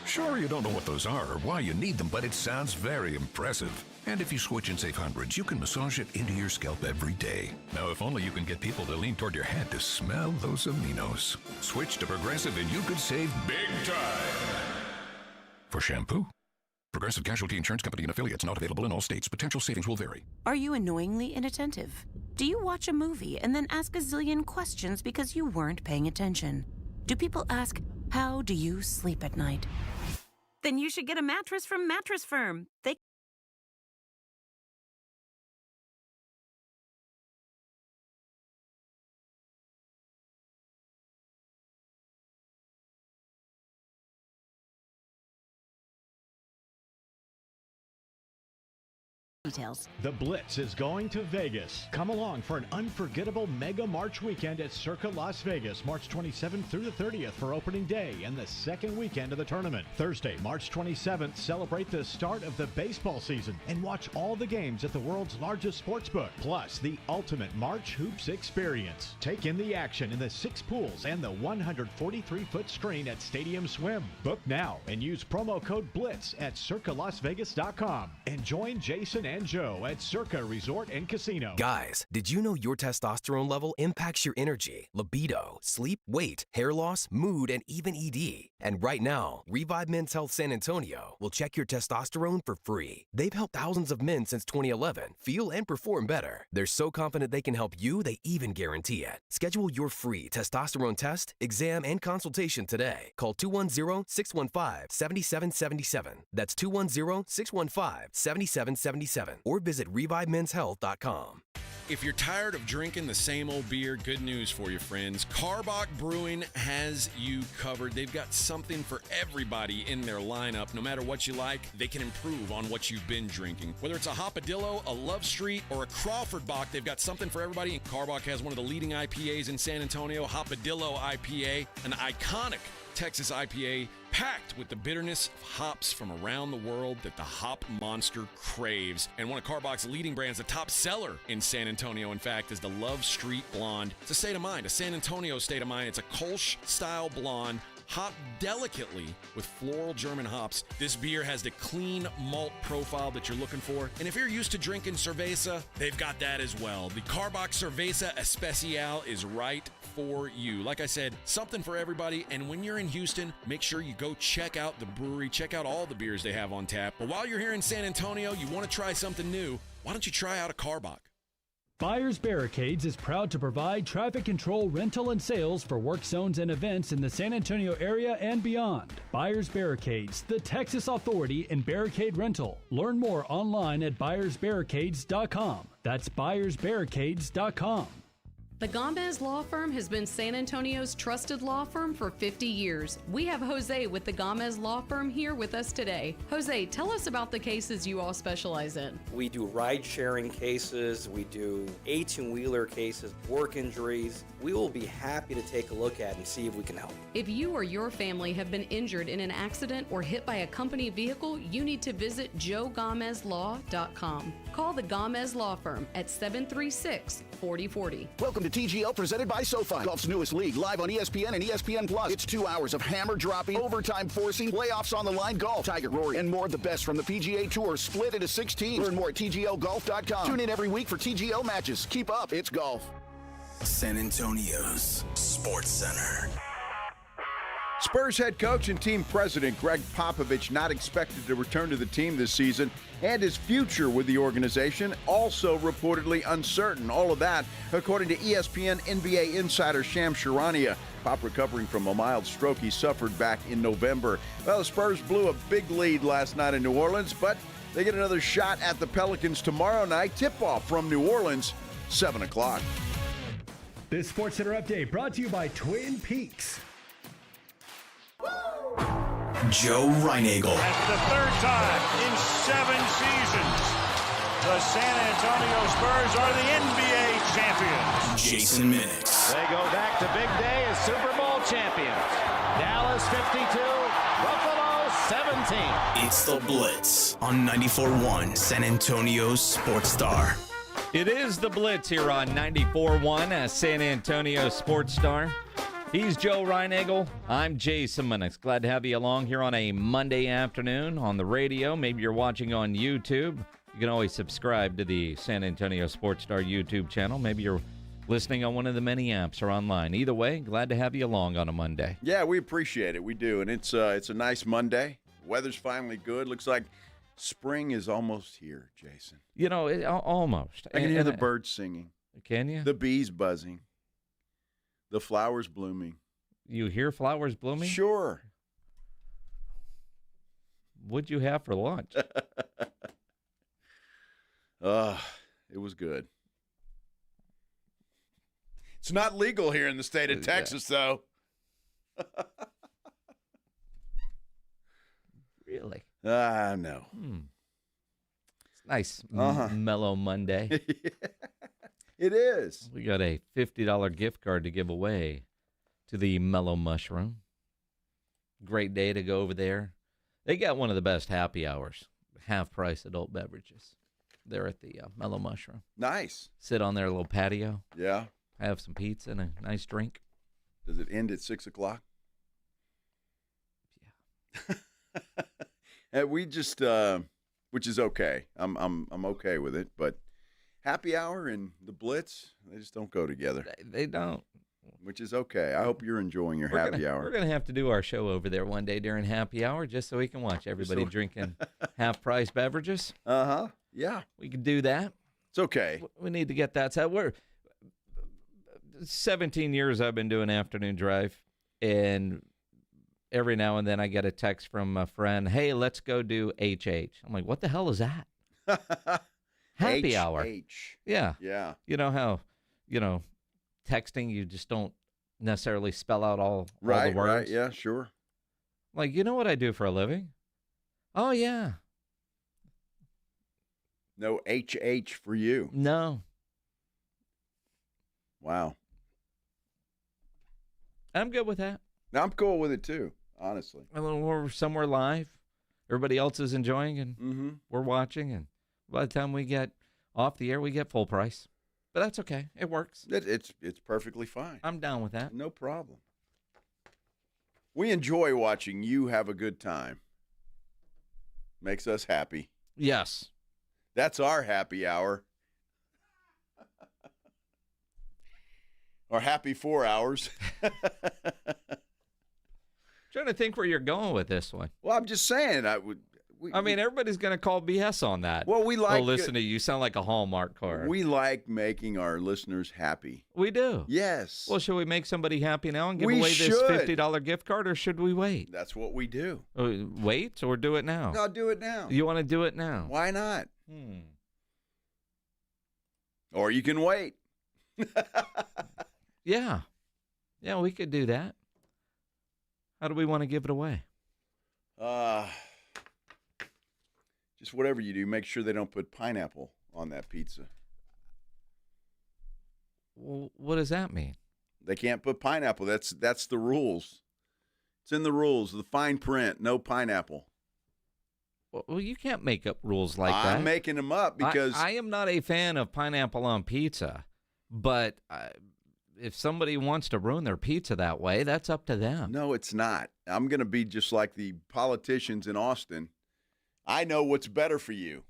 Sure, you don't know what those are or why you need them, but it sounds very impressive. And if you switch and save hundreds, you can massage it into your scalp every day. Now, if only you can get people to lean toward your head to smell those aminos. Switch to Progressive and you could save big time. For shampoo, Progressive Casualty Insurance Company and affiliates, not available in all states. Potential savings will vary. Are you annoyingly inattentive? Do you watch a movie and then ask a zillion questions because you weren't paying attention? Do people ask, how do you sleep at night? Then you should get a mattress from Mattress Firm. They details. The Blitz is going to Vegas. Come along for an unforgettable Mega March weekend at Circa Las Vegas, March 27th through the 30th for opening day and the second weekend of the tournament. Thursday, March 27th, celebrate the start of the baseball season and watch all the games at the world's largest sports book, plus the ultimate March Hoops experience. Take in the action in the 6 pools and the 143-foot screen at Stadium Swim. Book now and use promo code BLITZ at circalasvegas.com and join Jason and Joe at Circa Resort and Casino. Guys, did you know your testosterone level impacts your energy, libido, sleep, weight, hair loss, mood, and even ED? And right now, Revive Men's Health San Antonio will check your testosterone for free. They've helped thousands of men since 2011 feel and perform better. They're so confident they can help you, they even guarantee it. Schedule your free testosterone test, exam, and consultation today. Call 210-615-7777. That's 210-615-7777. Or visit ReviveMen'sHealth.com. If you're tired of drinking the same old beer, good news for you, friends. Karbach Brewing has you covered. They've got something for everybody in their lineup. No matter what you like, they can improve on what you've been drinking. Whether it's a Hopadillo, a Love Street, or a Crawford Bock, they've got something for everybody. And Karbach has one of the leading IPAs in San Antonio, Hopadillo IPA, an iconic Texas IPA packed with the bitterness of hops from around the world that the hop monster craves. And one of Karbach's leading brands, the top seller in San Antonio, in fact, is the Love Street Blonde. It's a state of mind, a San Antonio state of mind. It's a Kolsch-style blonde, hopped delicately with floral German hops. This beer has the clean malt profile that you're looking for. And if you're used to drinking cerveza, they've got that as well. The Karbach Cerveza Especial is right for you. Like I said, something for everybody. And when you're in Houston, make sure you go check out the brewery, check out all the beers they have on tap. But while you're here in San Antonio, you want to try something new, why don't you try out a Karbach? Buyers Barricades is proud to provide traffic control, rental, and sales for work zones and events in the San Antonio area and beyond. Buyers Barricades, the Texas authority in barricade rental. Learn more online at buyersbarricades.com. That's buyersbarricades.com. The Gomez Law Firm has been San Antonio's trusted law firm for 50 years. We have Jose with the Gomez Law Firm here with us today. Jose, tell us about the cases you all specialize in. We do ride-sharing cases, we do 18-wheeler cases, work injuries. We will be happy to take a look at and see if we can help. If you or your family have been injured in an accident or hit by a company vehicle, you need to visit joegomezlaw.com. Call the Gomez Law Firm at 736-4040. Welcome to TGL, presented by SoFi, golf's newest league, live on ESPN and ESPN Plus. It's 2 hours of hammer dropping, overtime forcing, playoffs on the line golf, Tiger, Rory, and more of the best from the PGA Tour, split into 6 teams. Learn more at TGLGolf.com. Tune in every week for TGL matches. Keep up, it's golf. San Antonio's Sports Center. Spurs head coach and team president Greg Popovich not expected to return to the team this season, and his future with the organization also reportedly uncertain. All of that, according to ESPN NBA insider Shams Charania. Pop recovering from a mild stroke he suffered back in November. Well, the Spurs blew a big lead last night in New Orleans, but they get another shot at the Pelicans tomorrow night. Tip-off from New Orleans, 7 o'clock. This Sports Center update brought to you by Twin Peaks. Joe Reinagel. That's the third time in 7 seasons the San Antonio Spurs are the NBA champions. Jason Minnix. They go back to big day as Super Bowl champions. Dallas 52, Buffalo 17. It's the Blitz on 94.1 San Antonio's Sports Star. It is the Blitz here on 94.1 San Antonio Sports Star. He's Joe Reinagel. I'm Jason Minnix. Glad to have you along here on a Monday afternoon on the radio. Maybe you're watching on YouTube. You can always subscribe to the San Antonio Sports Star YouTube channel. Maybe you're listening on one of the many apps or online. Either way, glad to have you along on a Monday. Yeah, we appreciate it. We do. And it's a nice Monday. Weather's finally good. Looks like spring is almost here, Jason. You know, almost. I can hear the birds singing. Can you? The bees buzzing. The flowers blooming. You hear flowers blooming? Sure. What'd you have for lunch? It was good. It's not legal here in the state of Texas, though. Really? No. It's nice, mellow Monday. It is. We got a $50 gift card to give away to the Mellow Mushroom. Great day to go over there. They got one of the best happy hours, half-price adult beverages. They're at the Mellow Mushroom. Nice. Sit on their little patio. Yeah. Have some pizza and a nice drink. Does it end at 6 o'clock? Yeah. We just, which is okay. I'm okay with it, but happy hour and the Blitz, they just don't go together. They don't. Which is okay. I hope you're enjoying your happy hour. We're going to have to do our show over there one day during happy hour just so we can watch everybody drinking half-price beverages. Uh-huh. Yeah. We can do that. It's okay. We need to get that set. We're 17 years I've been doing afternoon drive, and every now and then I get a text from a friend, hey, let's go do HH. I'm like, what the hell is that? Happy hour. Yeah. Yeah. You know how, texting, you just don't necessarily spell out all the words. Right. Yeah, sure. Like, you know what I do for a living? Oh, yeah. No HH for you. No. Wow. I'm good with that. I'm cool with it, too, honestly. We're somewhere live. Everybody else is enjoying, and we're watching. And by the time we get off the air, we get full price. But that's okay. It works. It's perfectly fine. I'm down with that. No problem. We enjoy watching you have a good time. Makes us happy. Yes. That's our happy hour. Our happy 4 hours. Trying to think where you're going with this one. Well, I'm just saying. Everybody's going to call BS on that. Well, we like. Oh, listen to you. You sound like a Hallmark card. We like making our listeners happy. We do. Yes. Well, should we make somebody happy now and give away this $50 gift card, or should we wait? That's what we do. Wait or do it now? No, do it now. You want to do it now? Why not? Or you can wait. Yeah. Yeah, we could do that. How do we want to give it away? Just whatever you do, make sure they don't put pineapple on that pizza. Well, what does that mean? They can't put pineapple. That's the rules. It's in the rules, the fine print, no pineapple. Well, you can't make up rules like that. I'm making them up because I am not a fan of pineapple on pizza, but if somebody wants to ruin their pizza that way, that's up to them. No, it's not. I'm going to be just like the politicians in Austin. I know what's better for you.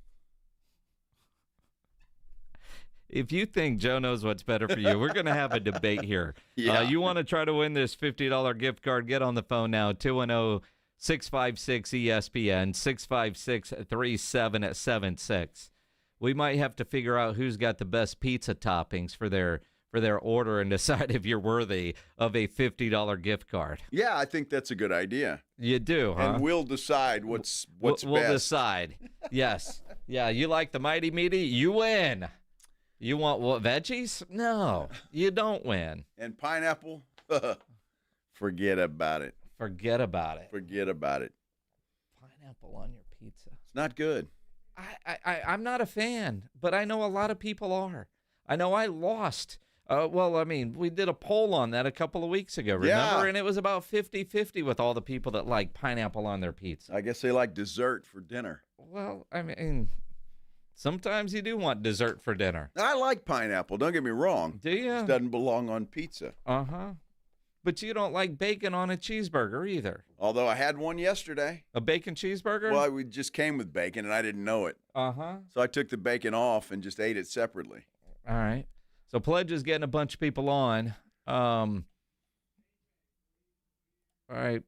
If you think Joe knows what's better for you, we're going to have a debate here. Yeah. You want to try to win this $50 gift card, get on the phone now, 210-656-ESPN, 656-3776. We might have to figure out who's got the best pizza toppings for their order and decide if you're worthy of a $50 gift card. Yeah, I think that's a good idea. You do, huh? And we'll decide what's we'll best. We'll decide. Yes. Yeah, you like the Mighty Meaty? You win. You want what, veggies? No, you don't win. And pineapple? Forget about it. Forget about it. Forget about it. Pineapple on your pizza. It's not good. I'm not a fan, but I know a lot of people are. I know I lost. We did a poll on that a couple of weeks ago, remember? Yeah. And it was about 50-50 with all the people that like pineapple on their pizza. I guess they like dessert for dinner. Well, I mean, sometimes you do want dessert for dinner. I like pineapple, don't get me wrong. Do you? It doesn't belong on pizza. Uh-huh. But you don't like bacon on a cheeseburger either. Although I had one yesterday. A bacon cheeseburger? Well, we just came with bacon, and I didn't know it. Uh-huh. So I took the bacon off and just ate it separately. All right. So Pledge is getting a bunch of people on. All right.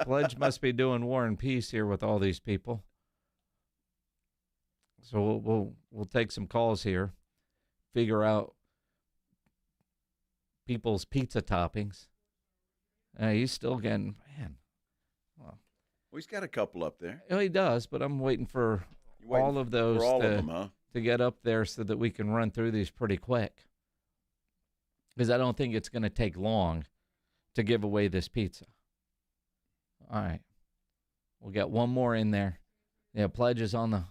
Pledge must be doing War and Peace here with all these people. So we'll take some calls here, figure out people's pizza toppings. He's still getting, man. Well, he's got a couple up there. Oh, he does, but I'm waiting for all of those to get up there so that we can run through these pretty quick. Because I don't think it's going to take long to give away this pizza. All right. We'll get one more in there. Yeah, Pledge is on the...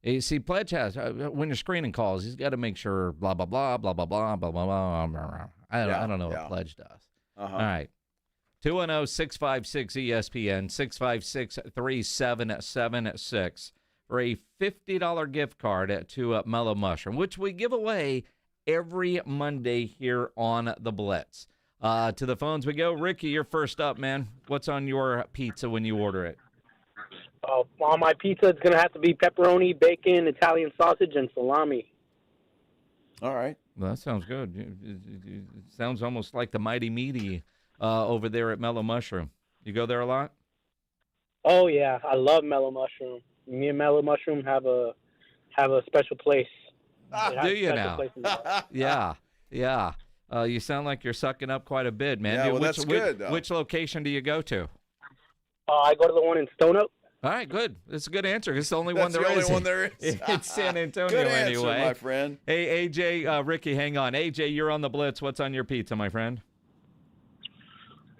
You see, Pledge has, when you're screening calls, he's got to make sure blah, blah, blah, blah, blah, blah, blah, blah, blah, blah. I don't know what Pledge does. Uh-huh. All right. 210-656-ESPN, 656-3776 for a $50 gift card to Mellow Mushroom, which we give away every Monday here on The Blitz. To the phones we go. Ricky, you're first up, man. What's on your pizza when you order it? On my pizza, it's going to have to be pepperoni, bacon, Italian sausage, and salami. All right. Well, that sounds good. It sounds almost like the Mighty Meaty over there at Mellow Mushroom. You go there a lot? Oh, yeah. I love Mellow Mushroom. Me and Mellow Mushroom have a special place. Do you now? Yeah. You sound like you're sucking up quite a bit, man. Yeah, well, that's good, though. Which location do you go to? I go to the one in Stone Oak. All right, good. That's a good answer. It's the only one there is. That's the only one there is. It's San Antonio good anyway. Answer, my friend. Hey, AJ, Ricky, hang on. AJ, you're on the Blitz. What's on your pizza, my friend?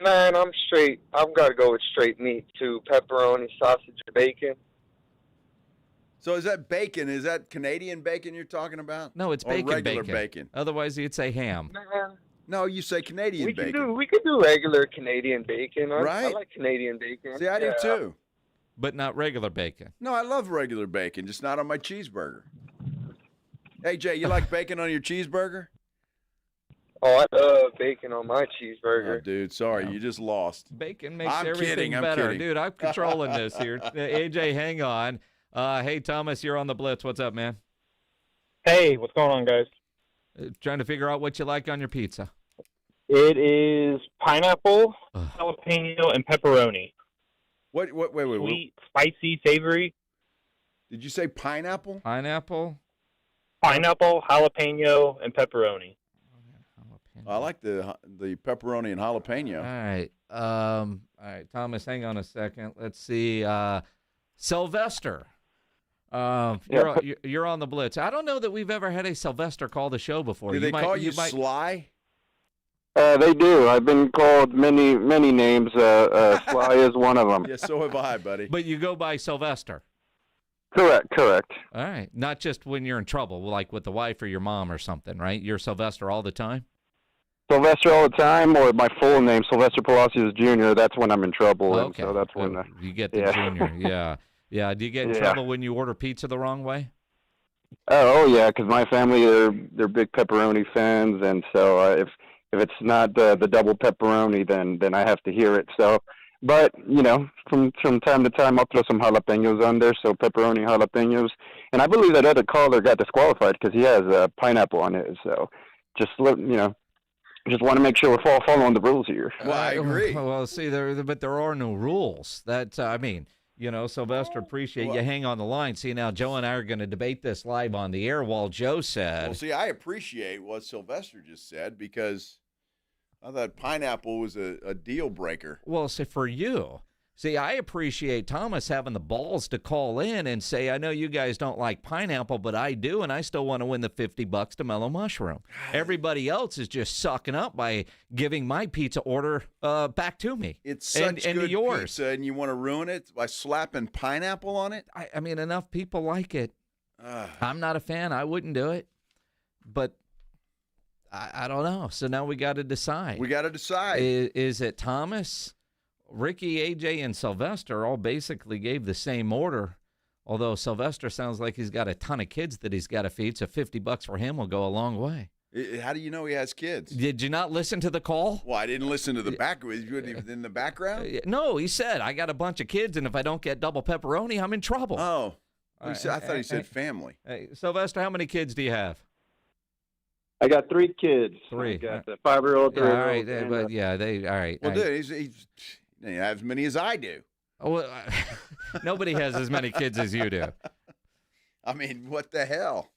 Man, I'm straight. I've got to go with straight meat, too. Pepperoni, sausage, bacon. So is that bacon? Is that Canadian bacon you're talking about? No, it's or bacon. regular bacon. Otherwise, you'd say ham. Man, no, you say Canadian bacon. We could do regular Canadian bacon. Right. I like Canadian bacon. See, I do too. But not regular bacon. No, I love regular bacon, just not on my cheeseburger. Hey, Jay, you like bacon on your cheeseburger? Oh, I love bacon on my cheeseburger. Oh, dude, sorry, you just lost. Bacon makes I'm everything kidding, better. kidding. Dude, I'm controlling this here. AJ, hang on. Hey, Thomas, you're on the Blitz. What's up, man? Hey, what's going on, guys? Trying to figure out what you like on your pizza. It is pineapple, jalapeno, and pepperoni. Wait. Sweet, spicy, savory. Did you say pineapple? Pineapple, jalapeno, and pepperoni. I like the pepperoni and jalapeno. All right, Thomas, hang on a second. Let's see. Sylvester, you're on the Blitz. I don't know that we've ever had a Sylvester call the show before. Do they call you Sly? They do. I've been called many names. Sly is one of them. Yeah, so have I, buddy. But you go by Sylvester. Correct. All right. Not just when you're in trouble, like with the wife or your mom or something, right? You're Sylvester all the time? Sylvester all the time, or my full name, Sylvester Palacios Jr., that's when I'm in trouble. Okay. And so that's when you get the junior. Yeah. Do you get in trouble when you order pizza the wrong way? Oh yeah, because my family, they're big pepperoni fans, and so if it's not the double pepperoni, then I have to hear it. So, but from time to time, I'll throw some jalapenos on there. So pepperoni, jalapenos, and I believe that other caller got disqualified because he has pineapple on it. So, just want to make sure we're following the rules here. Well, I agree. Well, see, but there are no rules. Sylvester, appreciate you hang on the line. See, now Joe and I are going to debate this live on the air while Joe said. Well, see, I appreciate what Sylvester just said because I thought pineapple was a deal breaker. Well, see, for you. See, I appreciate Thomas having the balls to call in and say, I know you guys don't like pineapple, but I do, and I still want to win the $50 to Mellow Mushroom. Everybody else is just sucking up by giving my pizza order back to me. It's such good yours. pizza, and you want to ruin it by slapping pineapple on it? I mean, enough people like it. I'm not a fan. I wouldn't do it. But I don't know. So now we got to decide. Is it Thomas? Ricky, AJ, and Sylvester all basically gave the same order, although Sylvester sounds like he's got a ton of kids that he's got to feed, so $50 for him will go a long way. How do you know he has kids? Did you not listen to the call? Well, I didn't listen to the back. Was you in the background? No, he said, I got a bunch of kids, and if I don't get double pepperoni, I'm in trouble. Oh. I thought he said family. Hey, Sylvester, how many kids do you have? I got 3 kids. 3. I got the 5-year-old, 3-year-old. All right, all right. Well, dude, You have as many as I do. Well, nobody has as many kids as you do. I mean, what the hell?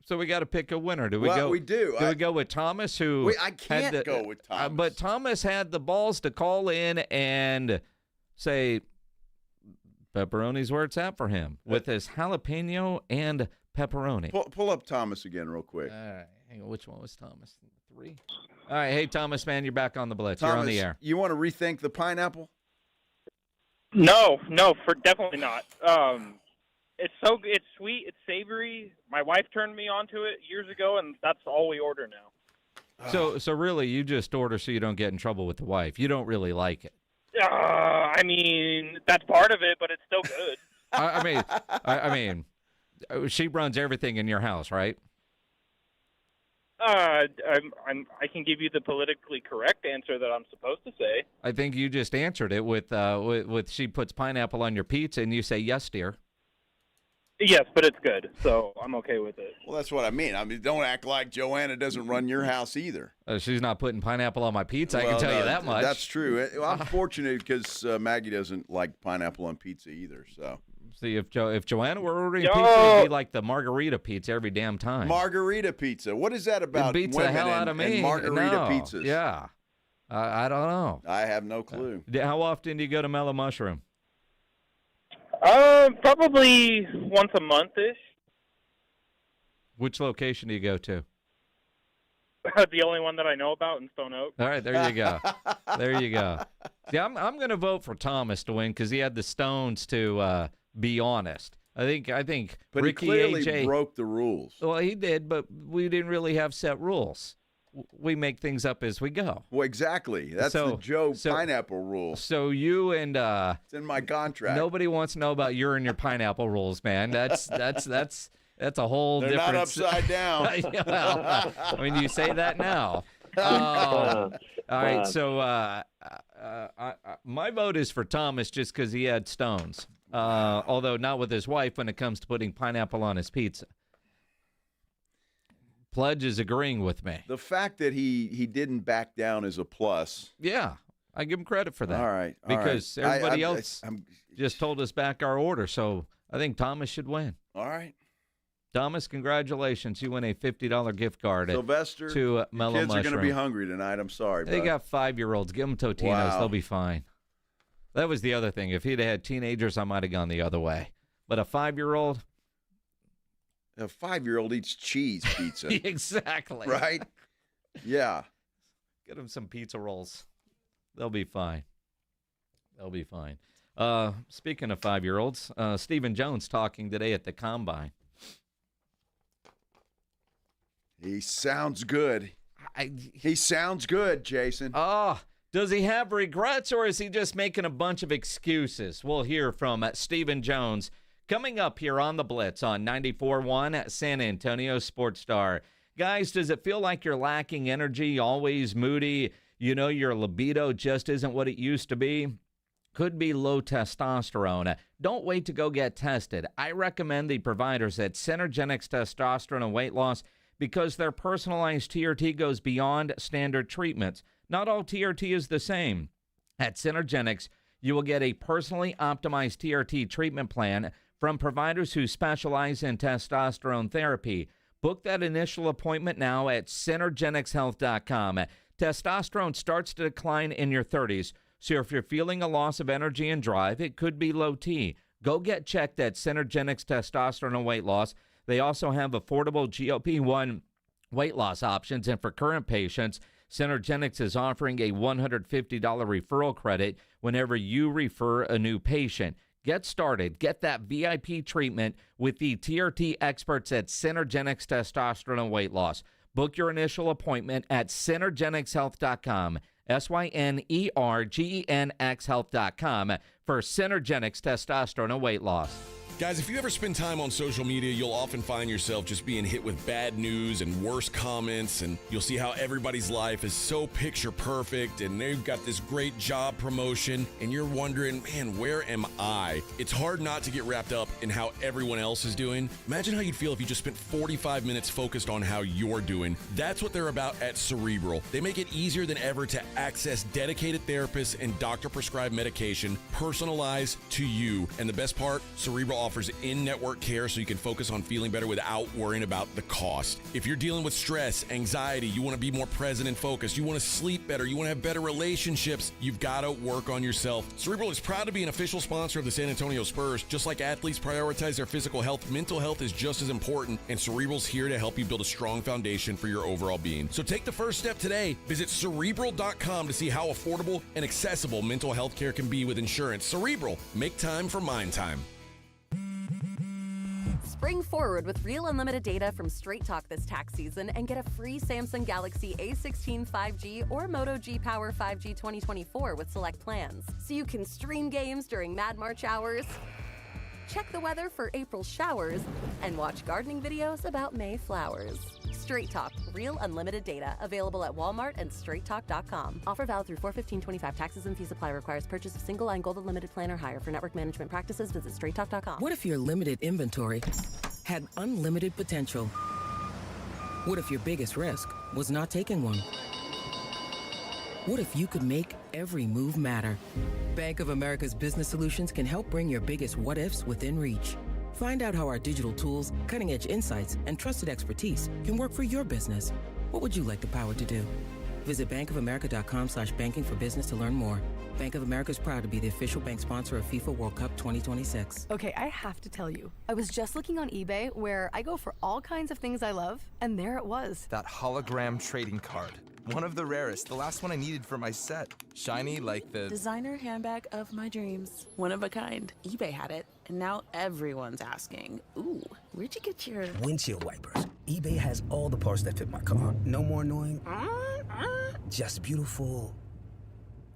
So we got to pick a winner. Do we Well, go? we do. Do we go with Thomas? Who? I can't go with Thomas. But Thomas had the balls to call in and say pepperoni's where it's at for him with his jalapeno and pepperoni. Pull up Thomas again real quick. All right. Hang on. Which one was Thomas? 3? All right. Hey, Thomas, man, you're back on the Blitz. Thomas, You're on the air. You want to rethink the pineapple? No, definitely not. It's sweet, it's savory. My wife turned me onto it years ago, and that's all we order now. So really, you just order so you don't get in trouble with the wife. You don't really like it. I mean, that's part of it, but it's still good. I mean, she runs everything in your house, right? I can give you the politically correct answer that I'm supposed to say. I think you just answered it with she puts pineapple on your pizza, and you say yes, dear. Yes, but it's good, so I'm okay with it. Well, that's what I mean. I mean, don't act like Joanna doesn't run your house either. She's not putting pineapple on my pizza, I can tell you that much. That's true. Well, I'm fortunate because Maggie doesn't like pineapple on pizza either. So, see, if Joanna were ordering pizza, it'd be like the margarita pizza every damn time. Margarita pizza. What is that about? It beats the hell out of me. And margarita No. pizzas. Yeah, I don't know. I have no clue. How often do you go to Mellow Mushroom? Probably once a month-ish. Which location do you go to? The only one that I know about in Stone Oak. All right, there you go. There you go. See, I'm going to vote for Thomas to win because he had the stones to be honest. I think. But Ricky he clearly AJ broke the rules. Well, he did, but we didn't really have set rules. We make things up as we go. Well, exactly. That's the Joe pineapple rule. So you and it's in my contract. Nobody wants to know about your and your pineapple rules, man. That's a whole They're different. not upside down. Well, when you say that now. All right, so my vote is for Thomas just because he had stones. Although not with his wife when it comes to putting pineapple on his pizza. Pledge is agreeing with me. The fact that he didn't back down is a plus. Yeah, I give him credit for that. All right. Because everybody else just told us back our order, so I think Thomas should win. All right. Thomas, congratulations. You win a $50 gift card Sylvester, to Mellow kids Mushroom. are going to be hungry tonight. I'm sorry, They bud. got 5-year-olds. Give them Totinos. Wow. They'll be fine. That was the other thing. If he'd had teenagers, I might have gone the other way. But a 5-year-old? A 5-year-old eats cheese pizza. Exactly. Right? Yeah. Get them some pizza rolls. They'll be fine. They'll be fine. Speaking of 5-year-olds, Stephen Jones talking today at the Combine. He sounds good. He sounds good, Jason. Does he have regrets or is he just making a bunch of excuses? We'll hear from Stephen Jones coming up here on the Blitz on 94.1 San Antonio Sports Star. Guys, does it feel like you're lacking energy, always moody? You know your libido just isn't what it used to be? Could be low testosterone. Don't wait to go get tested. I recommend the providers at Synergenics Testosterone and Weight Loss because their personalized TRT goes beyond standard treatments. Not all TRT is the same. At Synergenics, you will get a personally optimized TRT treatment plan from providers who specialize in testosterone therapy. Book that initial appointment now at synergenicshealth.com. Testosterone starts to decline in your 30s, so if you're feeling a loss of energy and drive, it could be low T. Go get checked at Synergenics Testosterone and Weight Loss. They also have affordable GLP-1 weight loss options, and for current patients, Synergenics is offering a $150 referral credit whenever you refer a new patient. Get started. Get that VIP treatment with the TRT experts at Synergenics Testosterone and Weight Loss. Book your initial appointment at synergenicshealth.com, SYNERGENX health.com for Synergenics Testosterone and Weight Loss. Guys, if you ever spend time on social media, you'll often find yourself just being hit with bad news and worse comments, and you'll see how everybody's life is so picture perfect, and they've got this great job promotion, and you're wondering, man, where am I? It's hard not to get wrapped up in how everyone else is doing. Imagine how you'd feel if you just spent 45 minutes focused on how you're doing. That's what they're about at Cerebral. They make it easier than ever to access dedicated therapists and doctor-prescribed medication personalized to you. And the best part, Cerebral offers in-network care so you can focus on feeling better without worrying about the cost. If you're dealing with stress, anxiety, you want to be more present and focused, you want to sleep better, you want to have better relationships, you've got to work on yourself. Cerebral is proud to be an official sponsor of the San Antonio Spurs. Just like athletes prioritize their physical health, mental health is just as important, and Cerebral's here to help you build a strong foundation for your overall being. So take the first step today. Visit Cerebral.com to see how affordable and accessible mental health care can be with insurance. Cerebral, make time for mind time. Spring forward with real unlimited data from Straight Talk this tax season and get a free Samsung Galaxy A16 5G or Moto G Power 5G 2024 with select plans. So you can stream games during Mad March hours, check the weather for April showers, and watch gardening videos about May flowers. Straight Talk, real unlimited data. Available at Walmart and straighttalk.com. Offer valid through 4/15/25. Taxes and fees apply. Requires purchase of single line gold unlimited plan or higher. For network management practices, visit straighttalk.com. What if your limited inventory had unlimited potential? What if your biggest risk was not taking one? What if you could make every move matter? Bank of America's business solutions can help bring your biggest what-ifs within reach. Find out how our digital tools, cutting-edge insights, and trusted expertise can work for your business. What would you like the power to do? Visit bankofamerica.com/banking for business to learn more. Bank of America is proud to be the official bank sponsor of FIFA World Cup 2026. Okay, I have to tell you, I was just looking on eBay where I go for all kinds of things I love, and there it was. That hologram trading card. One of the rarest, the last one I needed for my set. Shiny like the designer handbag of my dreams. One of a kind. eBay had it, and now everyone's asking, ooh, where'd you get your windshield wipers? eBay has all the parts that fit my car. No more annoying, just beautiful.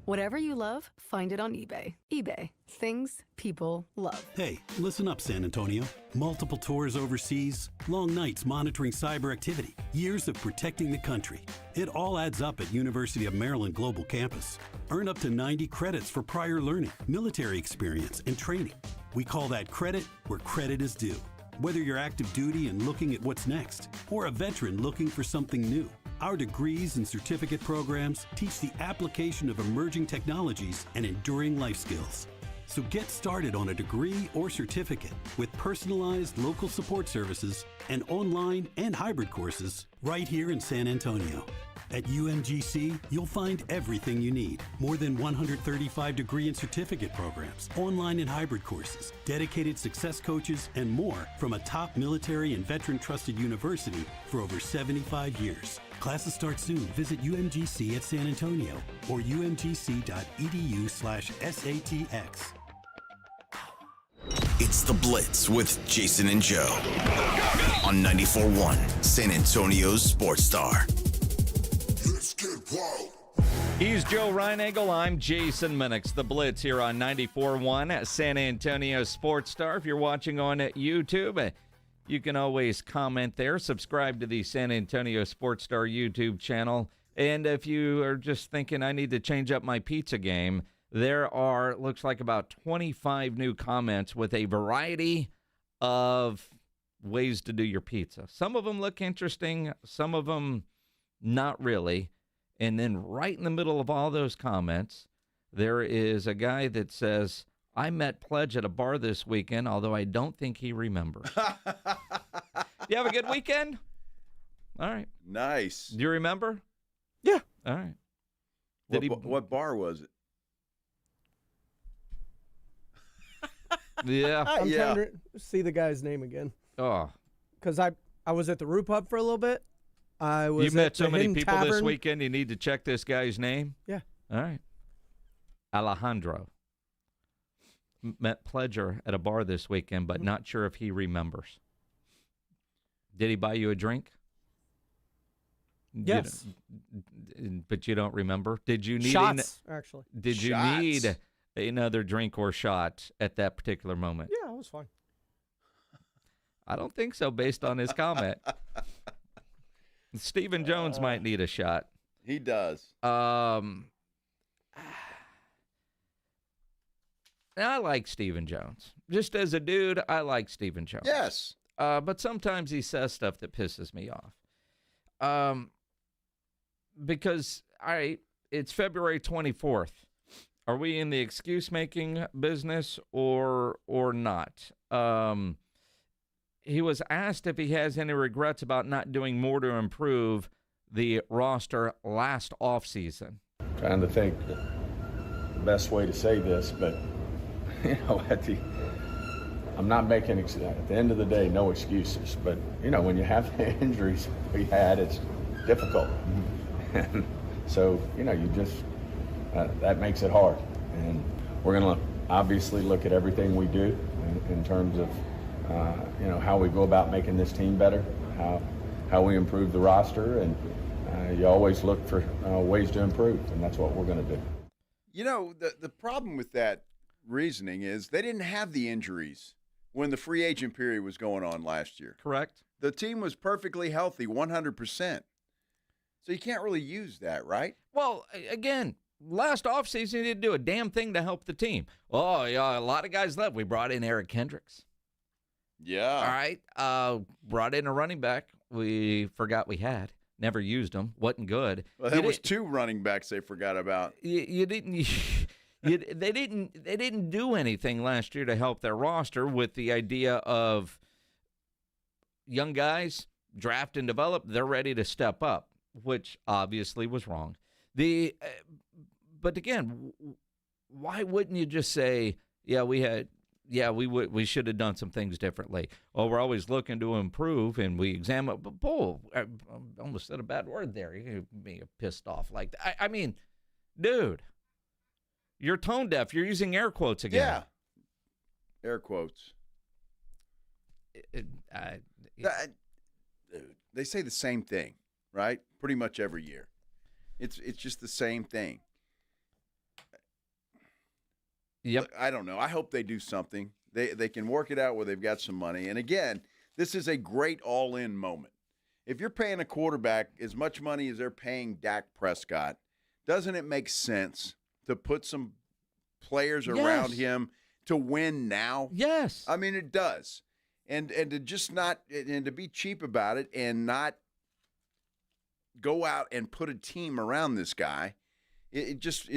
Whatever you love, find it on eBay. eBay. Things people love. Hey, listen up, San Antonio. Multiple tours overseas, long nights monitoring cyber activity, years of protecting the country. It all adds up at University of Maryland Global Campus. Earn up to 90 credits for prior learning, military experience, and training. We call that credit where credit is due. Whether you're active duty and looking at what's next, or a veteran looking for something new, our degrees and certificate programs teach the application of emerging technologies and enduring life skills. So get started on a degree or certificate with personalized local support services and online and hybrid courses right here in San Antonio. At UMGC, you'll find everything you need. More than 135 degree and certificate programs, online and hybrid courses, dedicated success coaches, and more from a top military and veteran trusted university for over 75 years. Classes start soon. Visit UMGC at San Antonio or umgc.edu/SATX. It's The Blitz with Jason and Joe on 94.1 San Antonio's Sports Star. Let's get wild. He's Joe Reinagel. I'm Jason Minnix. The Blitz here on 94.1 San Antonio Sports Star. If you're watching on YouTube, you can always comment there. Subscribe to the San Antonio Sports Star YouTube channel. And if you are just thinking I need to change up my pizza game, there are, looks like about 25 new comments with a variety of ways to do your pizza. Some of them look interesting, some of them not really. And then right in the middle of all those comments, there is a guy that says, I met Pledge at a bar this weekend, although I don't think he remembers. You have a good weekend? All right. Nice. Do you remember? Yeah. All right. What bar was it? Yeah. I'm trying to see the guy's name again. Oh. Because I was at the Root Pub for a little bit. I was You met at so the many Hidden people this Tavern. weekend, you need to check this guy's name? Yeah. All right. Alejandro. Met Pledger at a bar this weekend, but not sure if he remembers. Did he buy you a drink? Yes. But you don't remember? Did you need Shots, actually. Did you Shots. need another drink or shot at that particular moment? Yeah, it was fine. I don't think so, based on his comment. Stephen Jones might need a shot. He does. I like Stephen Jones. Just as a dude, I like Stephen Jones. Yes. But sometimes he says stuff that pisses me off. Because, all right, it's February 24th. Are we in the excuse-making business or not? He was asked if he has any regrets about not doing more to improve the roster last offseason. Trying to think the best way to say this, but I'm not making at the end of the day, no excuses. But when you have the injuries we had, it's difficult. And so you just that makes it hard. And we're going to obviously look at everything we do in terms of how we go about making this team better, how we improve the roster, and you always look for ways to improve, and that's what we're going to do. The problem with that reasoning is they didn't have the injuries when the free agent period was going on last year. Correct. The team was perfectly healthy, 100%. So you can't really use that, right? Well, again, last offseason, he didn't do a damn thing to help the team. Oh, yeah, a lot of guys left. We brought in Eric Kendricks. Yeah. All right. Brought in a running back we forgot we had. Never used him. Wasn't good. Well, there was 2 running backs they forgot about. You didn't. They didn't do anything last year to help their roster with the idea of young guys draft and develop. They're ready to step up, which obviously was wrong. But again, why wouldn't you just say, we should have done some things differently. Well, we're always looking to improve, and we examine. But I almost said a bad word there. You me pissed off like that. I mean, dude, you're tone deaf. You're using air quotes again. Yeah, air quotes. They say the same thing, right? Pretty much every year. It's just the same thing. Yep. Look, I don't know. I hope they do something. They can work it out where they've got some money. And again, this is a great all-in moment. If you're paying a quarterback as much money as they're paying Dak Prescott, doesn't it make sense to put some players around him to win now? Yes. I mean, it does. And to just not and to be cheap about it and not go out and put a team around this guy, it just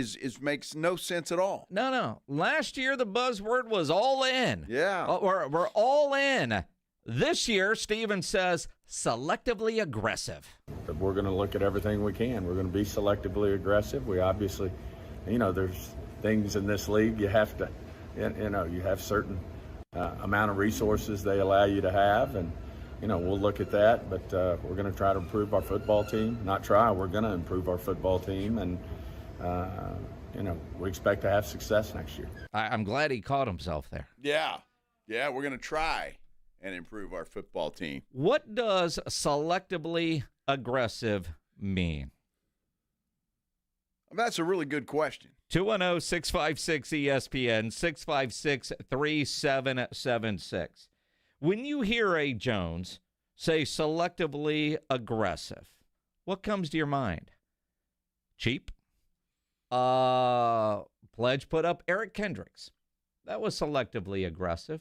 makes no sense at all. No. Last year the buzzword was all in. Yeah. We're all in. This year, Steven says, selectively aggressive. But we're going to look at everything we can. We're going to be selectively aggressive. We obviously, there's things in this league you have to, you have certain amount of resources they allow you to have, and we'll look at that. But we're going to try to improve our football team. Not try. We're going to improve our football team, and we expect to have success next year. I'm glad he caught himself there. Yeah, we're going to try and improve our football team. What does selectively aggressive mean? That's a really good question. 210-656-ESPN, 656-3776. When you hear A. Jones say selectively aggressive, what comes to your mind? Cheap? Pledge put up Eric Kendricks. That was selectively aggressive.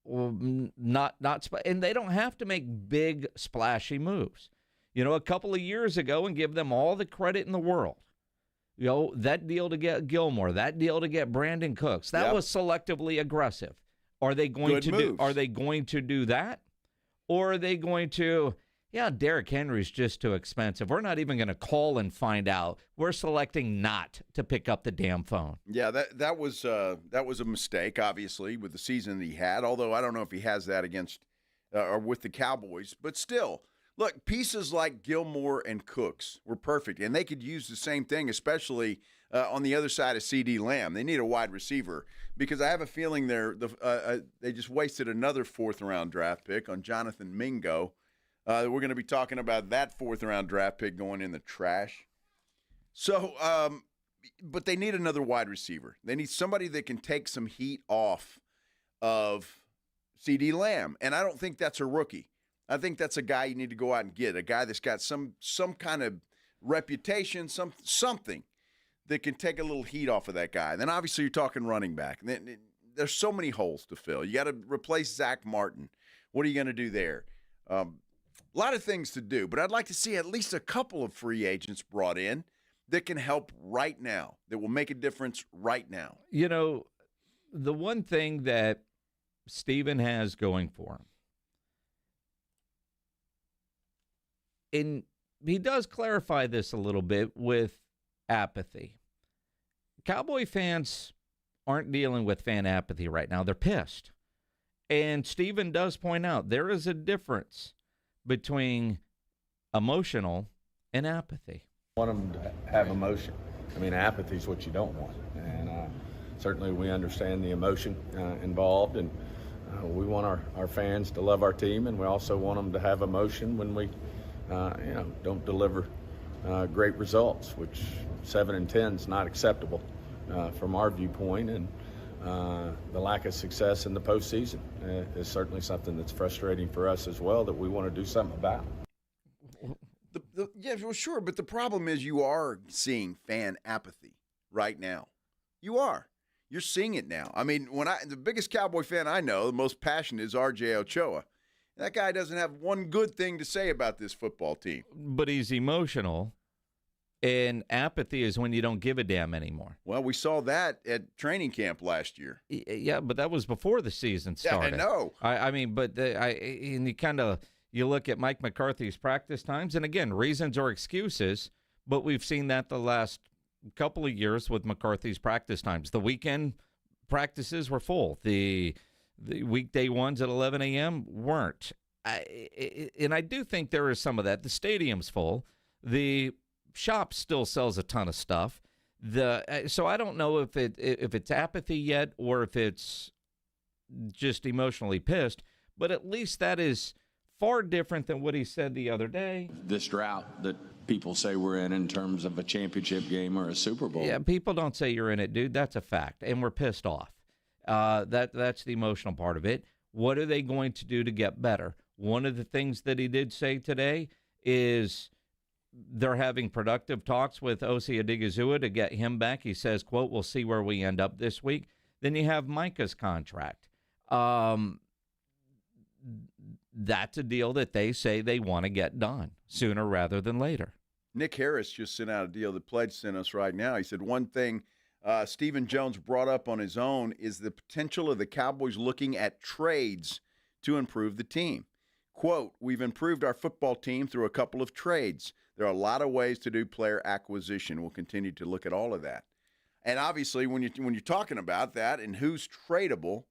And they don't have to make big, splashy moves. A couple of years ago, and give them all the credit in the world. That deal to get Gilmore, that deal to get Brandon Cooks, that was selectively aggressive. Are they going to do that? Or are they going to, Derrick Henry's just too expensive. We're not even going to call and find out. We're selecting not to pick up the damn phone. Yeah, that was a mistake, obviously, with the season that he had. Although I don't know if he has that against or with the Cowboys, but still. Look, pieces like Gilmore and Cooks were perfect, and they could use the same thing, especially on the other side of C.D. Lamb. They need a wide receiver because I have a feeling they just wasted another fourth-round draft pick on Jonathan Mingo. We're going to be talking about that fourth-round draft pick going in the trash. So, but they need another wide receiver. They need somebody that can take some heat off of CeeDee Lamb, and I don't think that's a rookie. I think that's a guy you need to go out and get, a guy that's got some kind of reputation, something that can take a little heat off of that guy. And then obviously you're talking running back. There's so many holes to fill. You got to replace Zach Martin. What are you going to do there? A lot of things to do, but I'd like to see at least a couple of free agents brought in that can help right now, that will make a difference right now. You know, the one thing that Steven has going for him, and he does clarify this a little bit with apathy. Cowboy fans aren't dealing with fan apathy right now. They're pissed. And Steven does point out there is a difference between emotional and apathy. Want them to have emotion. I mean, apathy is what you don't want. And certainly we understand the emotion involved, and we want our fans to love our team, and we also want them to have emotion when we don't deliver great results, which 7-10 is not acceptable from our viewpoint, and the lack of success in the postseason is certainly something that's frustrating for us as well, that we want to do something about. Yeah, well, sure, but the problem is you are seeing fan apathy right now. You are. You're seeing it now. I mean, the biggest Cowboy fan I know, the most passionate, is R.J. Ochoa. That guy doesn't have one good thing to say about this football team. But he's emotional, and apathy is when you don't give a damn anymore. Well, we saw that at training camp last year. Yeah, but that was before the season started. Yeah, I know. I mean, but and you look at Mike McCarthy's practice times, and again, reasons or excuses, but we've seen that the last couple of years with McCarthy's practice times. The weekend practices were full. The weekday ones at 11 a.m. weren't. And I do think there is some of that. The stadium's full. The shop still sells a ton of stuff. So I don't know if it's apathy yet or if it's just emotionally pissed, but at least that is far different than what he said the other day. This drought that people say we're in terms of a championship game or a Super Bowl. Yeah, people don't say you're in it, dude. That's a fact, and we're pissed off. That's the emotional part of it. What are they going to do to get better? One of the things that he did say today is they're having productive talks with Osa Odighizuwa to get him back. He says, quote, "We'll see where we end up this week." Then you have Micah's contract. That's a deal that they say they want to get done sooner rather than later. Nick Harris just sent out a deal that Pledge sent us right now. He said one thing Stephen Jones brought up on his own is the potential of the Cowboys looking at trades to improve the team. Quote, "We've improved our football team through a couple of trades. There are a lot of ways to do player acquisition. We'll continue to look at all of that." And obviously, when you're talking about that and who's tradable,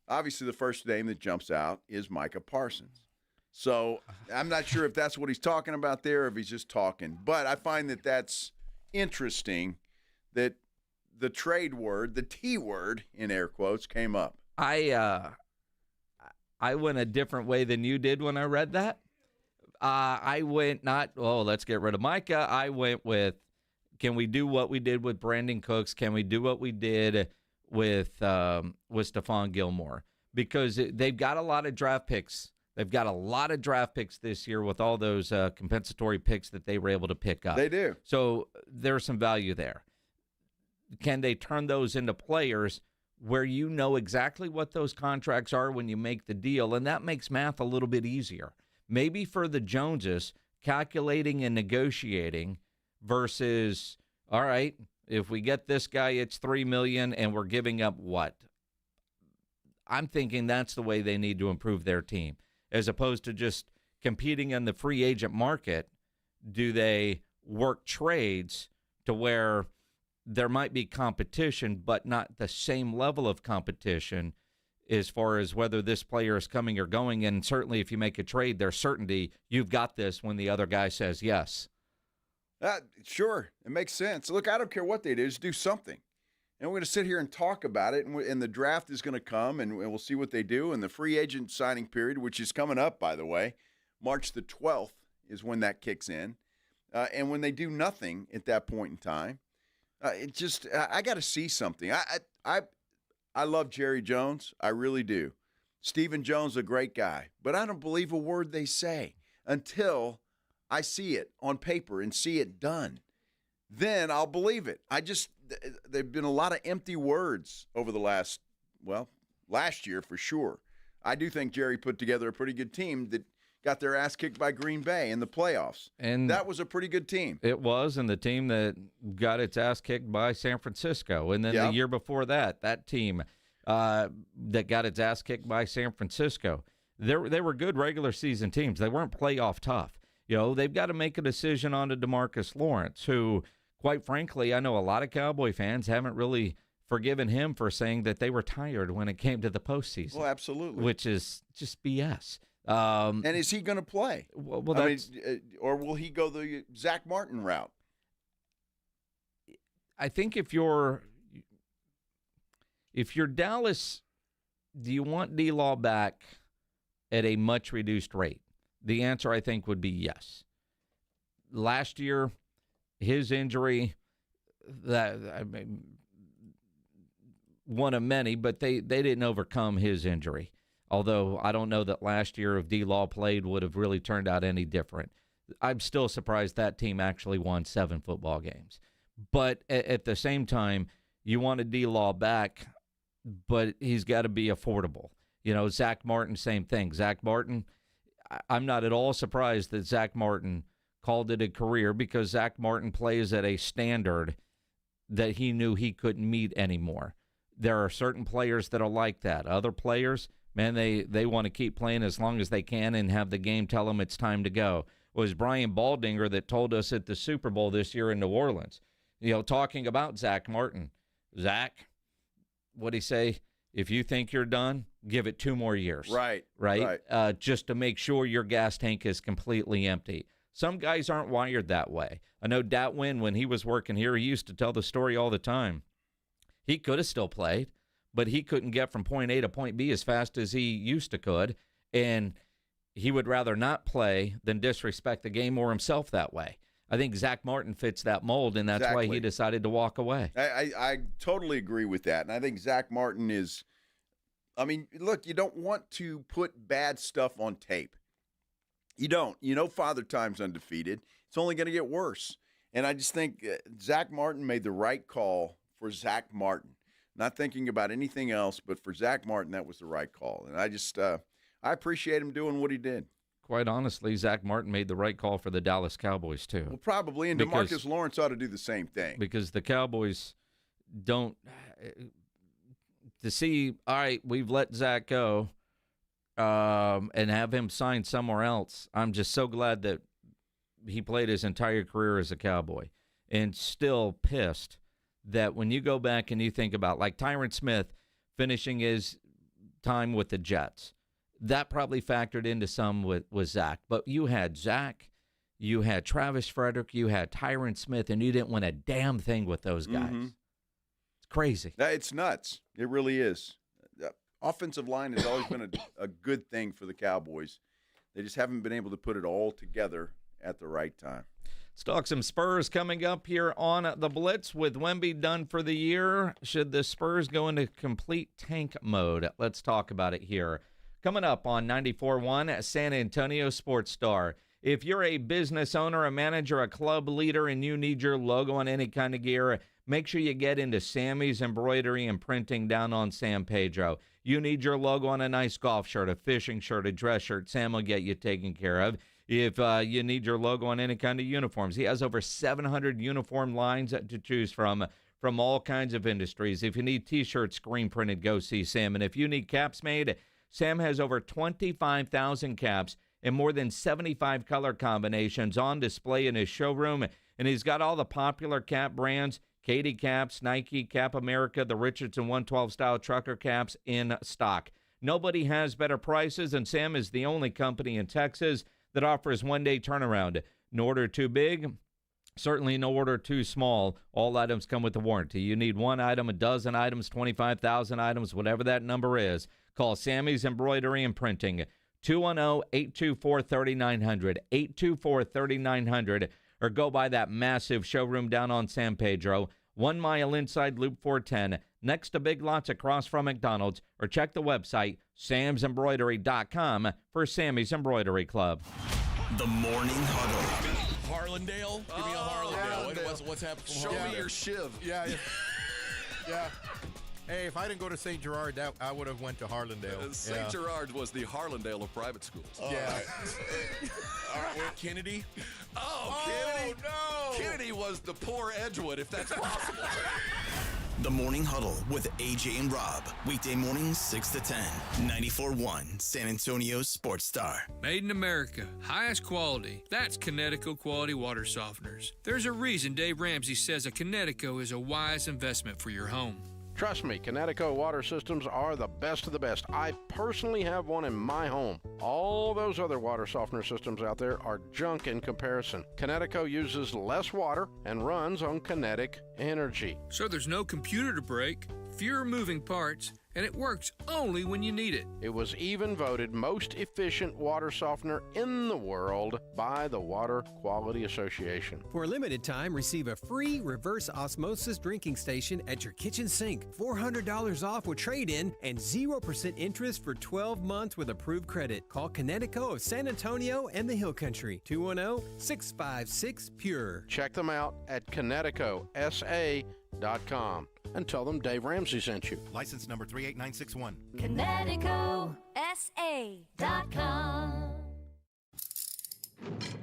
obviously the first name that jumps out is Micah Parsons. So I'm not sure if that's what he's talking about there or if he's just talking. But I find that that's interesting that the trade word, the T word, in air quotes, came up. I went a different way than you did when I read that. I went let's get rid of Micah. I went with, can we do what we did with Brandon Cooks? Can we do what we did with Stephon Gilmore? Because they've got a lot of draft picks. They've got a lot of draft picks this year with all those compensatory picks that they were able to pick up. They do. So there's some value there. Can they turn those into players where you know exactly what those contracts are when you make the deal? And that makes math a little bit easier. Maybe for the Joneses, calculating and negotiating versus, all right, if we get this guy, it's $3 million and we're giving up what? I'm thinking that's the way they need to improve their team. As opposed to just competing in the free agent market, do they work trades to where there might be competition, but not the same level of competition as far as whether this player is coming or going? And certainly if you make a trade, there's certainty you've got this when the other guy says yes. Sure, it makes sense. Look, I don't care what they do, just do something. And we're going to sit here and talk about it, and the draft is going to come, and we'll see what they do. And the free agent signing period, which is coming up, by the way, March the 12th is when that kicks in. And when they do nothing at that point in time, I got to see something. I love Jerry Jones. I really do. Stephen Jones is a great guy, but I don't believe a word they say until I see it on paper and see it done. Then I'll believe it. There've been a lot of empty words over the last year for sure. I do think Jerry put together a pretty good team that got their ass kicked by Green Bay in the playoffs. And that was a pretty good team. It was, and the team that got its ass kicked by San Francisco. And then the year before that team that got its ass kicked by San Francisco. They were good regular season teams. They weren't playoff tough. They've got to make a decision on DeMarcus Lawrence, who, quite frankly, I know a lot of Cowboy fans haven't really forgiven him for saying that they were tired when it came to the postseason. Well, absolutely. Which is just BS. And is he going to play? Or will he go the Zach Martin route? I think if you're Dallas, do you want D-Law back at a much reduced rate? The answer, I think, would be yes. Last year, his injury, one of many, but they didn't overcome his injury. Although I don't know that last year if D-Law played would have really turned out any different. I'm still surprised that team actually won 7 football games. But at the same time, you want a D-Law back, but he's got to be affordable. Zach Martin, same thing. Zach Martin, I'm not at all surprised that Zach Martin called it a career because Zach Martin plays at a standard that he knew he couldn't meet anymore. There are certain players that are like that. Other players, man, they want to keep playing as long as they can and have the game tell them it's time to go. It was Brian Baldinger that told us at the Super Bowl this year in New Orleans, talking about Zach Martin. Zach, what'd he say? If you think you're done, give it 2 more years. Right. Just to make sure your gas tank is completely empty. Some guys aren't wired that way. I know Datwin, when he was working here, he used to tell the story all the time. He could have still played, but he couldn't get from point A to point B as fast as he used to could, and he would rather not play than disrespect the game or himself that way. I think Zach Martin fits that mold, and that's why he decided to walk away. I totally agree with that, and I think Zach Martin is – look, you don't want to put bad stuff on tape. You don't. Father Time's undefeated. It's only going to get worse. And I just think Zach Martin made the right call for Zach Martin. Not thinking about anything else, but for Zach Martin, that was the right call. And I just I appreciate him doing what he did. Quite honestly, Zach Martin made the right call for the Dallas Cowboys, too. Well, probably, and DeMarcus Lawrence ought to do the same thing. Because the Cowboys don't – to see, all right, we've let Zach go and have him sign somewhere else, I'm just so glad that he played his entire career as a Cowboy and still pissed that when you go back and you think about, like Tyron Smith finishing his time with the Jets, that probably factored into some with Zach. But you had Zach, you had Travis Frederick, you had Tyron Smith, and you didn't win a damn thing with those guys. Mm-hmm. It's crazy. It's nuts. It really is. The offensive line has always been a good thing for the Cowboys. They just haven't been able to put it all together at the right time. Let's talk some Spurs coming up here on the Blitz with Wemby done for the year. Should the Spurs go into complete tank mode? Let's talk about it here. Coming up on 94.1 San Antonio Sports Star. If you're a business owner, a manager, a club leader, and you need your logo on any kind of gear, make sure you get into Sammy's Embroidery and Printing down on San Pedro. You need your logo on a nice golf shirt, a fishing shirt, a dress shirt, Sam will get you taken care of. If you need your logo on any kind of uniforms, he has over 700 uniform lines to choose from all kinds of industries. If you need T-shirts screen printed, go see Sam. And if you need caps made, Sam has over 25,000 caps and more than 75 color combinations on display in his showroom. And he's got all the popular cap brands, Katie Caps, Nike, Cap America, the Richardson 112 style trucker caps in stock. Nobody has better prices, and Sam is the only company in Texas that offers one-day turnaround. No order too big, certainly no order too small. All items come with a warranty. You need one item, a dozen items, 25,000 items, whatever that number is. Call Sammy's Embroidery and Printing, 210-824-3900, 824-3900, or go by that massive showroom down on San Pedro, 1 mile inside Loop 410, next to Big Lots across from McDonald's, or check the website samsembroidery.com for Sammy's Embroidery Club. The Morning Huddle. Harlandale? Give me a Harlandale. What's happening? Show me your shiv. Yeah. Hey, if I didn't go to St. Gerard, I would have went to Harlandale. St. Gerard was the Harlandale of private schools. Yeah. All right. Kennedy? Kennedy. No! Kennedy was the poor Edgewood, if that's possible. The Morning Huddle with AJ and Rob. Weekday mornings 6 to 10. 94.1 San Antonio Sports Star. Made in America. Highest quality. That's Kinetico Quality Water Softeners. There's a reason Dave Ramsey says a Kinetico is a wise investment for your home. Trust me, Kinetico water systems are the best of the best. I personally have one in my home. All those other water softener systems out there are junk in comparison. Kinetico uses less water and runs on kinetic energy. So there's no computer to break, fewer moving parts, and it works only when you need it. It was even voted most efficient water softener in the world by the Water Quality Association. For a limited time, receive a free reverse osmosis drinking station at your kitchen sink, $400 off with trade-in, and 0% interest for 12 months with approved credit. Call Kinetico of San Antonio and the Hill Country, 210-656-PURE. Check them out at KineticoSA.com and tell them Dave Ramsey sent you. License number 38961. KineticoSA.com.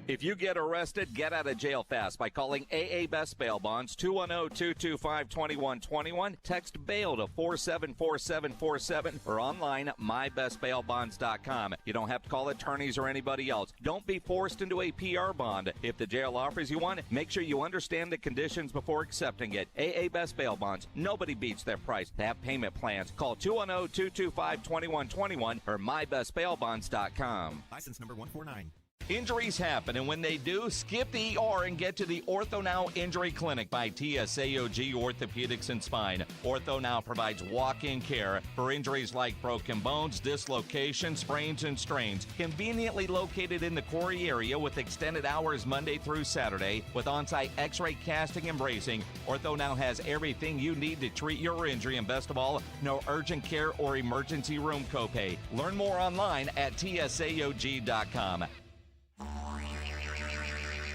If you get arrested, get out of jail fast by calling AA Best Bail Bonds, 210-225-2121. Text bail to 474747 or online mybestbailbonds.com. You don't have to call attorneys or anybody else. Don't be forced into a PR bond. If the jail offers you one, make sure you understand the conditions before accepting it. AA Best Bail Bonds. Nobody beats their price. They have payment plans. Call 210-225-2121 or mybestbailbonds.com. License number 149. Injuries happen, and when they do, skip the ER and get to the Ortho Now Injury Clinic by TSAOG Orthopedics and Spine. Ortho Now provides walk-in care for injuries like broken bones, dislocations, sprains, and strains. Conveniently located in the Quarry area with extended hours Monday through Saturday with on-site x-ray casting and bracing, Ortho Now has everything you need to treat your injury, and best of all, no urgent care or emergency room copay. Learn more online at tsaog.com.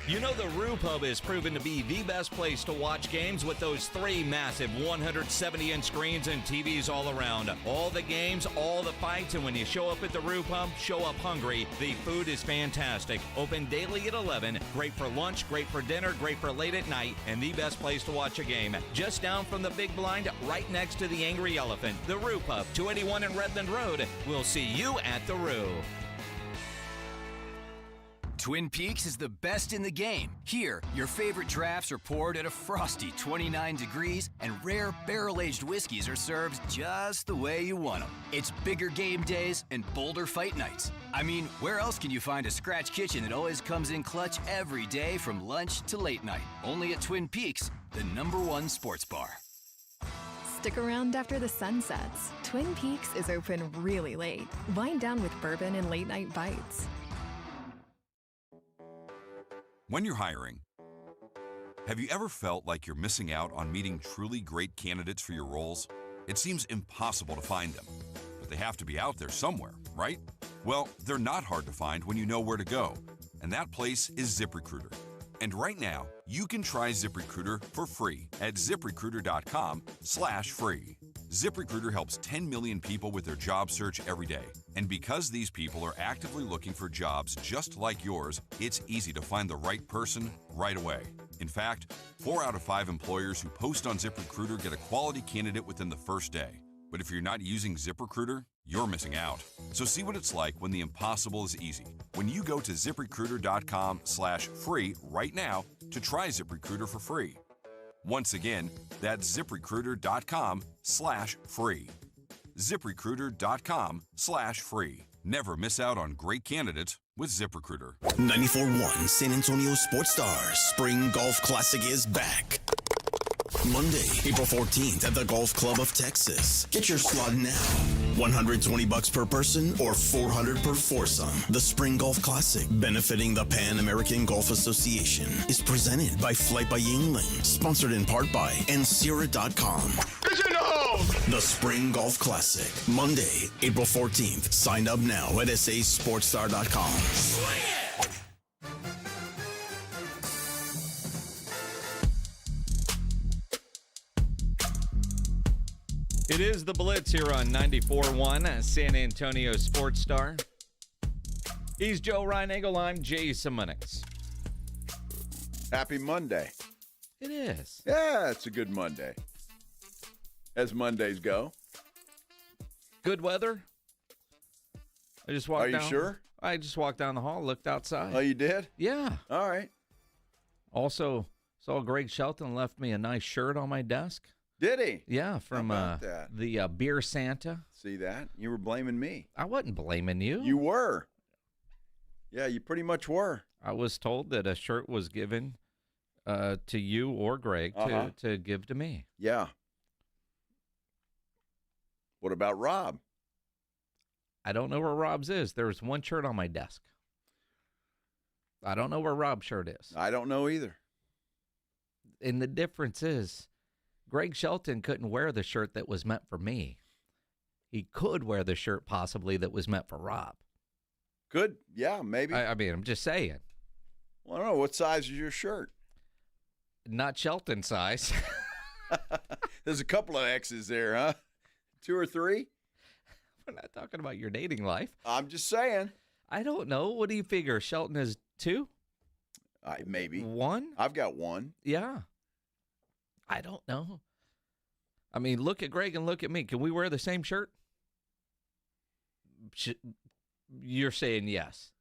You know the Roo Pub has proven to be the best place to watch games with those 3 massive 170-inch screens and TVs all around. All the games, all the fights, and when you show up at the Roo Pub, show up hungry. The food is fantastic. Open daily at 11. Great for lunch, great for dinner, great for late at night, and the best place to watch a game. Just down from the big blind, right next to the Angry Elephant. The Roo Pub, 281 in Redland Road. We'll see you at the Roo. Twin Peaks is the best in the game. Here, your favorite drafts are poured at a frosty 29 degrees, and rare barrel-aged whiskeys are served just the way you want them. It's bigger game days and bolder fight nights. I mean, where else can you find a scratch kitchen that always comes in clutch every day from lunch to late night? Only at Twin Peaks, the #1 sports bar. Stick around after the sun sets. Twin Peaks is open really late. Wind down with bourbon and late-night bites. When you're hiring, have you ever felt like you're missing out on meeting truly great candidates for your roles? It seems impossible to find them, but they have to be out there somewhere, right? Well, they're not hard to find when you know where to go, and that place is ZipRecruiter. And right now, you can try ZipRecruiter for free at ZipRecruiter.com/free. ZipRecruiter helps 10 million people with their job search every day. And because these people are actively looking for jobs just like yours, it's easy to find the right person right away. In fact, 4 out of 5 employers who post on ZipRecruiter get a quality candidate within the first day. But if you're not using ZipRecruiter, you're missing out. So see what it's like when the impossible is easy. When you go to ZipRecruiter.com/free right now to try ZipRecruiter for free. Once again, that's ZipRecruiter.com/free. ZipRecruiter.com/free. Never miss out on great candidates with ZipRecruiter. 94.1 San Antonio Sports Stars Spring Golf Classic is back. Monday, April 14th at the Golf Club of Texas. Get your slot now. $120 per person or $400 per foursome. The Spring Golf Classic, benefiting the Pan American Golf Association, is presented by Flight by Yingling, sponsored in part by Ensira.com. is in the house. The Spring Golf Classic, Monday, April 14th. Sign up now at sasportstar.com. Swing it! It is the Blitz here on 94.1 San Antonio Sports Star. He's Joe Reinagel. I'm Jason Minnix. Happy Monday. It is. Yeah, it's a good Monday. As Mondays go. Good weather. I just walked down. Are you sure? I just walked down the hall, looked outside. Oh, you did? Yeah. All right. Also, saw Greg Shelton left me a nice shirt on my desk. Did he? Yeah, from the Beer Santa. See that? You were blaming me. I wasn't blaming you. You were. Yeah, you pretty much were. I was told that a shirt was given to you or Greg to give to me. Yeah. What about Rob? I don't know where Rob's is. There's one shirt on my desk. I don't know where Rob's shirt is. I don't know either. And the difference is, Greg Shelton couldn't wear the shirt that was meant for me. He could wear the shirt possibly that was meant for Rob. Good. Yeah, maybe. I mean, I'm just saying. Well, I don't know. What size is your shirt? Not Shelton size. There's a couple of X's there, huh? 2 or 3? We're not talking about your dating life. I'm just saying. I don't know. What do you figure? Shelton is 2? Maybe. 1? I've got 1. Yeah. I don't know. I mean, look at Greg and look at me. Can we wear the same shirt? You're saying yes.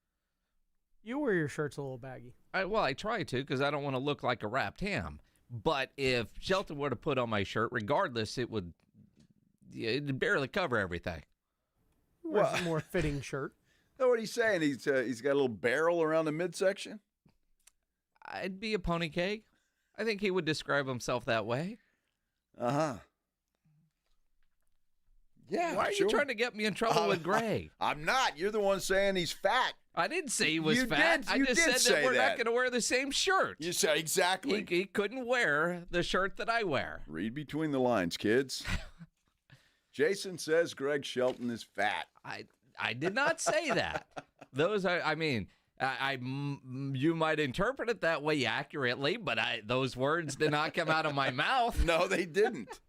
You wear your shirts a little baggy. I try to because I don't want to look like a wrapped ham. But if Shelton were to put on my shirt, regardless, it'd barely cover everything. Wears a more fitting shirt. Know what he's saying? He's got a little barrel around the midsection? I'd be a pony cake. I think he would describe himself that way. Uh-huh. Yeah, Why are you trying to get me in trouble with Greg? I'm not. You're the one saying he's fat. I didn't say he was You fat. did- I you just did said say that we're not that. going to wear the same shirt. You say exactly. He couldn't wear the shirt that I wear. Read between the lines, kids. Jason says Greg Shelton is fat. I did not say that. Those are, I mean, you might interpret it that way accurately, but those words did not come out of my mouth. No, they didn't. It's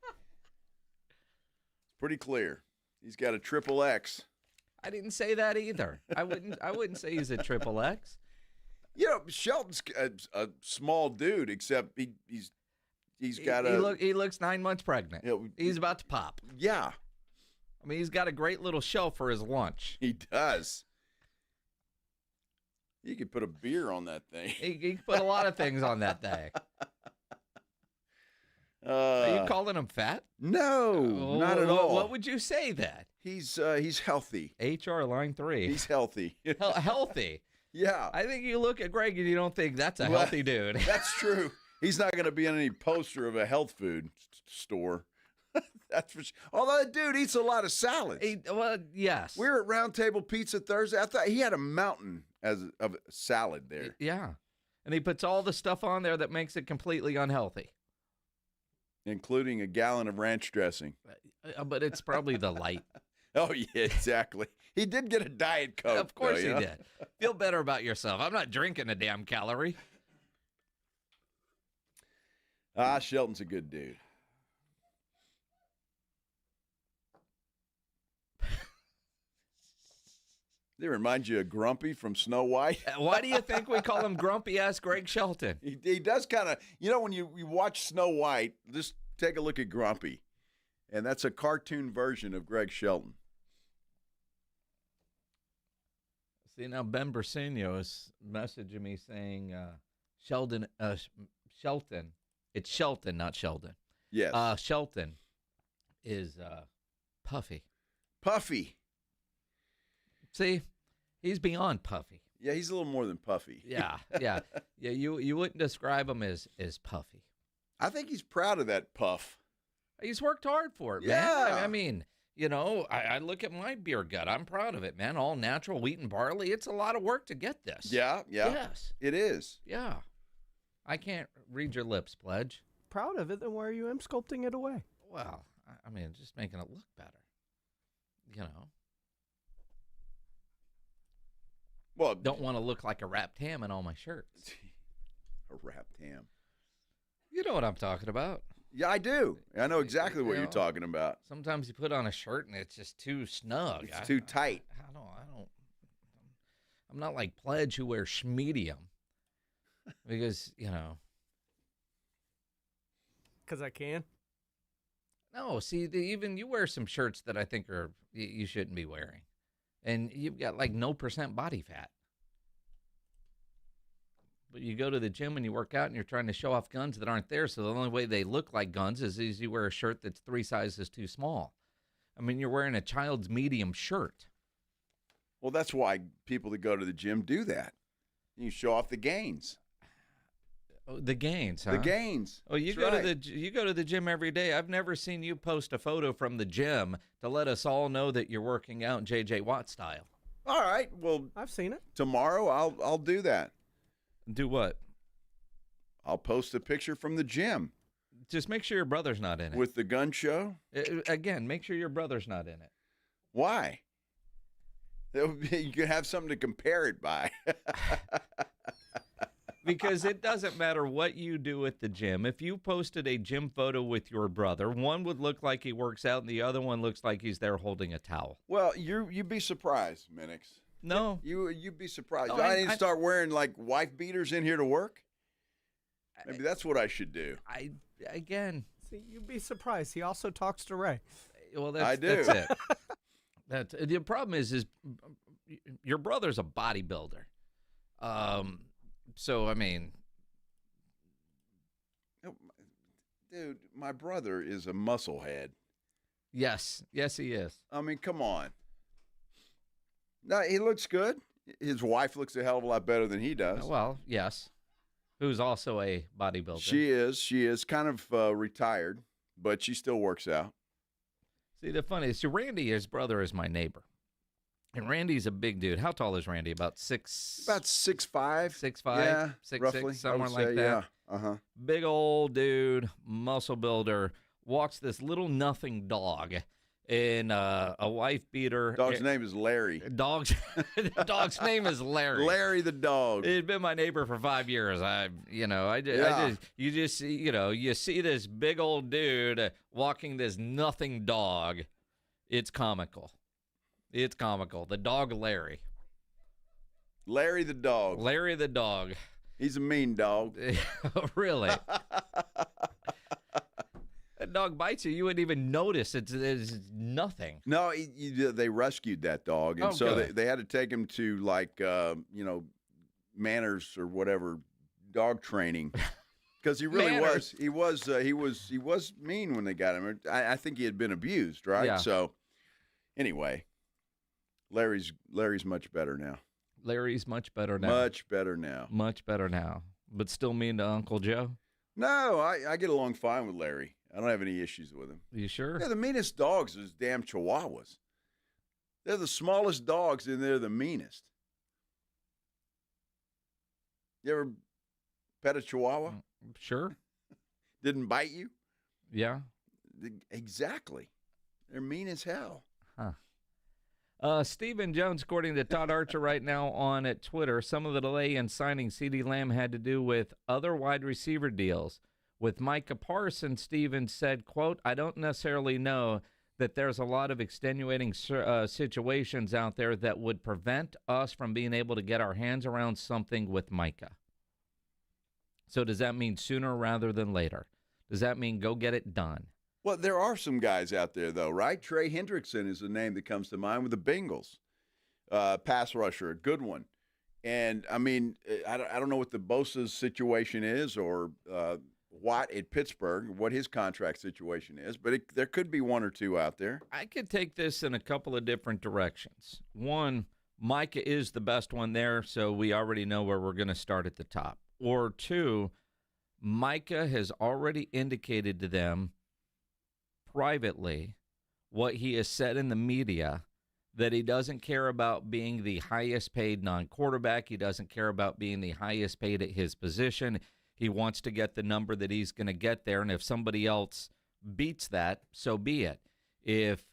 pretty clear. He's got a triple X. I didn't say that either. I wouldn't say he's a triple X. You know, Shelton's a small dude, except he's got he looks 9 months pregnant. He's about to pop. Yeah. I mean, he's got a great little shelf for his lunch. He does. You could put a beer on that thing. He could put a lot of things on that thing. Are you calling him fat? No, not at all. What would you say that? He's healthy. HR line 3. He's healthy. Healthy. Yeah. I think you look at Greg and you don't think that's a healthy dude. That's true. He's not going to be on any poster of a health food store. That's for sure. Although that dude eats a lot of salads. Well, yes. We were at Round Table Pizza Thursday. I thought he had a mountain of salad there. Yeah. And he puts all the stuff on there that makes it completely unhealthy. Including a gallon of ranch dressing. But it's probably the light. Oh, yeah, exactly. He did get a Diet Coke. Of course though, he did. Feel better about yourself. I'm not drinking a damn calorie. Shelton's a good dude. They remind you of Grumpy from Snow White. Why do you think we call him grumpy-ass Greg Shelton? He does kind of, when you watch Snow White, just take a look at Grumpy. And that's a cartoon version of Greg Shelton. See, now Ben Bersino is messaging me saying Shelton. It's Shelton, not Sheldon. Yes. Shelton is puffy. Puffy. See, he's beyond puffy. Yeah, he's a little more than puffy. Yeah. You wouldn't describe him as puffy. I think he's proud of that puff. He's worked hard for it, Yeah. man. I mean, I look at my beer gut. I'm proud of it, man. All natural wheat and barley. It's a lot of work to get this. Yeah. Yes. It is. Yeah. I can't read your lips, Pledge. Proud of it, then why are you sculpting it away? Well, I mean, just making it look better. You know. Well, don't want to look like a wrapped ham in all my shirts. A wrapped ham. You know what I'm talking about. Yeah, I do. I know exactly what you're talking about. Sometimes you put on a shirt and it's just too snug. It's too tight. I'm not like Pledge who wears schmedium. Because, you know. Because I can? No, see, even you wear some shirts that I think you shouldn't be wearing. And you've got like no % body fat. But you go to the gym and you work out and you're trying to show off guns that aren't there. So the only way they look like guns is you wear a shirt that's 3 sizes too small. I mean, you're wearing a child's medium shirt. Well, that's why people that go to the gym do that. You show off the gains. Oh, the gains, huh? The gains. Oh, you go to the gym every day. I've never seen you post a photo from the gym to let us all know that you're working out J.J. Watt style. All right. Well, I've seen it. Tomorrow I'll do that. Do what? I'll post a picture from the gym. Just make sure your brother's not in it. With the gun show? Again, make sure your brother's not in it. Why? You could have something to compare it by. Because it doesn't matter what you do at the gym. If you posted a gym photo with your brother, one would look like he works out and the other one looks like he's there holding a towel. Well, you'd be surprised, Minnix. No. You'd be surprised. No, I didn't start wearing like wife beaters in here to work. Maybe that's what I should do. Again. See, you'd be surprised. He also talks to Ray. Well, I do. That's it. The problem is your brother's a bodybuilder. So, I mean. Dude, my brother is a muscle head. Yes. Yes, he is. I mean, come on. No, he looks good. His wife looks a hell of a lot better than he does. Well, yes. Who's also a bodybuilder. She is kind of retired, but she still works out. See, the funny is, Randy, his brother, is my neighbor. And Randy's a big dude. How tall is Randy? About 6'5"? 6'5"? Yeah, 6'6", roughly, somewhere like that. Yeah. Big old dude, muscle builder, walks this little nothing dog in a wife beater. Dog's name is Larry. Dog's name is Larry. Larry the dog. He's been my neighbor for 5 years. You see this big old dude walking this nothing dog. It's comical. It's comical. The dog Larry. Larry the dog. Larry the dog. He's a mean dog. Really? That dog bites you, you wouldn't even notice. It's nothing. No, they rescued that dog, and so they had to take him to like manners or whatever dog training because he really was. He was mean when they got him. I think he had been abused, right? Yeah. So anyway, Larry's much better now. Larry's much better now. Much better now. Much better now. But still mean to Uncle Joe? No, I get along fine with Larry. I don't have any issues with him. You sure? Yeah, the meanest dogs is damn Chihuahuas. They're the smallest dogs, and they're the meanest. You ever pet a Chihuahua? Sure. Didn't bite you? Yeah. Exactly. They're mean as hell. Huh. Stephen Jones, according to Todd Archer right now on at Twitter, some of the delay in signing CeeDee Lamb had to do with other wide receiver deals. With Micah Parsons, Stevens said, quote, I don't necessarily know that there's a lot of extenuating situations out there that would prevent us from being able to get our hands around something with Micah. So does that mean sooner rather than later? Does that mean go get it done? Well, there are some guys out there, though, right? Trey Hendrickson is the name that comes to mind with the Bengals. Pass rusher, a good one. And, I mean, I don't know what the Bosa's situation is or Watt at Pittsburgh, what his contract situation is, but there could be one or two out there. I could take this in a couple of different directions. One, Micah is the best one there, so we already know where we're going to start at the top. Or two, Micah has already indicated to them privately what he has said in the media, that he doesn't care about being the highest paid non-quarterback. He doesn't care about being the highest paid at his position. He wants to get the number that he's going to get there, and if somebody else beats that, so be it. If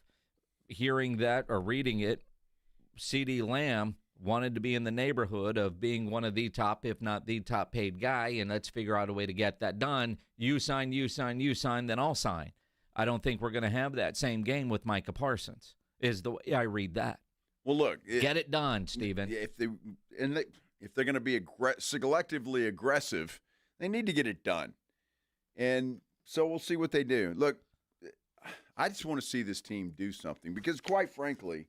hearing that or reading it, CeeDee Lamb wanted to be in the neighborhood of being one of the top, if not the top paid guy, and let's figure out a way to get that done. You sign, then I'll sign. I don't think we're going to have that same game with Micah Parsons, is the way I read that. Well, look. Get it done, Stephen. If they're going to be selectively aggressive, they need to get it done. And so we'll see what they do. Look, I just want to see this team do something because, quite frankly,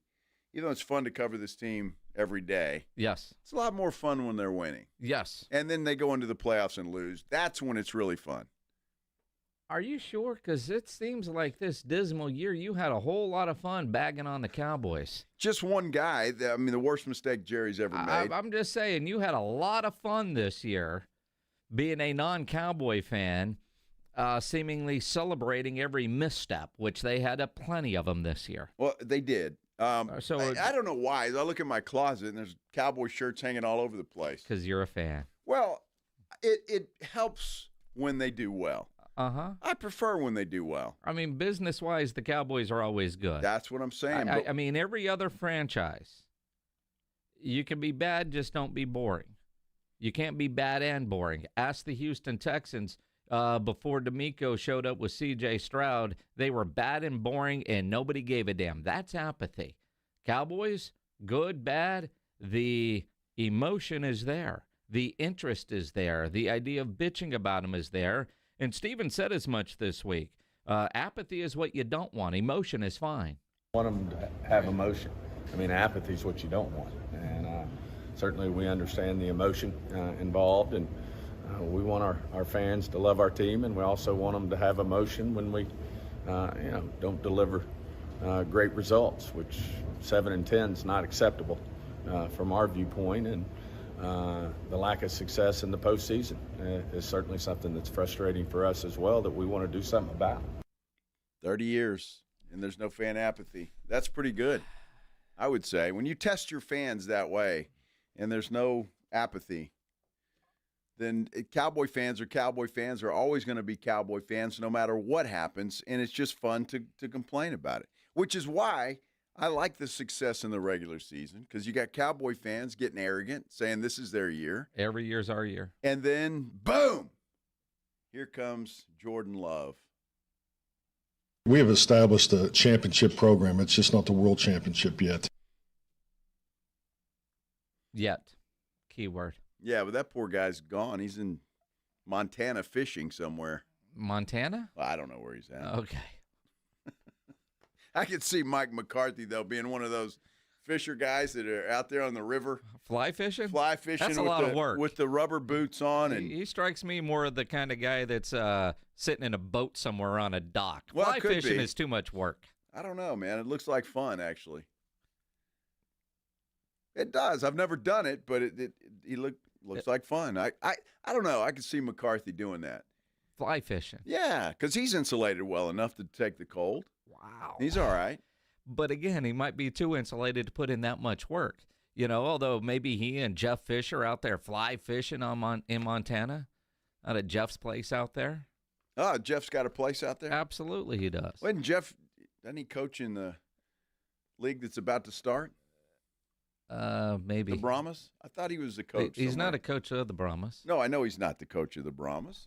even though it's fun to cover this team every day, yes, it's a lot more fun when they're winning. Yes. And then they go into the playoffs and lose. That's when it's really fun. Are you sure? Because it seems like this dismal year you had a whole lot of fun bagging on the Cowboys. Just one guy. I mean, the worst mistake Jerry's ever made. I'm just saying, you had a lot of fun this year being a non-Cowboy fan, seemingly celebrating every misstep, which they had plenty of them this year. Well, they did. I don't know why. I look in my closet, and there's Cowboy shirts hanging all over the place. Because you're a fan. Well, it helps when they do well. Uh-huh. I prefer when they do well. I mean, business-wise, the Cowboys are always good. That's what I'm saying. I mean, every other franchise, you can be bad, just don't be boring. You can't be bad and boring. Ask the Houston Texans before D'Amico showed up with C.J. Stroud. They were bad and boring, and nobody gave a damn. That's apathy. Cowboys, good, bad, the emotion is there. The interest is there. The idea of bitching about them is there. And Steven said as much this week. Apathy is what you don't want. Emotion is fine. Want them to have emotion. I mean, apathy is what you don't want. And certainly we understand the emotion involved. And we want our fans to love our team. And we also want them to have emotion when we, don't deliver great results, which 7-10 is not acceptable from our viewpoint. And the lack of success in the postseason is certainly something that's frustrating for us as well that we want to do something about. 30 years, and there's no fan apathy. That's pretty good, I would say. When you test your fans that way and there's no apathy, then Cowboy fans are always going to be Cowboy fans no matter what happens, and it's just fun to complain about it, which is why I like the success in the regular season because you got Cowboy fans getting arrogant, saying this is their year. Every year's our year. And then, boom, here comes Jordan Love. We have established a championship program. It's just not the world championship yet. Yet. Keyword. Yeah, but that poor guy's gone. He's in Montana fishing somewhere. Montana? Well, I don't know where he's at. Okay. I could see Mike McCarthy, though, being one of those fisher guys that are out there on the river. Fly fishing? Fly fishing. That's a lot of work. With the rubber boots on. And he strikes me more of the kind of guy that's sitting in a boat somewhere on a dock. Well, Fly fishing is too much work. I don't know, man. It looks like fun, actually. It does. I've never done it, but he looks like fun. I don't know. I could see McCarthy doing that. Fly fishing. Yeah, because he's insulated well enough to take the cold. Wow. He's all right. But again, he might be too insulated to put in that much work. Although maybe he and Jeff Fisher out there fly fishing in Montana, out at Jeff's place out there. Oh, Jeff's got a place out there? Absolutely he does. Doesn't he coach in the league that's about to start? Maybe. The Brahmas? I thought he was the coach. He's not a coach of the Brahmas. No, I know he's not the coach of the Brahmas.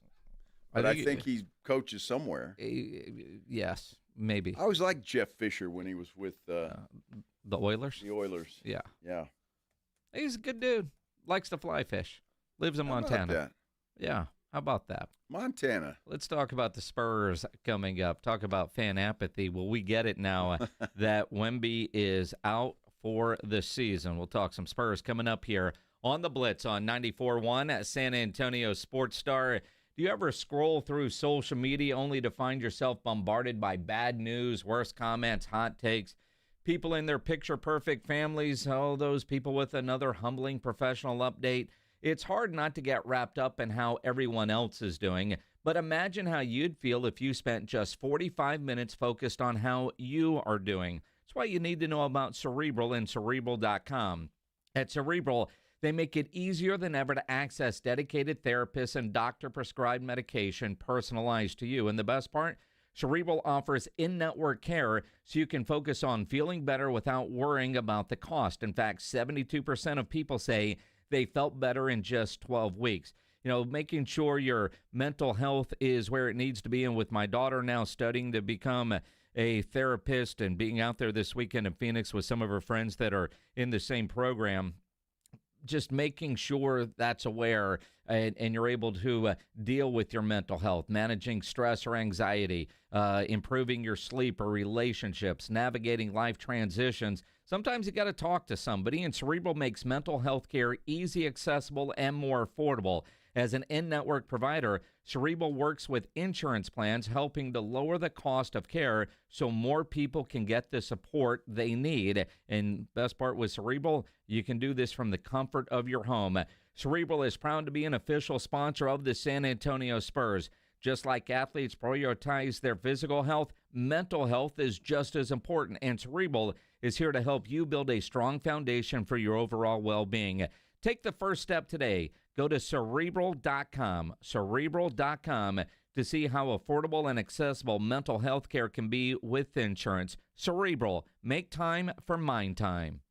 But I think he coaches somewhere. Yes, maybe. I always liked Jeff Fisher when he was with the Oilers. The Oilers. Yeah. Yeah. He's a good dude. Likes to fly fish. Lives in Montana. How about that? Yeah. How about that? Montana. Let's talk about the Spurs coming up. Talk about fan apathy. Well, we get it now that Wemby is out for the season. We'll talk some Spurs coming up here on the Blitz on 94.1 at San Antonio Sports Star. Do you ever scroll through social media only to find yourself bombarded by bad news, worse comments, hot takes, people in their picture-perfect families, all those people with another humbling professional update? It's hard not to get wrapped up in how everyone else is doing, but imagine how you'd feel if you spent just 45 minutes focused on how you are doing. That's why you need to know about Cerebral and Cerebral.com. At Cerebral, they make it easier than ever to access dedicated therapists and doctor-prescribed medication personalized to you. And the best part, Cerebral offers in-network care so you can focus on feeling better without worrying about the cost. In fact, 72% of people say they felt better in just 12 weeks. You know, making sure your mental health is where it needs to be. And with my daughter now studying to become a therapist and being out there this weekend in Phoenix with some of her friends that are in the same program, just making sure that's aware and you're able to deal with your mental health, managing stress or anxiety, improving your sleep or relationships, navigating life transitions. Sometimes you got to talk to somebody, and Cerebral makes mental health care easy, accessible, and more affordable. As an in-network provider, Cerebral works with insurance plans, helping to lower the cost of care so more people can get the support they need. And best part with Cerebral, you can do this from the comfort of your home. Cerebral is proud to be an official sponsor of the San Antonio Spurs. Just like athletes prioritize their physical health, mental health is just as important, and Cerebral is here to help you build a strong foundation for your overall well-being. Take the first step today. Go to Cerebral.com, Cerebral.com, to see how affordable and accessible mental health care can be with insurance. Cerebral, make time for mind time.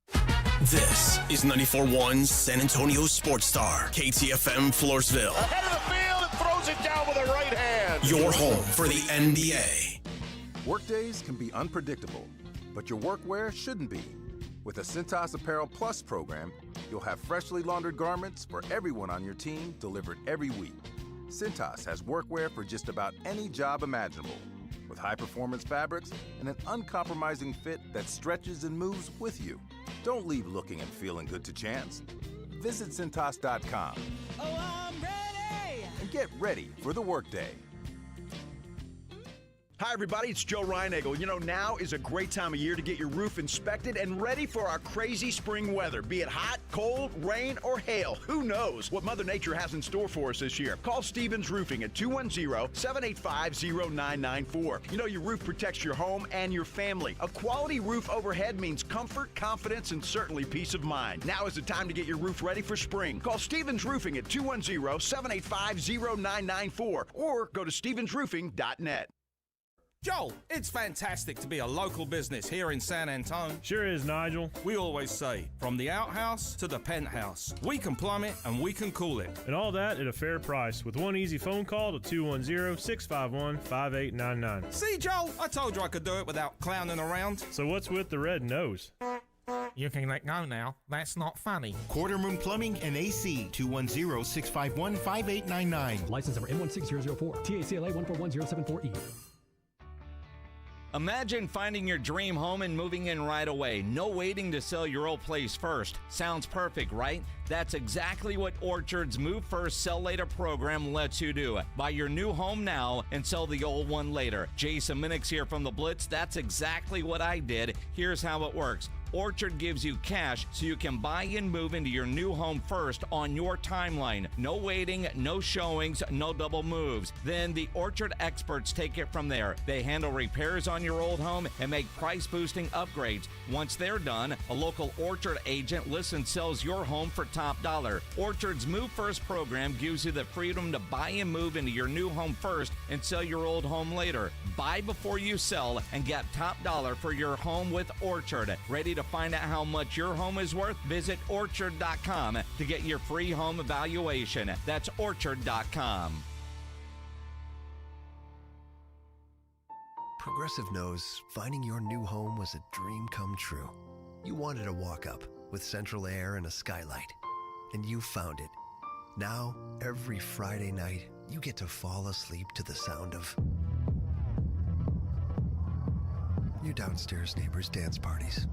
This is 94.1 San Antonio Sports Star, KTFM Floresville. Ahead of the field and throws it down with a right hand. Your home for the NBA. Workdays can be unpredictable, but your workwear shouldn't be. With a Cintas Apparel Plus program, you'll have freshly laundered garments for everyone on your team delivered every week. Cintas has workwear for just about any job imaginable, with high-performance fabrics and an uncompromising fit that stretches and moves with you. Don't leave looking and feeling good to chance. Visit Cintas.com. Oh, I'm ready! And get ready for the workday. Hi, everybody. It's Joe Reinagel. You know, now is a great time of year to get your roof inspected and ready for our crazy spring weather. Be it hot, cold, rain, or hail. Who knows what Mother Nature has in store for us this year? Call Stevens Roofing at 210-785-0994. You know, your roof protects your home and your family. A quality roof overhead means comfort, confidence, and certainly peace of mind. Now is the time to get your roof ready for spring. Call Stevens Roofing at 210-785-0994 or go to stevensroofing.net. Joel, it's fantastic to be a local business here in San Antone. Sure is, Nigel. We always say, from the outhouse to the penthouse, we can plumb it and we can cool it. And all that at a fair price with one easy phone call to 210-651-5899. See, Joel, I told you I could do it without clowning around. So what's with the red nose? You can let go now. That's not funny. Quarter Moon Plumbing and AC, 210-651-5899. License number M16004, TACLA 141074E. Imagine finding your dream home and moving in right away. No waiting to sell your old place first. Sounds perfect, right? That's exactly what Orchard's Move First, Sell Later program lets you do. Buy your new home now and sell the old one later. Jason Minnix here from the Blitz. That's exactly what I did. Here's how it works. Orchard gives you cash so you can buy and move into your new home first on your timeline. No waiting, no showings, no double moves. Then the Orchard experts take it from there. They handle repairs on your old home and make price-boosting upgrades. Once they're done, a local Orchard agent lists and sells your home for top dollar. Orchard's Move First program gives you the freedom to buy and move into your new home first and sell your old home later. Buy before you sell and get top dollar for your home with Orchard. Ready to find out how much your home is worth? Visit Orchard.com to get your free home evaluation. That's Orchard.com. Progressive knows finding your new home was a dream come true. You wanted a walk-up with central air and a skylight, and you found it. Now, every Friday night, you get to fall asleep to the sound of your downstairs neighbors' dance parties.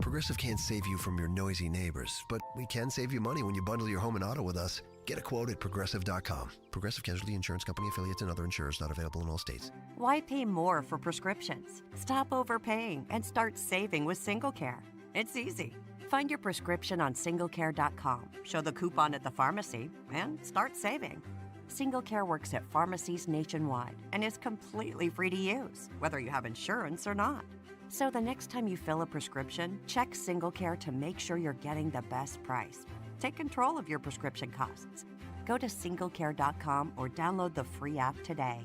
Progressive can't save you from your noisy neighbors, but we can save you money when you bundle your home and auto with us. Get a quote at Progressive.com. Progressive Casualty Insurance Company affiliates and other insurers not available in all states. Why pay more for prescriptions? Stop overpaying and start saving with SingleCare. It's easy. Find your prescription on SingleCare.com, show the coupon at the pharmacy, and start saving. SingleCare works at pharmacies nationwide and is completely free to use, whether you have insurance or not. So the next time you fill a prescription, check SingleCare to make sure you're getting the best price. Take control of your prescription costs. Go to SingleCare.com or download the free app today.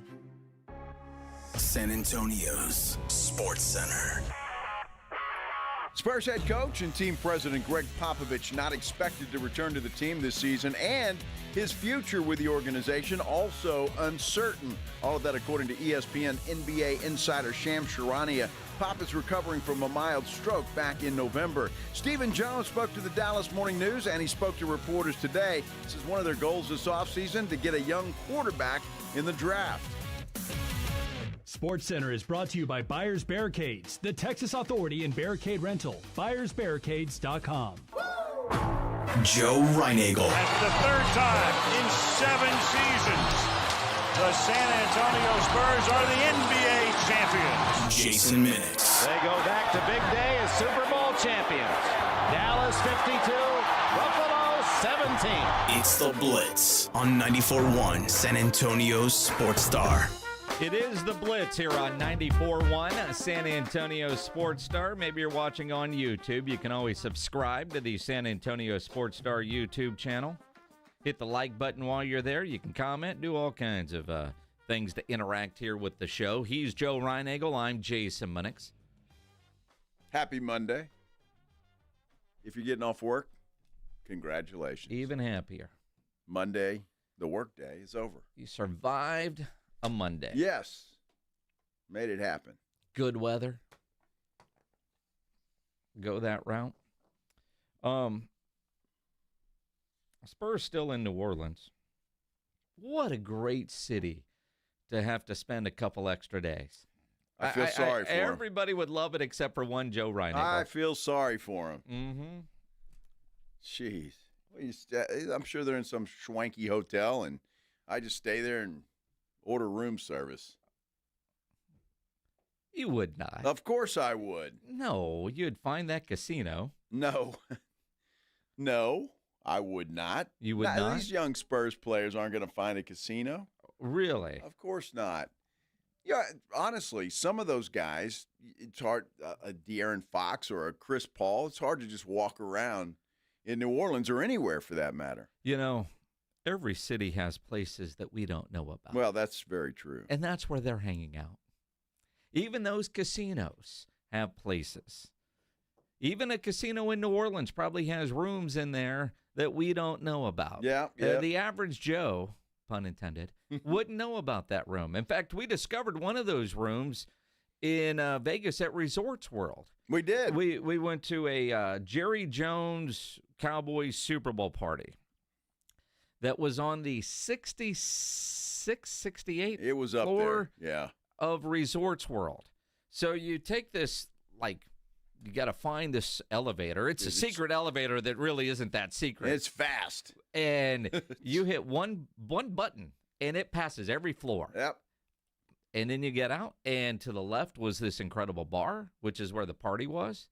San Antonio's Sports Center. Spurs head coach and team president Greg Popovich not expected to return to the team this season, and his future with the organization also uncertain. All of that according to ESPN NBA insider Shams Charania. Pop is recovering from a mild stroke back in November. Stephen Jones spoke to the Dallas Morning News, and he spoke to reporters today. This is one of their goals this offseason, to get a young quarterback in the draft. SportsCenter is brought to you by Buyers Barricades, the Texas authority in barricade rental. BuyersBarricades.com. Joe Reinagel. That's the third time in 7 seasons the San Antonio Spurs are the NBA champions. Jason Minnix. They go back to big day as Super Bowl champions. Dallas 52, Buffalo 17. It's the Blitz on 94.1 San Antonio's Sports Star. It is the Blitz here on 94.1 San Antonio Sports Star. Maybe you're watching on YouTube. You can always subscribe to the San Antonio Sports Star YouTube channel. Hit the like button while you're there. You can comment, do all kinds of things to interact here with the show. He's Joe Reinagel. I'm Jason Minnix. Happy Monday. If you're getting off work, congratulations. Even happier. Monday, the work day, is over. You survived a Monday. Yes. Made it happen. Good weather. Go that route. Spurs still in New Orleans. What a great city to have to spend a couple extra days. I feel sorry for him. Everybody would love it except for one Joe Reinagel. I feel sorry for him. Mm-hmm. Jeez. Well, I'm sure they're in some schwanky hotel, and I just stay there and order room service. You would not. Of course I would. No, you'd find that casino. No. No, I would not. You would not? These young Spurs players aren't going to find a casino. Really? Of course not. Yeah, honestly, some of those guys, it's hard, a De'Aaron Fox or a Chris Paul, it's hard to just walk around in New Orleans or anywhere for that matter. You know, every city has places that we don't know about. Well, that's very true. And that's where they're hanging out. Even those casinos have places. Even a casino in New Orleans probably has rooms in there that we don't know about. Yeah. The average Joe, pun intended, wouldn't know about that room. In fact, we discovered one of those rooms in Vegas at Resorts World. We did. We went to a Jerry Jones Cowboys Super Bowl party that was on the 66, 68 it was up floor there. Yeah. Of Resorts World. So you take this, like, you got to find this elevator. It's a secret elevator that really isn't that secret. It's fast. And you hit one button, and it passes every floor. Yep. And then you get out, and to the left was this incredible bar, which is where the party was.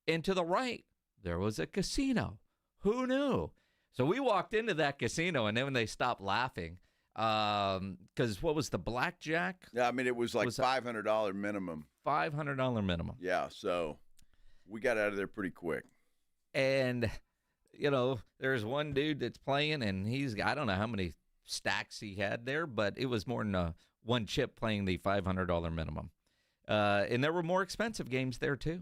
And to the right, there was a casino. Who knew? So we walked into that casino, and then when they stopped laughing, because what was the blackjack? Yeah, I mean, it was like $500 minimum. $500 minimum. Yeah, so we got out of there pretty quick. And, you know, there's one dude that's playing, and I don't know how many stacks he had there, but it was more than one chip playing the $500 minimum. And there were more expensive games there, too.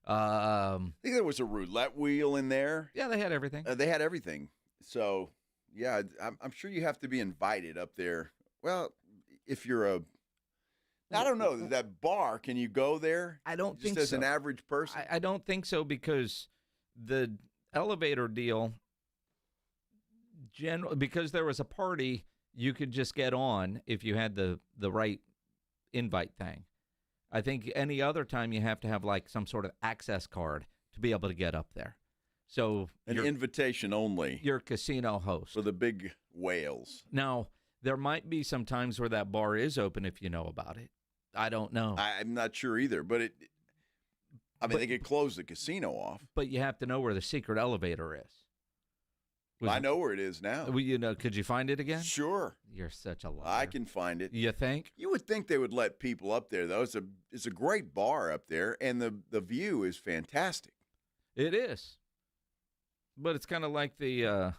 I think there was a roulette wheel in there. Yeah, they had everything. They had everything. So, yeah, I'm sure you have to be invited up there. Well, if you're I don't know, that bar, can you go there? I don't think so. Just as an average person? I don't think so, because the elevator deal, because there was a party, you could just get on if you had the right invite thing. I think any other time you have to have like some sort of access card to be able to get up there. So an invitation only. Your casino host. For the big whales. Now, there might be some times where that bar is open if you know about it. I don't know. I'm not sure either, but they could close the casino off. But you have to know where the secret elevator is. I know where it is now. Could you find it again? Sure. You're such a liar. I can find it. You think? You would think they would let people up there, though. It's a great bar up there, and the view is fantastic. It is. But it's kind of like the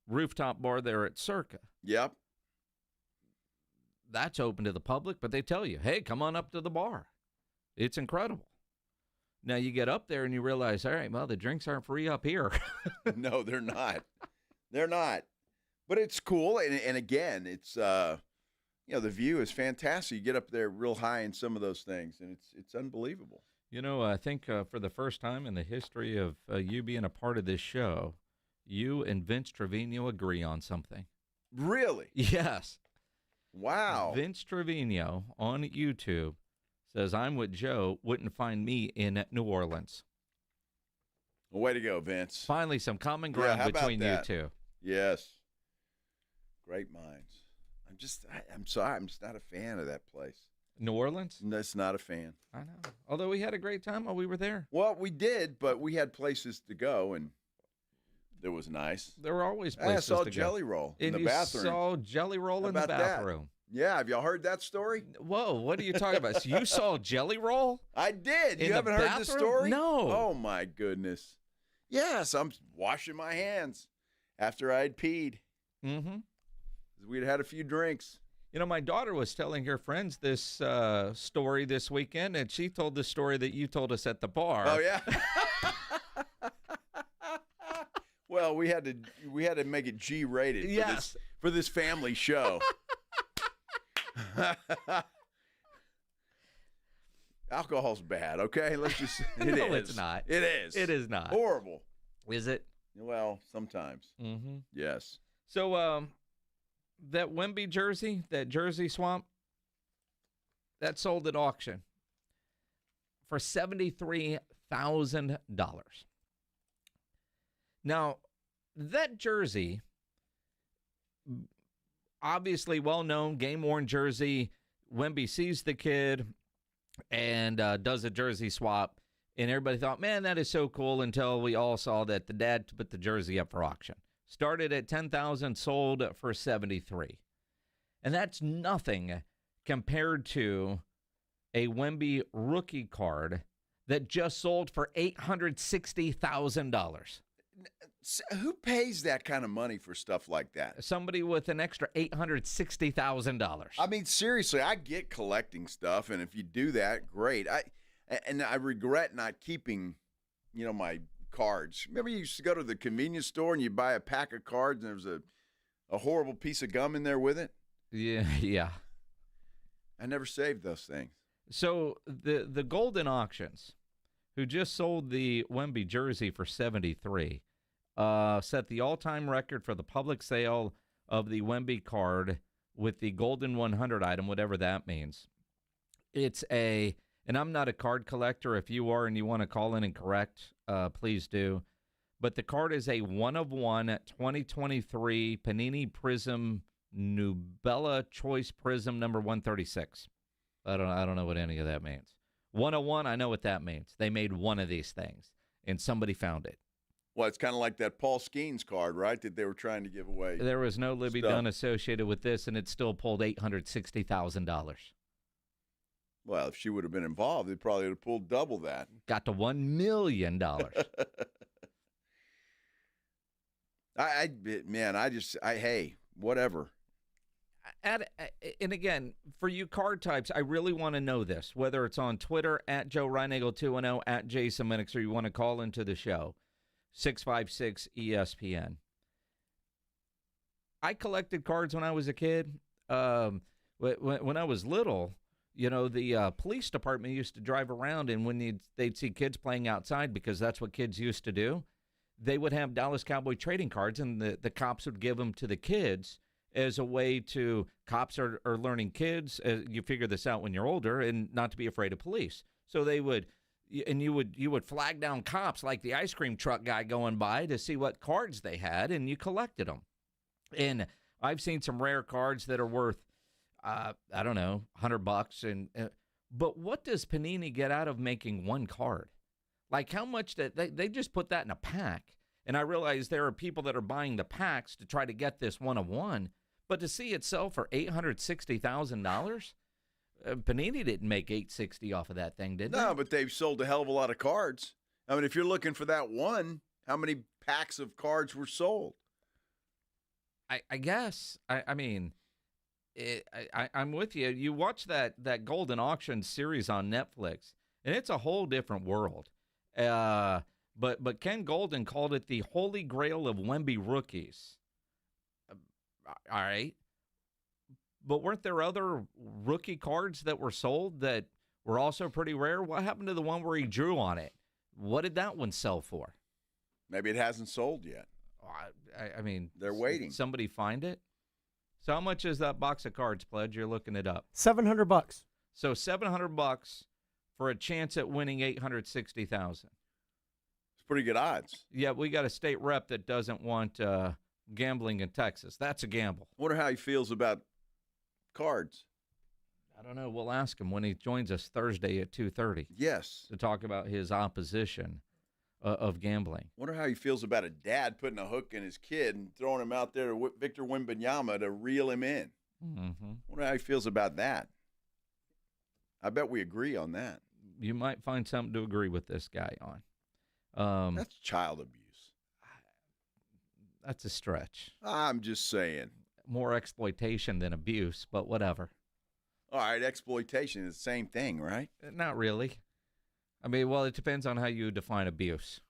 rooftop bar there at Circa. Yep. that's open to the public, but they tell you, hey, come on up to the bar. It's incredible. Now you get up there and you realize, all right, well, the drinks aren't free up here. No, they're not. They're not. But it's cool, and again, it's the view is fantastic. You get up there real high in some of those things, and it's unbelievable. I think for the first time in the history of you being a part of this show, you and Vince Trevino agree on something. Really? Yes. Wow. Vince Trevino on YouTube says, I'm with Joe, wouldn't find me in New Orleans. Well, way to go, Vince. Finally, some common ground between you two. Yes. Great minds. I'm sorry, I'm just not a fan of that place. New Orleans? That's not a fan. I know. Although we had a great time while we were there. Well, we did, but we had places to go, and it was nice. There were always places to go. I saw Jelly Roll in the bathroom. You saw Jelly Roll in the bathroom. Yeah, have y'all heard that story? Whoa, what are you talking about? So you saw Jelly Roll? I did. You haven't heard this story? No. Oh, my goodness. Yes, I'm washing my hands after I'd peed. Mm-hmm. We'd had a few drinks. My daughter was telling her friends this story this weekend, and she told the story that you told us at the bar. Oh, yeah? Well, we had to make it G-rated for this family show. Alcohol's bad, okay? Let's just No, it's not. It is. It is not. Horrible. Is it? Well, sometimes. Mm-hmm. Yes. So, that Wemby jersey, that jersey swamp, that sold at auction for $73,000. Now, that jersey, obviously well-known, game-worn jersey. Wemby sees the kid and does a jersey swap, and everybody thought, man, that is so cool, until we all saw that the dad put the jersey up for auction. Started at $10,000, sold for $73,000. And that's nothing compared to a Wemby rookie card that just sold for $860,000. Who pays that kind of money for stuff like that? Somebody with an extra $860,000. I mean, seriously, I get collecting stuff, and if you do that, great. I regret not keeping, my cards. Remember you used to go to the convenience store and you buy a pack of cards and there was a horrible piece of gum in there with it? Yeah. I never saved those things. So the Golden Auctions, who just sold the Wemby jersey for $73,000, set the all-time record for the public sale of the Wemby card with the Golden 100 item, whatever that means. It's and I'm not a card collector. If you are and you want to call in and correct, please do. But the card is a 1-of-1 2023 Panini Prism Nubella Choice Prism number 136. I don't know what any of that means. 1-of-1, I know what that means. They made one of these things, and somebody found it. Well, it's kind of like that Paul Skeens card, right, that they were trying to give away. There was no Libby Dunn associated with this, and it still pulled $860,000. Well, if she would have been involved, it probably would have pulled double that. Got to $1 million. Hey, whatever. And again, for you card types, I really want to know this, whether it's on Twitter, at Joe Reinagel 210, at Jason Minnix, or you want to call into the show, 656-ESPN. I collected cards when I was a kid. When I was little, the police department used to drive around, and when they'd see kids playing outside, because that's what kids used to do, they would have Dallas Cowboy trading cards, and the cops would give them to the kids as a way to, cops are learning kids, you figure this out when you're older, and not to be afraid of police. So they would, and you would flag down cops like the ice cream truck guy going by to see what cards they had, and you collected them. And I've seen some rare cards that are worth, I don't know, $100. But what does Panini get out of making one card? Like, how much that they just put that in a pack. And I realize there are people that are buying the packs to try to get this 1-of-1. But to see it sell for $860,000, Panini didn't make $860 off of that thing, did they? No, but they've sold a hell of a lot of cards. I mean, if you're looking for that one, how many packs of cards were sold? I guess. I mean, I'm with you. You watch that Golden Auction series on Netflix, and it's a whole different world. But Ken Golden called it the Holy Grail of Wemby rookies. All right. But weren't there other rookie cards that were sold that were also pretty rare? What happened to the one where he drew on it? What did that one sell for? Maybe it hasn't sold yet. I mean, they're waiting. Somebody find it? So how much is that box of cards, Pledge? You're looking it up. $700. So $700 for a chance at winning $860,000. It's pretty good odds. Yeah, we got a state rep that doesn't want gambling in Texas. That's a gamble. I wonder how he feels about cards. I don't know. We'll ask him when he joins us Thursday at 2:30. Yes. To talk about his opposition of gambling. Wonder how he feels about a dad putting a hook in his kid and throwing him out there to Victor Wembanyama to reel him in. Mm-hmm. Wonder how he feels about that. I bet we agree on that. You might find something to agree with this guy on. That's child abuse. That's a stretch. I'm just saying. More exploitation than abuse, but whatever. All right, exploitation is the same thing, right? Not really. I mean, well, it depends on how you define abuse.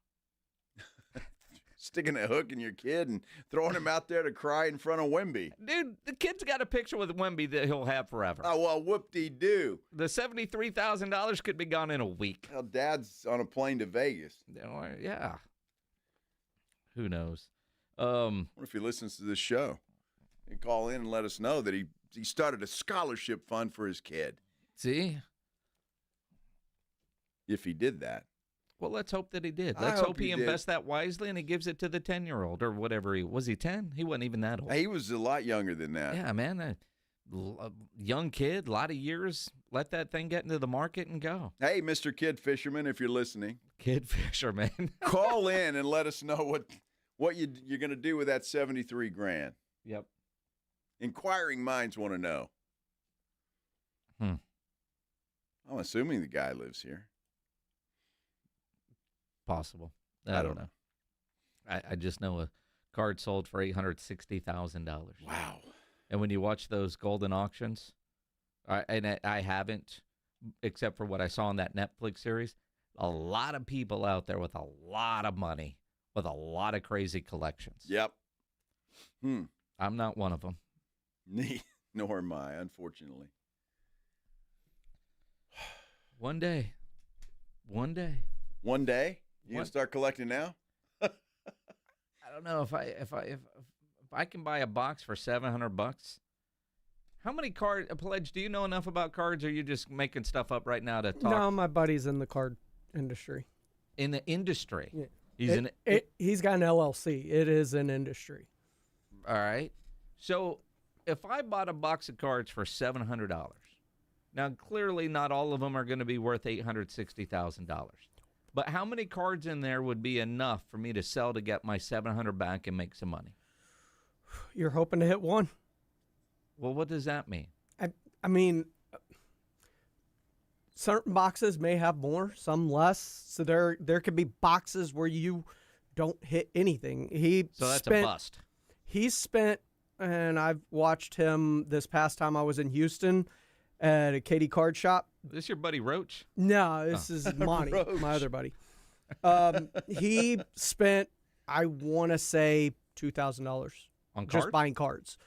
Sticking a hook in your kid and throwing him out there to cry in front of Wemby. Dude, the kid's got a picture with Wemby that he'll have forever. Oh, well, whoop-de-doo. The $73,000 could be gone in a week. Well, Dad's on a plane to Vegas. Yeah. Who knows? What if he listens to this show? He'd call in and let us know that he started a scholarship fund for his kid. See? If he did that. Well, let's hope that he did. Let's hope he invests that wisely and he gives it to the 10-year-old or whatever. Was he 10? He wasn't even that old. He was a lot younger than that. Yeah, man. A young kid, a lot of years. Let that thing get into the market and go. Hey, Mr. Kid Fisherman, if you're listening. Kid Fisherman. Call in and let us know what you're going to do with that $73,000. Yep. Inquiring minds want to know. I'm assuming the guy lives here. Possible. I don't know. I just know a card sold for $860,000. Wow. And when you watch those golden auctions, I haven't, except for what I saw in that Netflix series, a lot of people out there with a lot of money, with a lot of crazy collections. Yep. I'm not one of them. Nor am I, unfortunately. One day. One day? You gonna start collecting now? I don't know if I can buy a box for $700. How many cards? Pledge? Do you know enough about cards, or are you just making stuff up right now to talk? No, my buddy's in the card industry. In the industry, yeah. He's got an LLC. It is an industry. All right. So if I bought a box of cards for $700, now clearly not all of them are going to be worth $860,000. But how many cards in there would be enough for me to sell to get my $700 back and make some money? You're hoping to hit one? Well, what does that mean? I mean, certain boxes may have more, some less. So there could be boxes where you don't hit anything. So that's a bust. He spent, and I've watched him this past time I was in Houston at a Katie card shop. Is this your buddy Roach? No, this is Monty, my other buddy. He spent, I want to say, $2,000 on just buying cards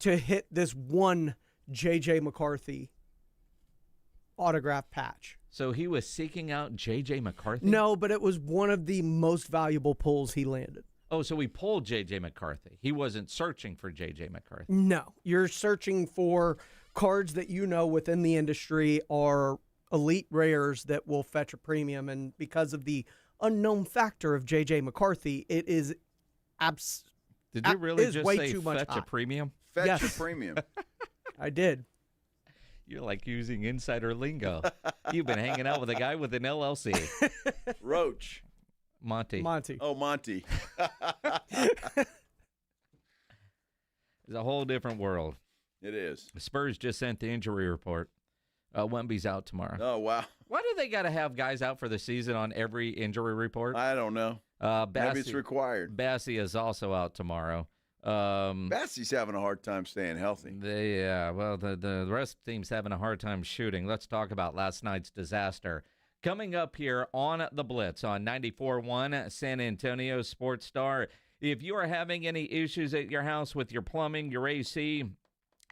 to hit this one J.J. McCarthy autograph patch. So he was seeking out J.J. McCarthy? No, but it was one of the most valuable pulls he landed. Oh, so he pulled J.J. McCarthy. He wasn't searching for J.J. McCarthy. No, you're searching for cards that you know within the industry are elite rares that will fetch a premium. And because of the unknown factor of J.J. McCarthy, it is Did you really just way say too much fetch high. a premium? Fetch a premium. I did. You're like using insider lingo. You've been hanging out with a guy with an LLC. Roach. Monty. Oh, Monty. It's a whole different world. It is. The Spurs just sent the injury report. Wemby's out tomorrow. Oh, wow. Why do they got to have guys out for the season on every injury report? I don't know. Maybe it's required. Bassie is also out tomorrow. Bassey's having a hard time staying healthy. The rest of the team's having a hard time shooting. Let's talk about last night's disaster. Coming up here on the Blitz on 94.1 San Antonio Sports Star. If you are having any issues at your house with your plumbing, your AC,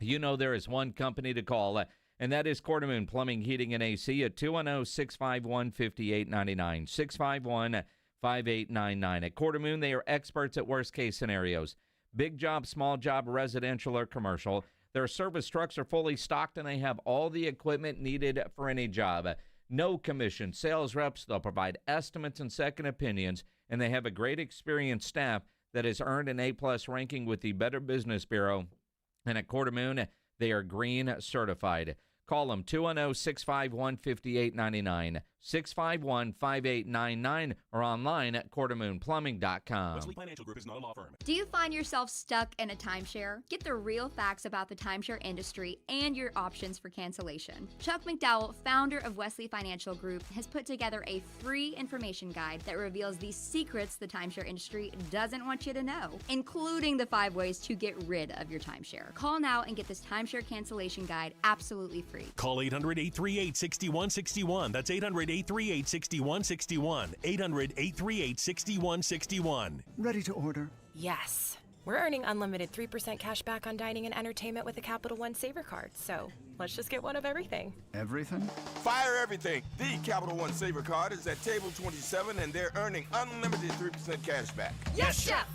you know there is one company to call, and that is Quartermoon Plumbing, Heating, and AC at 210-651-5899, 651-5899. At Quartermoon, they are experts at worst-case scenarios. Big job, small job, residential or commercial. Their service trucks are fully stocked, and they have all the equipment needed for any job. No commission, sales reps. They'll provide estimates and second opinions, and they have a great experienced staff that has earned an A-plus ranking with the Better Business Bureau. And at Quartermoon, they are green certified. Call them 210-651-5899, 651-5899, or online at quartermoonplumbing.com. Wesley Financial Group is not a law firm. Do you find yourself stuck in a timeshare? Get the real facts about the timeshare industry and your options for cancellation. Chuck McDowell, founder of Wesley Financial Group, has put together a free information guide that reveals the secrets the timeshare industry doesn't want you to know, including the 5 ways to get rid of your timeshare. Call now and get this timeshare cancellation guide absolutely free. Call 800-838-6161. That's 800-838-6161. 800-838-6161. Ready to order? Yes. We're earning unlimited 3% cash back on dining and entertainment with a Capital One Saver card, so let's just get one of everything. Everything? Fire everything. The Capital One Saver card is at table 27, and they're earning unlimited 3% cash back. Yes, Chef!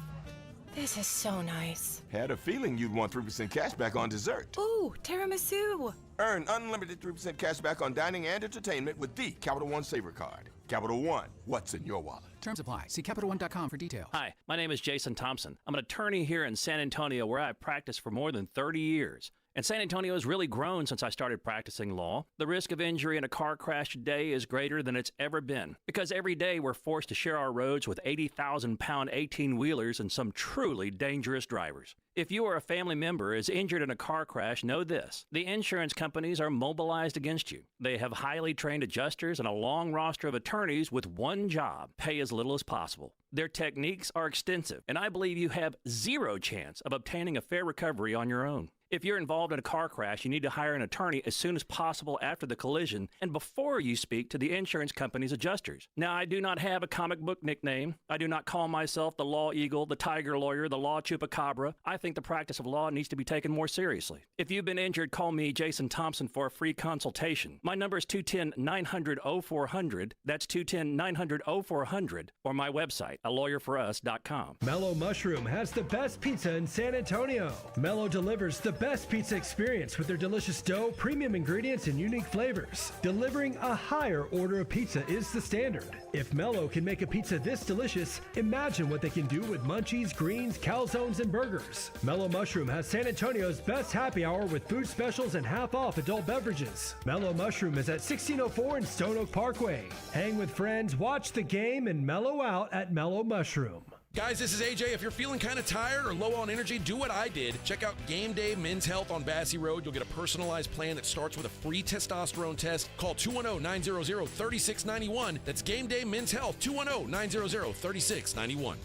This is so nice. Had a feeling you'd want 3% cash back on dessert. Ooh, tiramisu. Earn unlimited 3% cash back on dining and entertainment with the Capital One Saver card. Capital One, what's in your wallet? Terms apply. See CapitalOne.com for details. Hi, my name is Jason Thompson. I'm an attorney here in San Antonio where I've practiced for more than 30 years. And San Antonio has really grown since I started practicing law. The risk of injury in a car crash today is greater than it's ever been because every day we're forced to share our roads with 80,000-pound 18-wheelers and some truly dangerous drivers. If you or a family member is injured in a car crash, know this. The insurance companies are mobilized against you. They have highly trained adjusters and a long roster of attorneys with one job: pay as little as possible. Their techniques are extensive, and I believe you have zero chance of obtaining a fair recovery on your own. If you're involved in a car crash, you need to hire an attorney as soon as possible after the collision and before you speak to the insurance company's adjusters. Now, I do not have a comic book nickname. I do not call myself the Law Eagle, the Tiger Lawyer, the Law Chupacabra. I think the practice of law needs to be taken more seriously. If you've been injured, call me, Jason Thompson, for a free consultation. My number is 210-900-0400. That's 210-900-0400, or my website, alawyerforus.com. Mellow Mushroom has the best pizza in San Antonio. Mellow delivers the best pizza experience with their delicious dough, premium ingredients, and unique flavors. Delivering a higher order of pizza is the standard. If Mellow can make a pizza this delicious, imagine what they can do with munchies, greens, calzones, and burgers. Mellow Mushroom has San Antonio's best happy hour with food specials and half-off adult beverages. Mellow Mushroom is at 1604 in Stone Oak Parkway. Hang with friends, watch the game, and mellow out at Mellow Mushroom. Guys, this is AJ. If you're feeling kind of tired or low on energy, do what I did. Check out Game Day Men's Health on Bassey Road. You'll get a personalized plan that starts with a free testosterone test. Call 210-900-3691. That's Game Day Men's Health, 210-900-3691.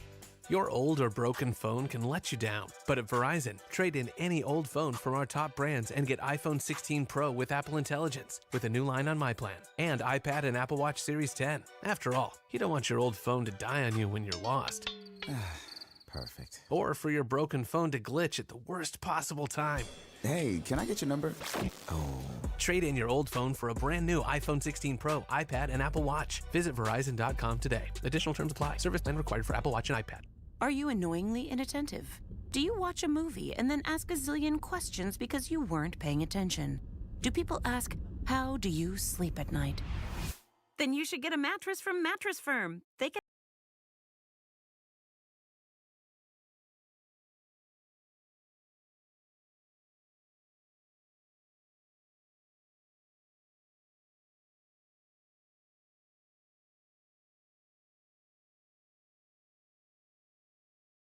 Your old or broken phone can let you down. But at Verizon, trade in any old phone from our top brands and get iPhone 16 Pro with Apple Intelligence with a new line on My Plan and iPad and Apple Watch Series 10. After all, you don't want your old phone to die on you when you're lost. Perfect. Or for your broken phone to glitch at the worst possible time. Hey, can I get your number? Oh. Trade in your old phone for a brand new iPhone 16 Pro, iPad, and Apple Watch. Visit Verizon.com today. Additional terms apply. Service plan required for Apple Watch and iPad. Are you annoyingly inattentive? Do you watch a movie and then ask a zillion questions because you weren't paying attention? Do people ask, how do you sleep at night? Then you should get a mattress from Mattress Firm. They can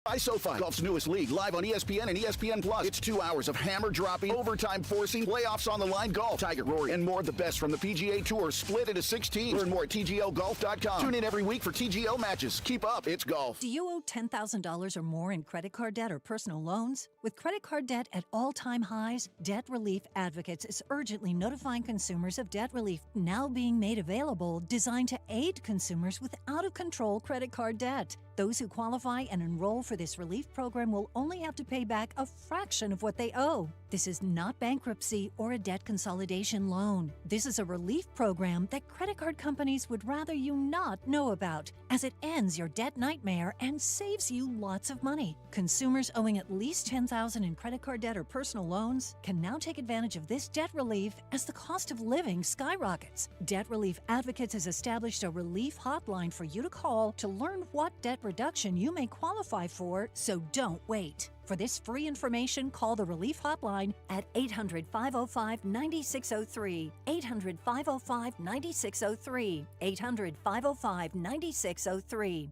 By SoFi, golf's newest league, live on ESPN and ESPN Plus. It's 2 hours of hammer-dropping, overtime-forcing, playoffs on the line golf. Tiger, Rory, and more of the best from the PGA Tour split into 6 teams. Learn more at TGLGolf.com. Tune in every week for TGL matches. Keep up, it's golf. Do you owe $10,000 or more in credit card debt or personal loans? With credit card debt at all-time highs, Debt Relief Advocates is urgently notifying consumers of debt relief now being made available, designed to aid consumers with out-of-control credit card debt. Those who qualify and enroll for this relief program will only have to pay back a fraction of what they owe. This is not bankruptcy or a debt consolidation loan. This is a relief program that credit card companies would rather you not know about, as it ends your debt nightmare and saves you lots of money. Consumers owing at least $10,000 in credit card debt or personal loans can now take advantage of this debt relief as the cost of living skyrockets. Debt Relief Advocates has established a relief hotline for you to call to learn what debt reduction you may qualify for, so don't wait. For this free information, call the Relief Hotline at 800-505-9603, 800-505-9603, 800-505-9603.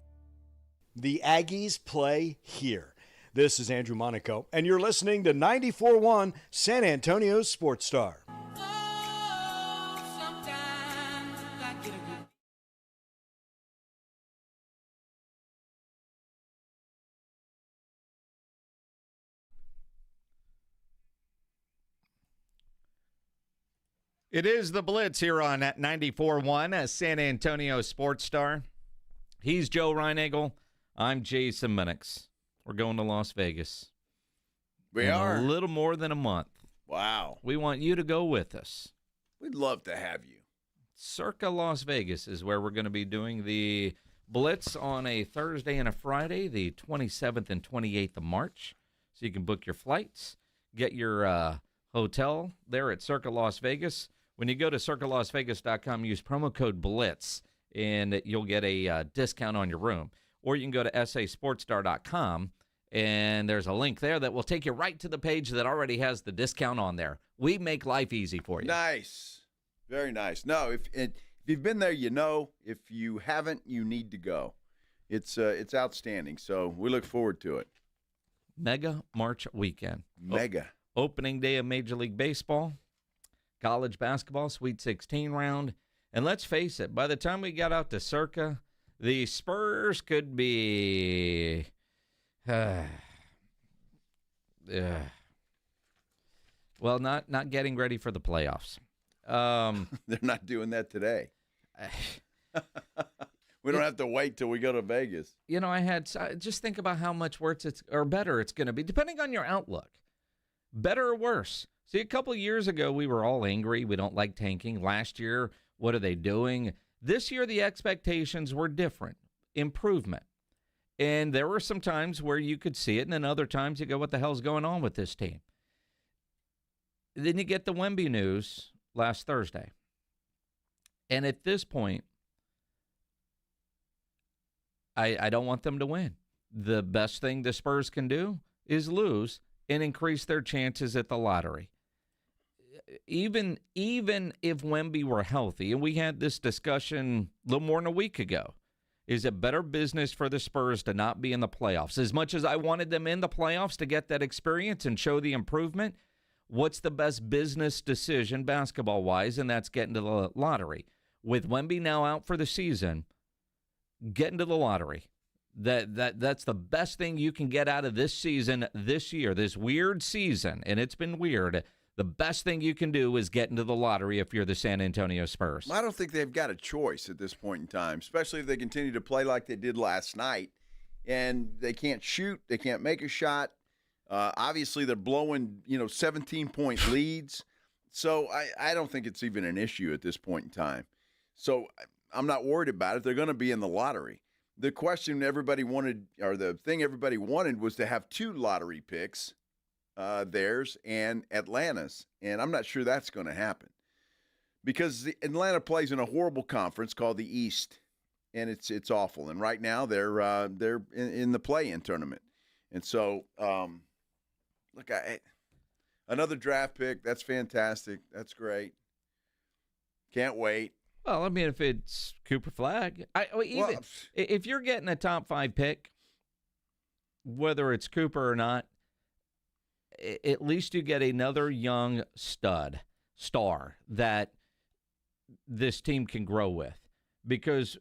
The Aggies play here. This is Andrew Monaco, and you're listening to 94.1 San Antonio's Sports Star. It is the Blitz here on 94.1 San Antonio Sports Star. He's Joe Reinagel. I'm Jason Minnix. We're going to Las Vegas. We are. A little more than a month. Wow. We want you to go with us. We'd love to have you. Circa Las Vegas is where we're going to be doing the Blitz on a Thursday and a Friday, the 27th and 28th of March. So you can book your flights, get your hotel there at Circa Las Vegas. When you go to circalasvegas.com, use promo code BLITZ, and you'll get a discount on your room. Or you can go to sasportstar.com, and there's a link there that will take you right to the page that already has the discount on there. We make life easy for you. Nice. Very nice. No, if you've been there, you know. If you haven't, you need to go. It's outstanding, so we look forward to it. Mega March weekend. Mega. Opening day of Major League Baseball. College basketball, Sweet 16 round. And let's face it, by the time we got out to Circa, the Spurs could be well, not getting ready for the playoffs. They're not doing that today. We don't have to wait till we go to Vegas. You know, just think about how much worse or better it's going to be, depending on your outlook. Better or worse. See, a couple of years ago, we were all angry. We don't like tanking. Last year, what are they doing? This year, the expectations were different. Improvement. And there were some times where you could see it, and then other times you go, what the hell's going on with this team? Then you get the Wemby news last Thursday. And at this point, I don't want them to win. The best thing the Spurs can do is lose and increase their chances at the lottery. Even if Wemby were healthy, and we had this discussion a little more than a week ago, is it better business for the Spurs to not be in the playoffs? As much as I wanted them in the playoffs to get that experience and show the improvement, what's the best business decision basketball-wise, and that's getting to the lottery. With Wemby now out for the season, get into the lottery. That's the best thing you can get out of this season, this year, this weird season, and it's been weird. The best thing you can do is get into the lottery if you're the San Antonio Spurs. I don't think they've got a choice at this point in time, especially if they continue to play like they did last night, and they can't shoot, they can't make a shot. Obviously, they're blowing 17-point leads, so I don't think it's even an issue at this point in time. So I'm not worried about it. They're going to be in the lottery. The question everybody wanted, or the thing everybody wanted, was to have 2 lottery picks, theirs and Atlanta's, and I'm not sure that's going to happen because Atlanta plays in a horrible conference called the East, and it's awful. And right now they're in the play-in tournament, and so look, another draft pick. That's fantastic. That's great. Can't wait. Well, I mean, if it's Cooper Flagg, if you're getting a top 5 pick, whether it's Cooper or not, at least you get another young star that this team can grow with. Because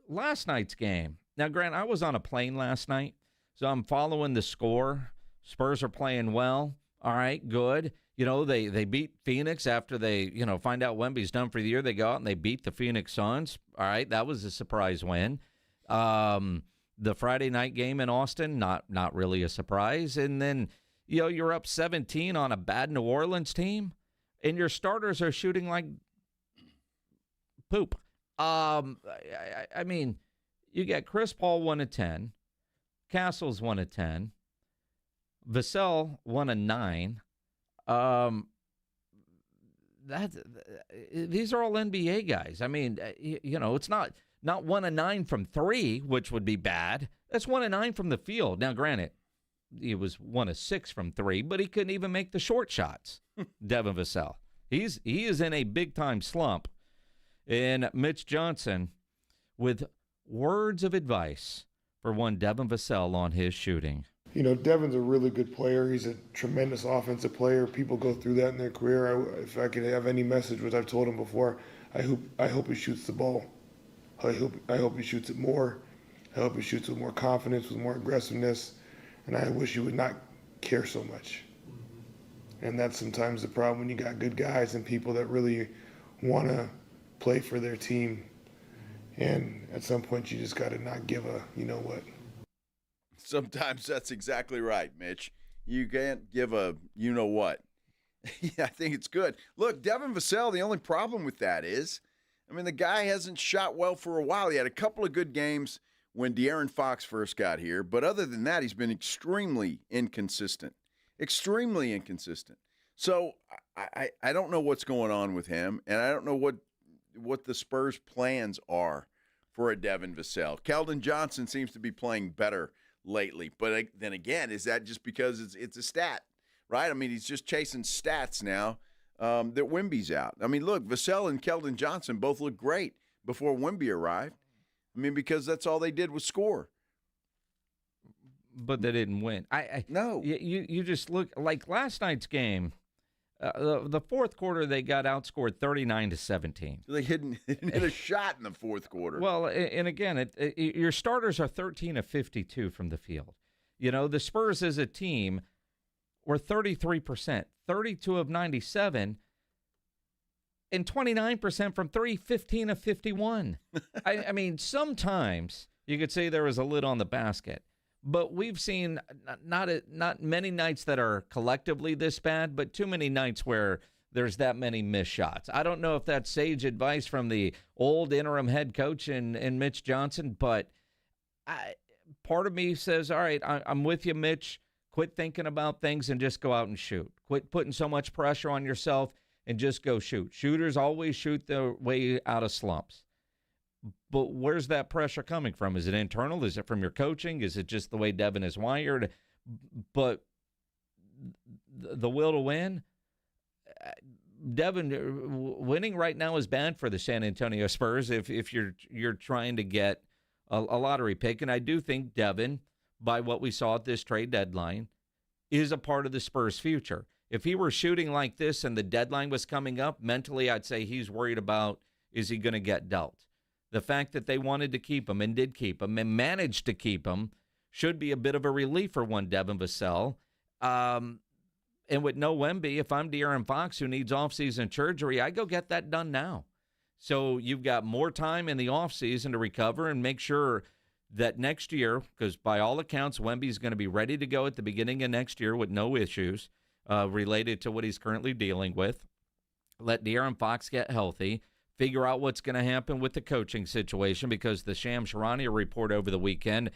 last night's game, now, Grant, I was on a plane last night, so I'm following the score. Spurs are playing well. All right, good. They beat Phoenix after they, find out Wemby's done for the year. They go out and they beat the Phoenix Suns. All right, that was a surprise win. The Friday night game in Austin, not really a surprise. And then, you're up 17 on a bad New Orleans team, and your starters are shooting like poop. I mean, you get Chris Paul 1 of 10, Castles 1 of 10, Vassell 1 of 9. These are all NBA guys. I mean, it's not 1 of 9 from 3, which would be bad. That's 1 of 9 from the field. Now, granted, he was 1 of 6 from 3, but he couldn't even make the short shots. Devin Vassell. He is in a big time slump. And Mitch Johnson with words of advice for one Devin Vassell on his shooting. Devin's a really good player. He's a tremendous offensive player. People go through that in their career. If I could have any message, which I've told him before, I hope he shoots the ball. I hope he shoots it more. I hope he shoots with more confidence, with more aggressiveness. And I wish he would not care so much. And that's sometimes the problem when you got good guys and people that really want to play for their team. And at some point, you just got to not give a, what. Sometimes that's exactly right, Mitch. You can't give a what. Yeah, I think it's good. Look, Devin Vassell, the only problem with that is, the guy hasn't shot well for a while. He had a couple of good games when De'Aaron Fox first got here, but other than that, he's been extremely inconsistent. Extremely inconsistent. So I don't know what's going on with him, and I don't know what the Spurs' plans are for a Devin Vassell. Keldon Johnson seems to be playing better lately, but then again, is that just because it's a stat, right? He's just chasing stats now that Wemby's out. Look, Vassell and Keldon Johnson both looked great before Wemby arrived. Because that's all they did was score. But they didn't win. No. You just look like last night's game. The fourth quarter, they got outscored 39-17. They didn't hit a shot in the fourth quarter. Well, and again, your starters are 13 of 52 from the field. The Spurs as a team were 33%, 32 of 97, and 29% from 3, 15 of 51. Sometimes you could say there was a lid on the basket. But we've seen not many nights that are collectively this bad, but too many nights where there's that many missed shots. I don't know if that's sage advice from the old interim head coach and Mitch Johnson, but part of me says, all right, I'm with you, Mitch. Quit thinking about things and just go out and shoot. Quit putting so much pressure on yourself and just go shoot. Shooters always shoot their way out of slumps. But where's that pressure coming from? Is it internal? Is it from your coaching? Is it just the way Devin is wired? But the will to win, Devin, winning right now is bad for the San Antonio Spurs if you're trying to get a lottery pick. And I do think Devin, by what we saw at this trade deadline, is a part of the Spurs' future. If he were shooting like this and the deadline was coming up, mentally I'd say he's worried about, is he going to get dealt? The fact that they wanted to keep him and did keep him and managed to keep him should be a bit of a relief for one Devin Vassell. And with no Wemby, if I'm De'Aaron Fox who needs offseason surgery, I go get that done now. So you've got more time in the offseason to recover and make sure that next year, because by all accounts, Wemby's going to be ready to go at the beginning of next year with no issues related to what he's currently dealing with. Let De'Aaron Fox get healthy. Figure out what's going to happen with the coaching situation, because the Shams Charania report over the weekend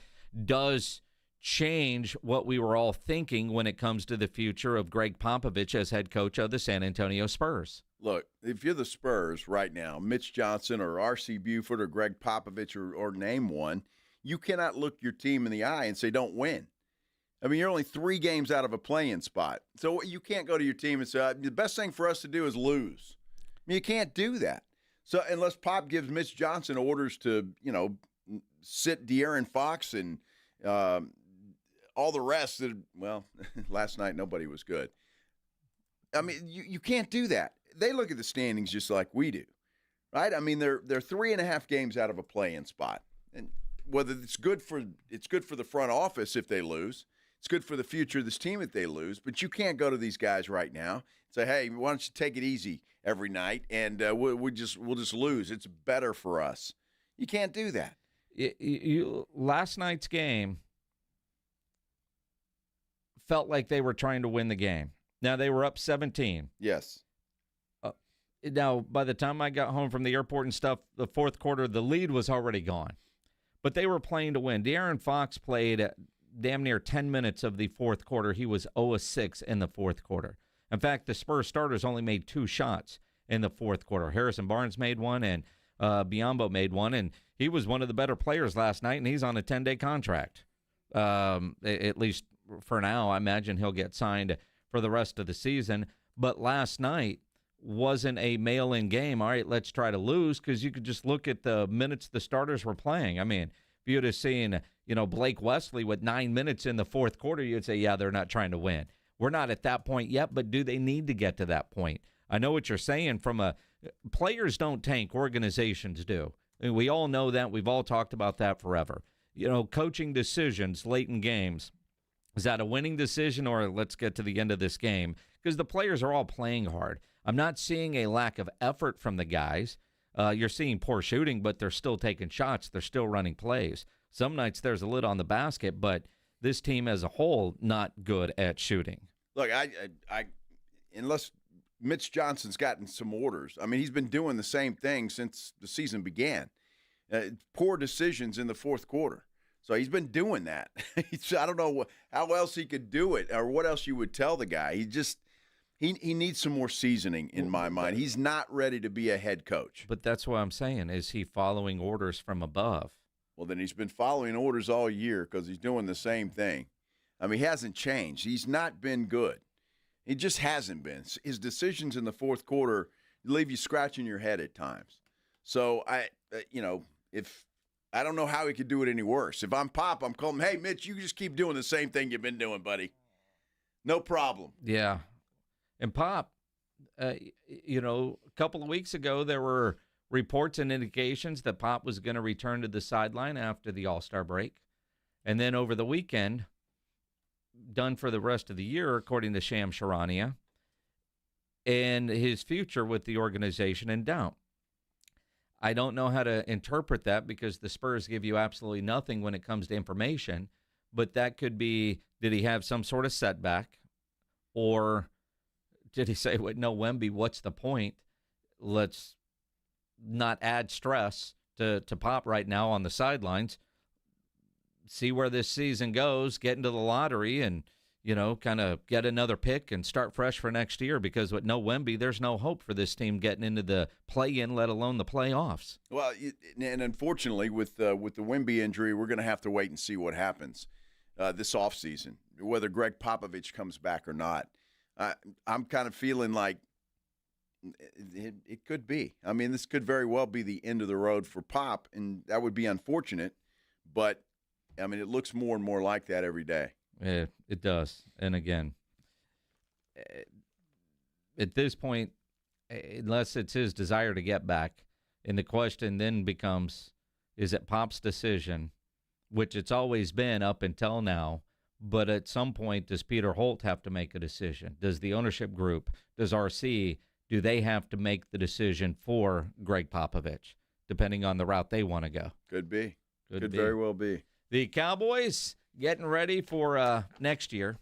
does change what we were all thinking when it comes to the future of Greg Popovich as head coach of the San Antonio Spurs. Look, if you're the Spurs right now, Mitch Johnson or R.C. Buford or Greg Popovich or name one, you cannot look your team in the eye and say, don't win. You're only 3 games out of a play-in spot. So you can't go to your team and say, the best thing for us to do is lose. You can't do that. So unless Pop gives Mitch Johnson orders to, sit De'Aaron Fox and all the rest, last night nobody was good. I mean, you can't do that. They look at the standings just like we do, right? I mean, they're 3.5 games out of a play-in spot, and whether it's good for the front office if they lose, it's good for the future of this team if they lose. But you can't go to these guys right now and say, "Hey, why don't you take it easy every night and we'll just lose. It's better for us." You can't do that. Last night's game felt like they were trying to win the game. Now, they were up 17. Yes. Now, by the time I got home from the airport and stuff, the fourth quarter, the lead was already gone. But they were playing to win. De'Aaron Fox played damn near 10 minutes of the fourth quarter. He was 0-6 in the fourth quarter. In fact, the Spurs starters only made 2 shots in the fourth quarter. Harrison Barnes made one, and Biyombo made one, and he was one of the better players last night, and he's on a 10-day contract. At least for now, I imagine he'll get signed for the rest of the season. But last night wasn't a mail-in game. All right, let's try to lose, because you could just look at the minutes the starters were playing. I mean, if you'd have seen, Blake Wesley with 9 minutes in the fourth quarter, you'd say, yeah, they're not trying to win. We're not at that point yet, but do they need to get to that point? I know what you're saying. Players don't tank, organizations do. I mean, we all know that. We've all talked about that forever. Coaching decisions late in games, is that a winning decision, or let's get to the end of this game? Because the players are all playing hard. I'm not seeing a lack of effort from the guys. You're seeing poor shooting, but they're still taking shots. They're still running plays. Some nights there's a lid on the basket, but this team as a whole not good at shooting. Look, I unless Mitch Johnson's gotten some orders. I mean, he's been doing the same thing since the season began. Poor decisions in the fourth quarter. So he's been doing that. I don't know how else he could do it or what else you would tell the guy. He needs some more seasoning in my mind. He's not ready to be a head coach. But that's what I'm saying. Is he following orders from above? Well, then he's been following orders all year because he's doing the same thing. I mean, he hasn't changed. He's not been good. He just hasn't been. His decisions in the fourth quarter leave you scratching your head at times. So, I don't know how he could do it any worse. If I'm Pop, I'm calling him, hey, Mitch, you just keep doing the same thing you've been doing, buddy. No problem. Yeah. And Pop, a couple of weeks ago, there were reports and indications that Pop was going to return to the sideline after the All-Star break. And then over the weekend, done for the rest of the year, according to Shams Charania, and his future with the organization in doubt. I don't know how to interpret that because the Spurs give you absolutely nothing when it comes to information, but that could be, did he have some sort of setback, or did he say, no, Wemby, what's the point? Let's not add stress to Pop right now on the sidelines. See where this season goes, get into the lottery, and, kind of get another pick and start fresh for next year, because with no Wemby, there's no hope for this team getting into the play-in, let alone the playoffs. Well, and unfortunately, with the Wemby injury, we're going to have to wait and see what happens this offseason, whether Greg Popovich comes back or not. I'm kind of feeling like it could be. I mean, this could very well be the end of the road for Pop, and that would be unfortunate, but I mean, it looks more and more like that every day. Yeah, it does. And again, at this point, unless it's his desire to get back, and the question then becomes, is it Pop's decision, which it's always been up until now, but at some point, does Peter Holt have to make a decision? Does the ownership group, does RC, do they have to make the decision for Greg Popovich, depending on the route they want to go? Could be. Could very well be. The Cowboys getting ready for next year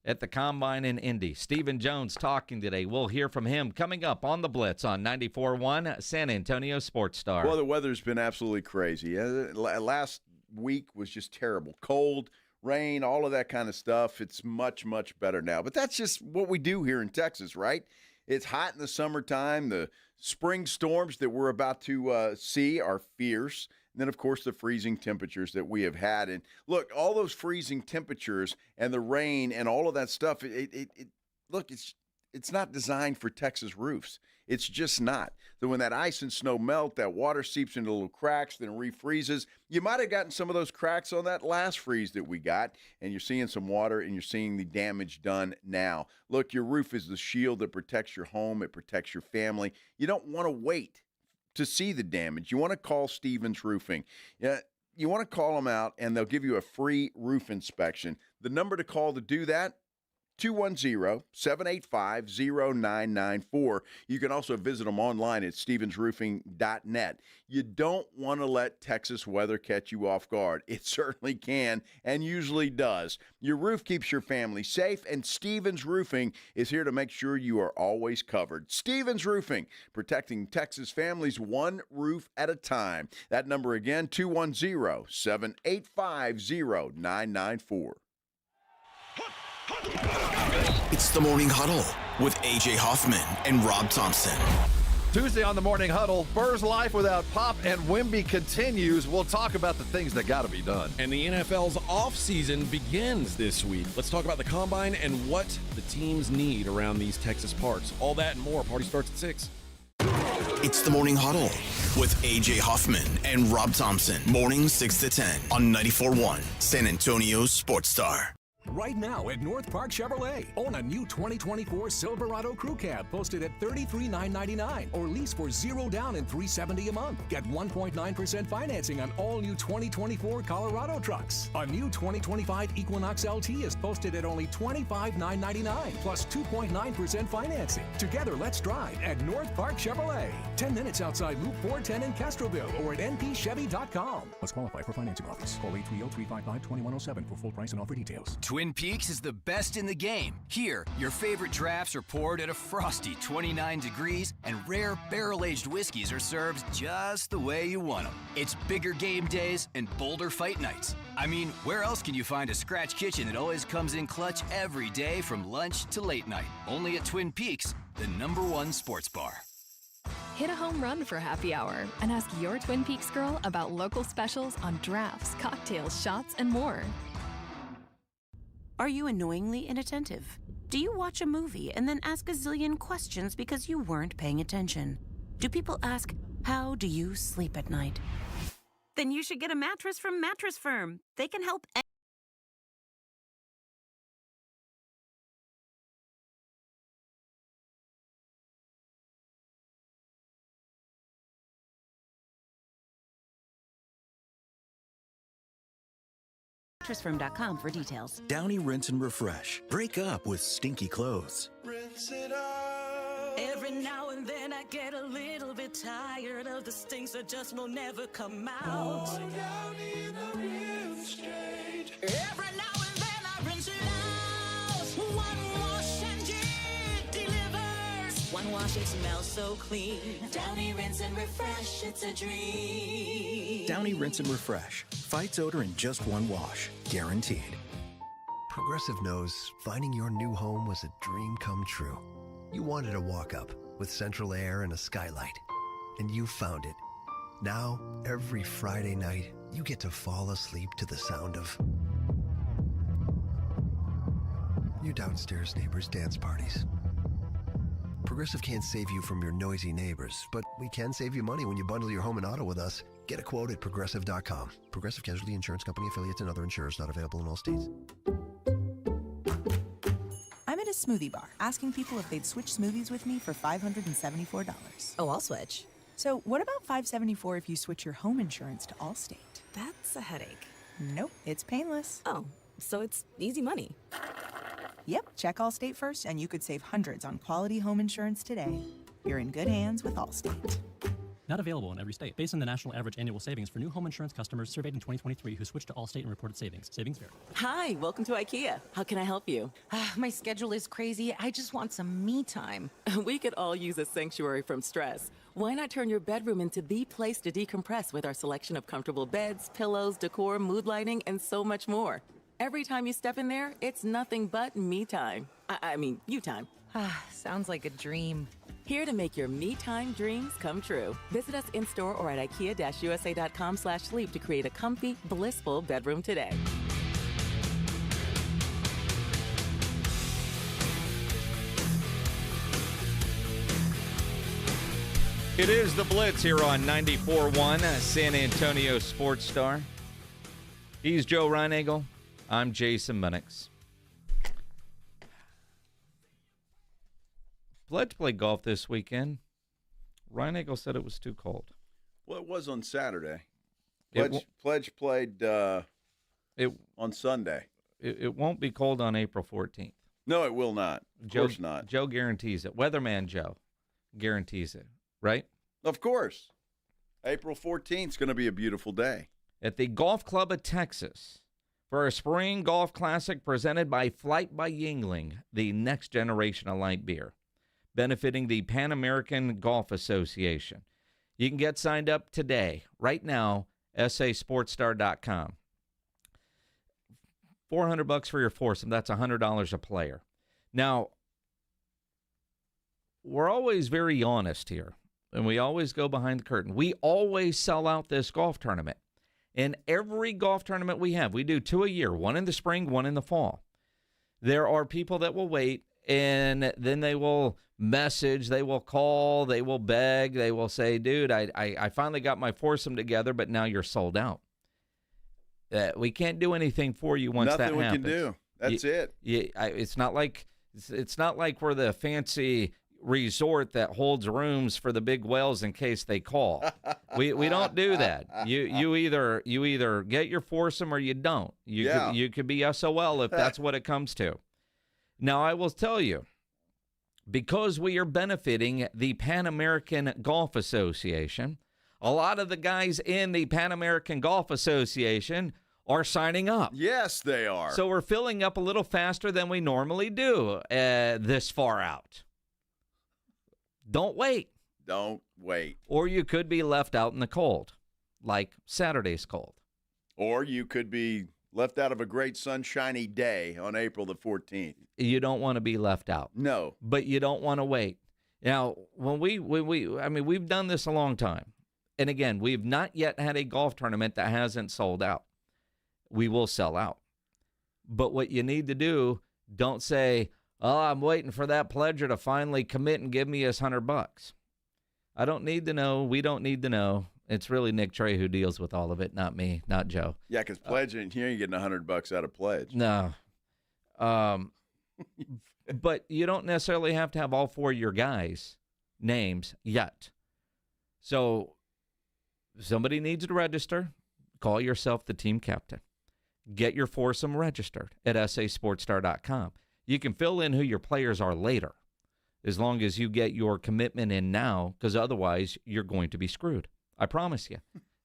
at the Combine in Indy. Stephen Jones talking today. We'll hear from him coming up on the Blitz on 94.1 San Antonio Sports Star. Well, the weather's been absolutely crazy. Last week was just terrible. Cold, rain, all of that kind of stuff. It's much, much better now. But that's just what we do here in Texas, right? It's hot in the summertime. The spring storms that we're about to see are fierce. And then, of course, the freezing temperatures that we have had. And look, all those freezing temperatures and the rain and all of that stuff, it's not designed for Texas roofs. It's just not. So when that ice and snow melt, that water seeps into little cracks, then refreezes. You might have gotten some of those cracks on that last freeze that we got, and you're seeing some water, and you're seeing the damage done now. Look, your roof is the shield that protects your home. It protects your family. You don't want to wait to see the damage. You want to call Stevens Roofing. You want to call them out, and they'll give you a free roof inspection. The number to call to do that, 210-785-0994. You can also visit them online at stevensroofing.net. You don't want to let Texas weather catch you off guard. It certainly can and usually does. Your roof keeps your family safe, and Stevens Roofing is here to make sure you are always covered. Stevens Roofing, protecting Texas families one roof at a time. That number again, 210-785-0994. It's the Morning Huddle with A.J. Hoffman and Rob Thompson. Tuesday on the Morning Huddle, Spurs life without Pop and Wemby continues. We'll talk about the things that got to be done. And the NFL's offseason begins this week. Let's talk about the Combine and what the teams need around these Texas parks. All that and more. Party starts at 6. It's the Morning Huddle with A.J. Hoffman and Rob Thompson. Mornings 6 to 10 on 94.1 San Antonio's Sports Star. Right now at North Park Chevrolet. Own a new 2024 Silverado Crew Cab posted at $33,999 or lease for $0 down and $370 a month. Get 1.9% financing on all new 2024 Colorado trucks. A new 2025 Equinox LT is posted at only $25,999 plus 2.9% financing. Together, let's drive at North Park Chevrolet. 10 minutes outside Loop 410 in Castroville or at npchevy.com. Must qualify for financing offers. Call 830-355-2107 for full price and offer details. Twin Peaks is the best in the game. Here, your favorite drafts are poured at a frosty 29 degrees, and rare barrel-aged whiskeys are served just the way you want them. It's bigger game days and bolder fight nights. I mean, where else can you find a scratch kitchen that always comes in clutch every day from lunch to late night? Only at Twin Peaks, the #1 sports bar. Hit a home run for happy hour and ask your Twin Peaks girl about local specials on drafts, cocktails, shots, and more. Are you annoyingly inattentive? Do you watch a movie and then ask a zillion questions because you weren't paying attention? Do people ask, how do you sleep at night? Then you should get a mattress from Mattress Firm. They can help. MattressFirm.com for details. Downy Rinse and Refresh. Break up with stinky clothes. Rinse it out. Every now and then I get a little bit tired of the stinks that just will never come out. Oh, Downy the rinse straight. Every now and then I rinse it out. One wash and it delivers. One wash, it smells so clean. Downy Rinse and Refresh, it's a dream. Downy Rinse and Refresh. Fights odor in just one wash. Guaranteed. Progressive knows finding your new home was a dream come true. You wanted a walk-up with central air and a skylight, and you found it. Now, every Friday night, you get to fall asleep to the sound of your downstairs neighbors' dance parties. Progressive can't save you from your noisy neighbors, but we can save you money when you bundle your home and auto with us. Get a quote at Progressive.com. Progressive Casualty Insurance Company, affiliates, and other insurers not available in all states. I'm at a smoothie bar asking people if they'd switch smoothies with me for $574. Oh, I'll switch. So what about $574 if you switch your home insurance to Allstate? That's a headache. Nope, it's painless. Oh, so it's easy money. Yep, check Allstate first and you could save hundreds on quality home insurance today. You're in good hands with Allstate. Not available in every state. Based on the national average annual savings for new home insurance customers surveyed in 2023 who switched to Allstate and reported savings. Savings vary. Hi, welcome to IKEA. How can I help you? My schedule is crazy. I just want some me time. We could all use a sanctuary from stress. Why not turn your bedroom into the place to decompress with our selection of comfortable beds, pillows, decor, mood lighting, and so much more? Every time you step in there, it's nothing but me time. I mean, you time. Sounds like a dream. Here to make your me time dreams come true. Visit us in-store or at ikea-usa.com/sleep to create a comfy, blissful bedroom today. It is the Blitz here on 94.1 San Antonio Sports Star. He's Joe Reinagel. I'm Jason Minnix. Blitz played golf this weekend. Reinagel said it was too cold. Well, it was on Saturday. Pledge played on Sunday. It won't be cold on April 14th. No, it will not. Of course not. Joe guarantees it. Weatherman Joe guarantees it, right? Of course. April 14th is going to be a beautiful day. At the Golf Club of Texas for a spring golf classic presented by Flight by Yuengling, the next generation of light beer, benefiting the Pan American Golf Association. You can get signed up today, right now, sasportstar.com. $400 for your foursome. That's $100 a player. Now, we're always very honest here, and we always go behind the curtain. We always sell out this golf tournament. In every golf tournament we have, we do 2 a year, one in the spring, one in the fall. There are people that will wait, and then they will message, they will call, they will beg, they will say, dude, I finally got my foursome together, but now you're sold out. We can't do anything for you once that happens. Nothing we can do. That's it. It's not like we're the fancy resort that holds rooms for the big whales in case they call. We don't do that. You either get your foursome or you don't. You could be SOL if that's what it comes to. Now I will tell you, because we are benefiting the Pan American Golf Association, a lot of the guys in the Pan American Golf Association are signing up. Yes, they are. So we're filling up a little faster than we normally do this far out. Don't wait. Don't wait. Or you could be left out in the cold, like Saturday's cold. Or you could be left out of a great sunshiny day on April the 14th. You don't want to be left out. No. But you don't want to wait. Now, when we've done this a long time. And again, we've not yet had a golf tournament that hasn't sold out. We will sell out. But what you need to do, don't say, oh, I'm waiting for that pledger to finally commit and give me his $100. I don't need to know. We don't need to know. It's really Nick Trey who deals with all of it, not me, not Joe. Yeah, because pledging, you ain't getting $100 out of pledge. No. But you don't necessarily have to have all four of your guys' names yet. So if somebody needs to register, call yourself the team captain. Get your foursome registered at sasportstar.com. You can fill in who your players are later, as long as you get your commitment in now, because otherwise you're going to be screwed. I promise you.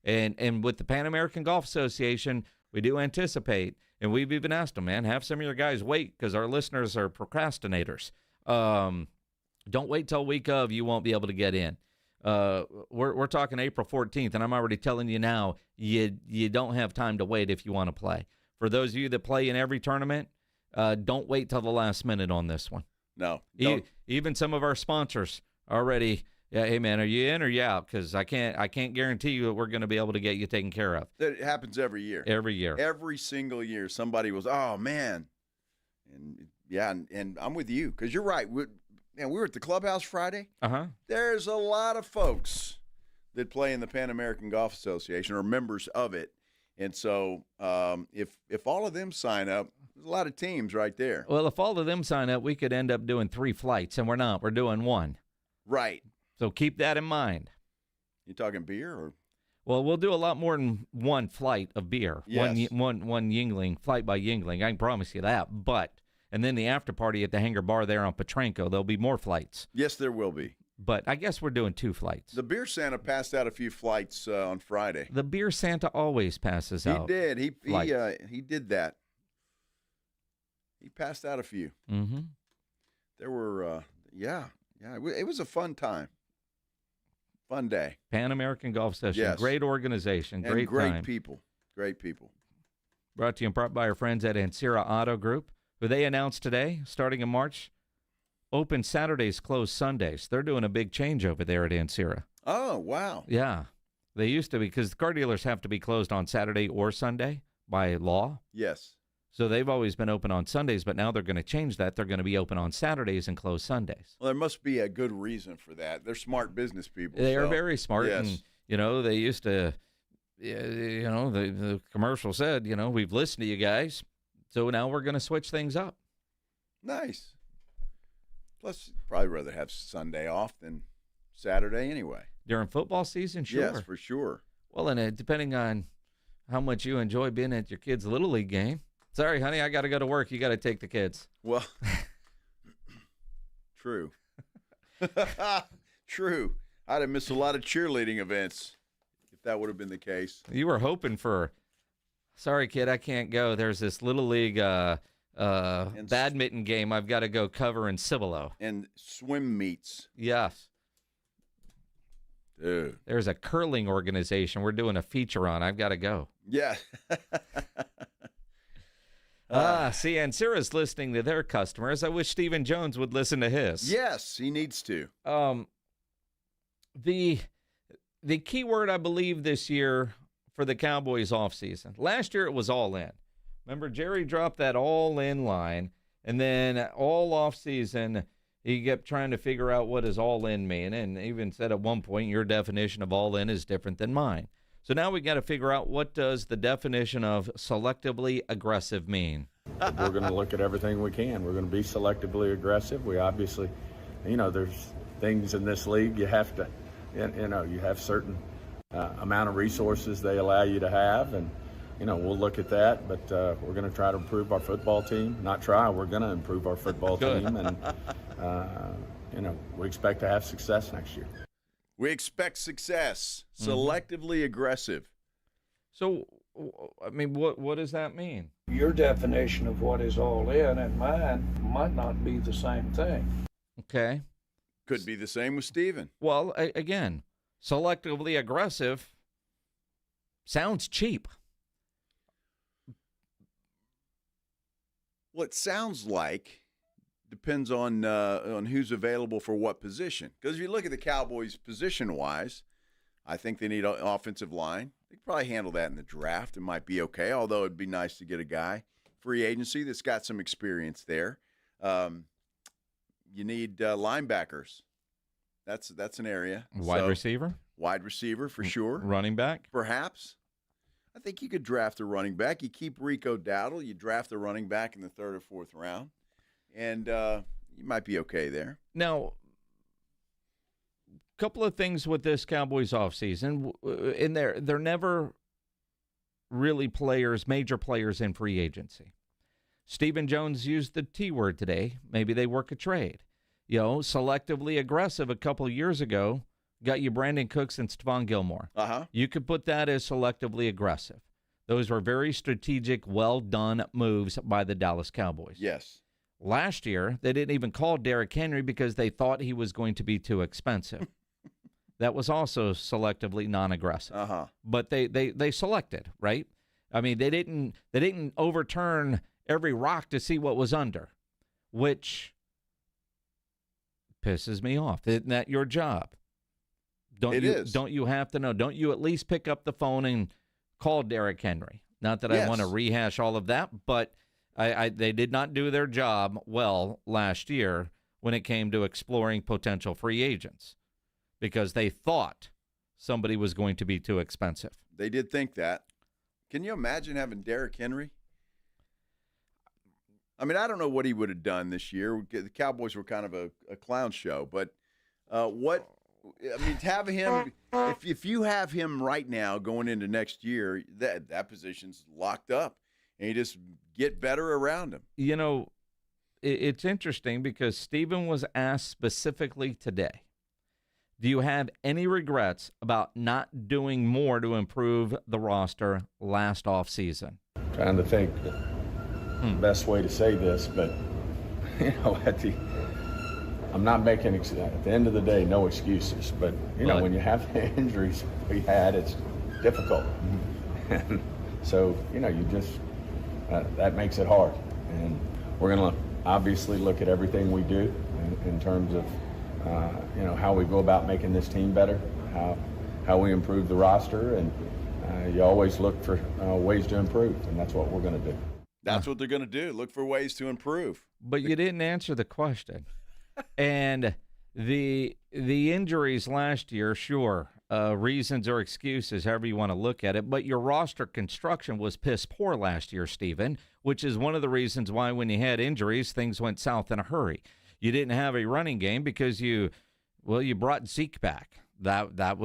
And with the Pan American Golf Association, we do anticipate, and we've even asked them, man, have some of your guys wait, because our listeners are procrastinators. Don't wait till week of, you won't be able to get in. We're talking April 14th, and I'm already telling you now, you don't have time to wait if you want to play. For those of you that play in every tournament, don't wait till the last minute on this one. No. Even some of our sponsors already, hey, man, are you in or you out? Because I can't guarantee you that we're going to be able to get you taken care of. It happens every year. Every year. Every single year. Somebody was, oh, man. And I'm with you, because you're right. We were at the clubhouse Friday. Uh-huh. There's a lot of folks that play in the Pan American Golf Association or members of it. And so if all of them sign up, there's a lot of teams right there. Well, if all of them sign up, we could end up doing 3 flights, and we're not. We're doing 1. Right. So keep that in mind. You talking beer or? Well, we'll do a lot more than 1 flight of beer. Yes. One Yuengling, flight by Yuengling. I can promise you that. And then the after party at the Hangar Bar there on Petranco, there'll be more flights. Yes, there will be. But I guess we're doing 2 flights. The Beer Santa passed out a few flights on Friday. The Beer Santa always passes out. He did. He did that. He passed out a few. Mm-hmm. There were, it was a fun time. Fun day. Pan American Golf Association. Yes. Great organization. Great time. People. Great people. Brought to you in part by our friends at Ancira Auto Group, who they announced today, starting in March, open Saturdays, closed Sundays. They're doing a big change over there at Ancira. Oh, wow. Yeah. They used to be, because car dealers have to be closed on Saturday or Sunday by law. Yes. So they've always been open on Sundays, but now they're going to change that. They're going to be open on Saturdays and close Sundays. Well, there must be a good reason for that. They're smart business people. They are very smart. Yes. And, they used to, the commercial said, we've listened to you guys, so now we're going to switch things up. Nice. Plus, probably rather have Sunday off than Saturday anyway. During football season, sure. Yes, for sure. Well, and depending on how much you enjoy being at your kid's Little League game. Sorry, honey, I got to go to work. You got to take the kids. Well, true. True. I'd have missed a lot of cheerleading events if that would have been the case. You were hoping for, sorry, kid, I can't go. There's this Little League badminton game I've got to go cover in Cibolo. And swim meets. Yes. Dude. There's a curling organization we're doing a feature on. I've got to go. Yeah. See, and Sarah's listening to their customers. I wish Stephen Jones would listen to his. Yes, he needs to. The key word, I believe, this year for the Cowboys offseason. Last year it was all in. Remember, Jerry dropped that all in line, and then all offseason he kept trying to figure out what does all in mean, and even said at one point your definition of all in is different than mine. So now we got to figure out what does the definition of selectively aggressive mean. We're going to look at everything we can. We're going to be selectively aggressive. We obviously, there's things in this league you have to, you have certain amount of resources they allow you to have, and we'll look at that, but we're going to try to improve our football team. Not try, we're going to improve our football team, and we expect to have success next year. We expect success. Selectively aggressive. So, I mean, what does that mean? Your definition of what is all in and mine might not be the same thing. Okay. Could be the same with Steven. Well, again, selectively aggressive sounds cheap. Well, it sounds like depends on who's available for what position. Because if you look at the Cowboys position-wise, I think they need an offensive line. They could probably handle that in the draft. It might be okay, although it'd be nice to get a guy, free agency, that's got some experience there. You need linebackers. That's an area. Wide receiver? Wide receiver, for sure. Running back? Perhaps. I think you could draft a running back. You keep Rico Dowdle. You draft a running back in the 3rd or 4th round. And you might be okay there. Now, a couple of things with this Cowboys offseason. They're never really major players in free agency. Stephen Jones used the T word today. Maybe they work a trade. Selectively aggressive a couple of years ago got you Brandon Cooks and Stephon Gilmore. You could put that as selectively aggressive. Those were very strategic, well-done moves by the Dallas Cowboys. Yes. Last year, they didn't even call Derrick Henry because they thought he was going to be too expensive. That was also selectively non-aggressive. But they selected, right? I mean, they didn't overturn every rock to see what was under, which pisses me off. Isn't that your job? Don't you have to know? Don't you at least pick up the phone and call Derrick Henry? Not that I want to rehash all of that, but they did not do their job well last year when it came to exploring potential free agents because they thought somebody was going to be too expensive. They did think that. Can you imagine having Derrick Henry? I mean, I don't know what he would have done this year. The Cowboys were kind of a clown show, but to have him, if you have him right now going into next year, that position's locked up, and you just get better around him. It's interesting because Stephen was asked specifically today, do you have any regrets about not doing more to improve the roster last offseason? Trying to think the best way to say this, but I'm not making, at the end of the day, no excuses. But, when you have the injuries we had, it's difficult. And so, you just, that makes it hard. And we're going to obviously look at everything we do in terms of, how we go about making this team better, how we improve the roster. And you always look for ways to improve, and that's what we're going to do. That's what they're going to do. Look for ways to improve. But you didn't answer the question. And the injuries last year, sure, reasons or excuses, however you want to look at it, but your roster construction was piss poor last year, Stephen, which is one of the reasons why when you had injuries, things went south in a hurry. You didn't have a running game because you brought Zeke back. That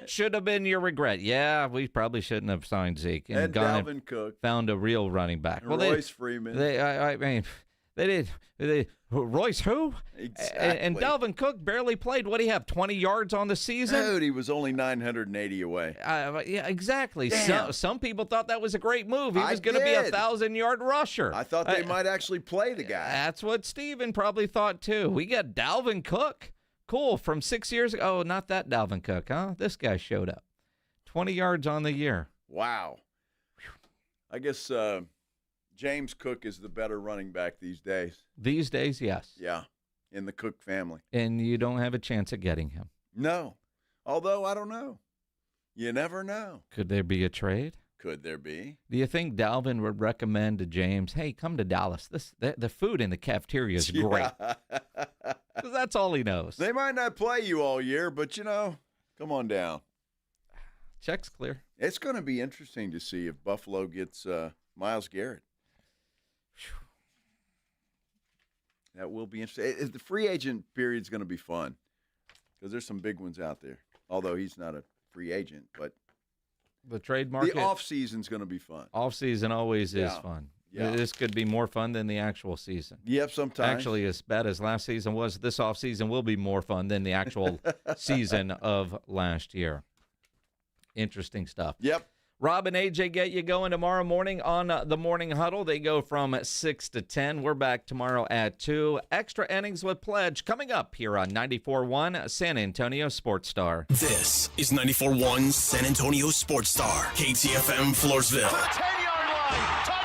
should have been your regret. Yeah, we probably shouldn't have signed Zeke and Dalvin Cook found a real running back. And Royce Freeman. I mean, they did. Royce who? Exactly. And Dalvin Cook barely played. What do you have? 20 yards on the season? Dude, he was only 980 away. Yeah, exactly. Some people thought that was a great move. He was going to be a 1,000-yard rusher. I thought they might actually play the guy. That's what Steven probably thought too. We got Dalvin Cook. Cool. From 6 years ago. Oh, not that Dalvin Cook, huh? This guy showed up. 20 yards on the year. Wow. I guess James Cook is the better running back these days. These days, yes. Yeah, in the Cook family. And you don't have a chance at getting him. No. Although, I don't know. You never know. Could there be a trade? Could there be? Do you think Dalvin would recommend to James, hey, come to Dallas? The food in the cafeteria is great. Because that's all he knows. They might not play you all year, but, come on down. Check's clear. It's going to be interesting to see if Buffalo gets Myles Garrett. That will be interesting. The free agent period is going to be fun because there's some big ones out there, although he's not a free agent, but the trade market. The offseason's going to be fun. Offseason always is fun. Yeah. This could be more fun than the actual season. Yep, sometimes. Actually, as bad as last season was, this offseason will be more fun than the actual season of last year. Interesting stuff. Yep. Rob and AJ get you going tomorrow morning on the Morning Huddle. They go from 6 to 10. We're back tomorrow at 2. Extra innings with Pledge coming up here on 94.1 San Antonio Sports Star. This is 94.1 San Antonio Sports Star, KTFM Floresville. 10-yard line.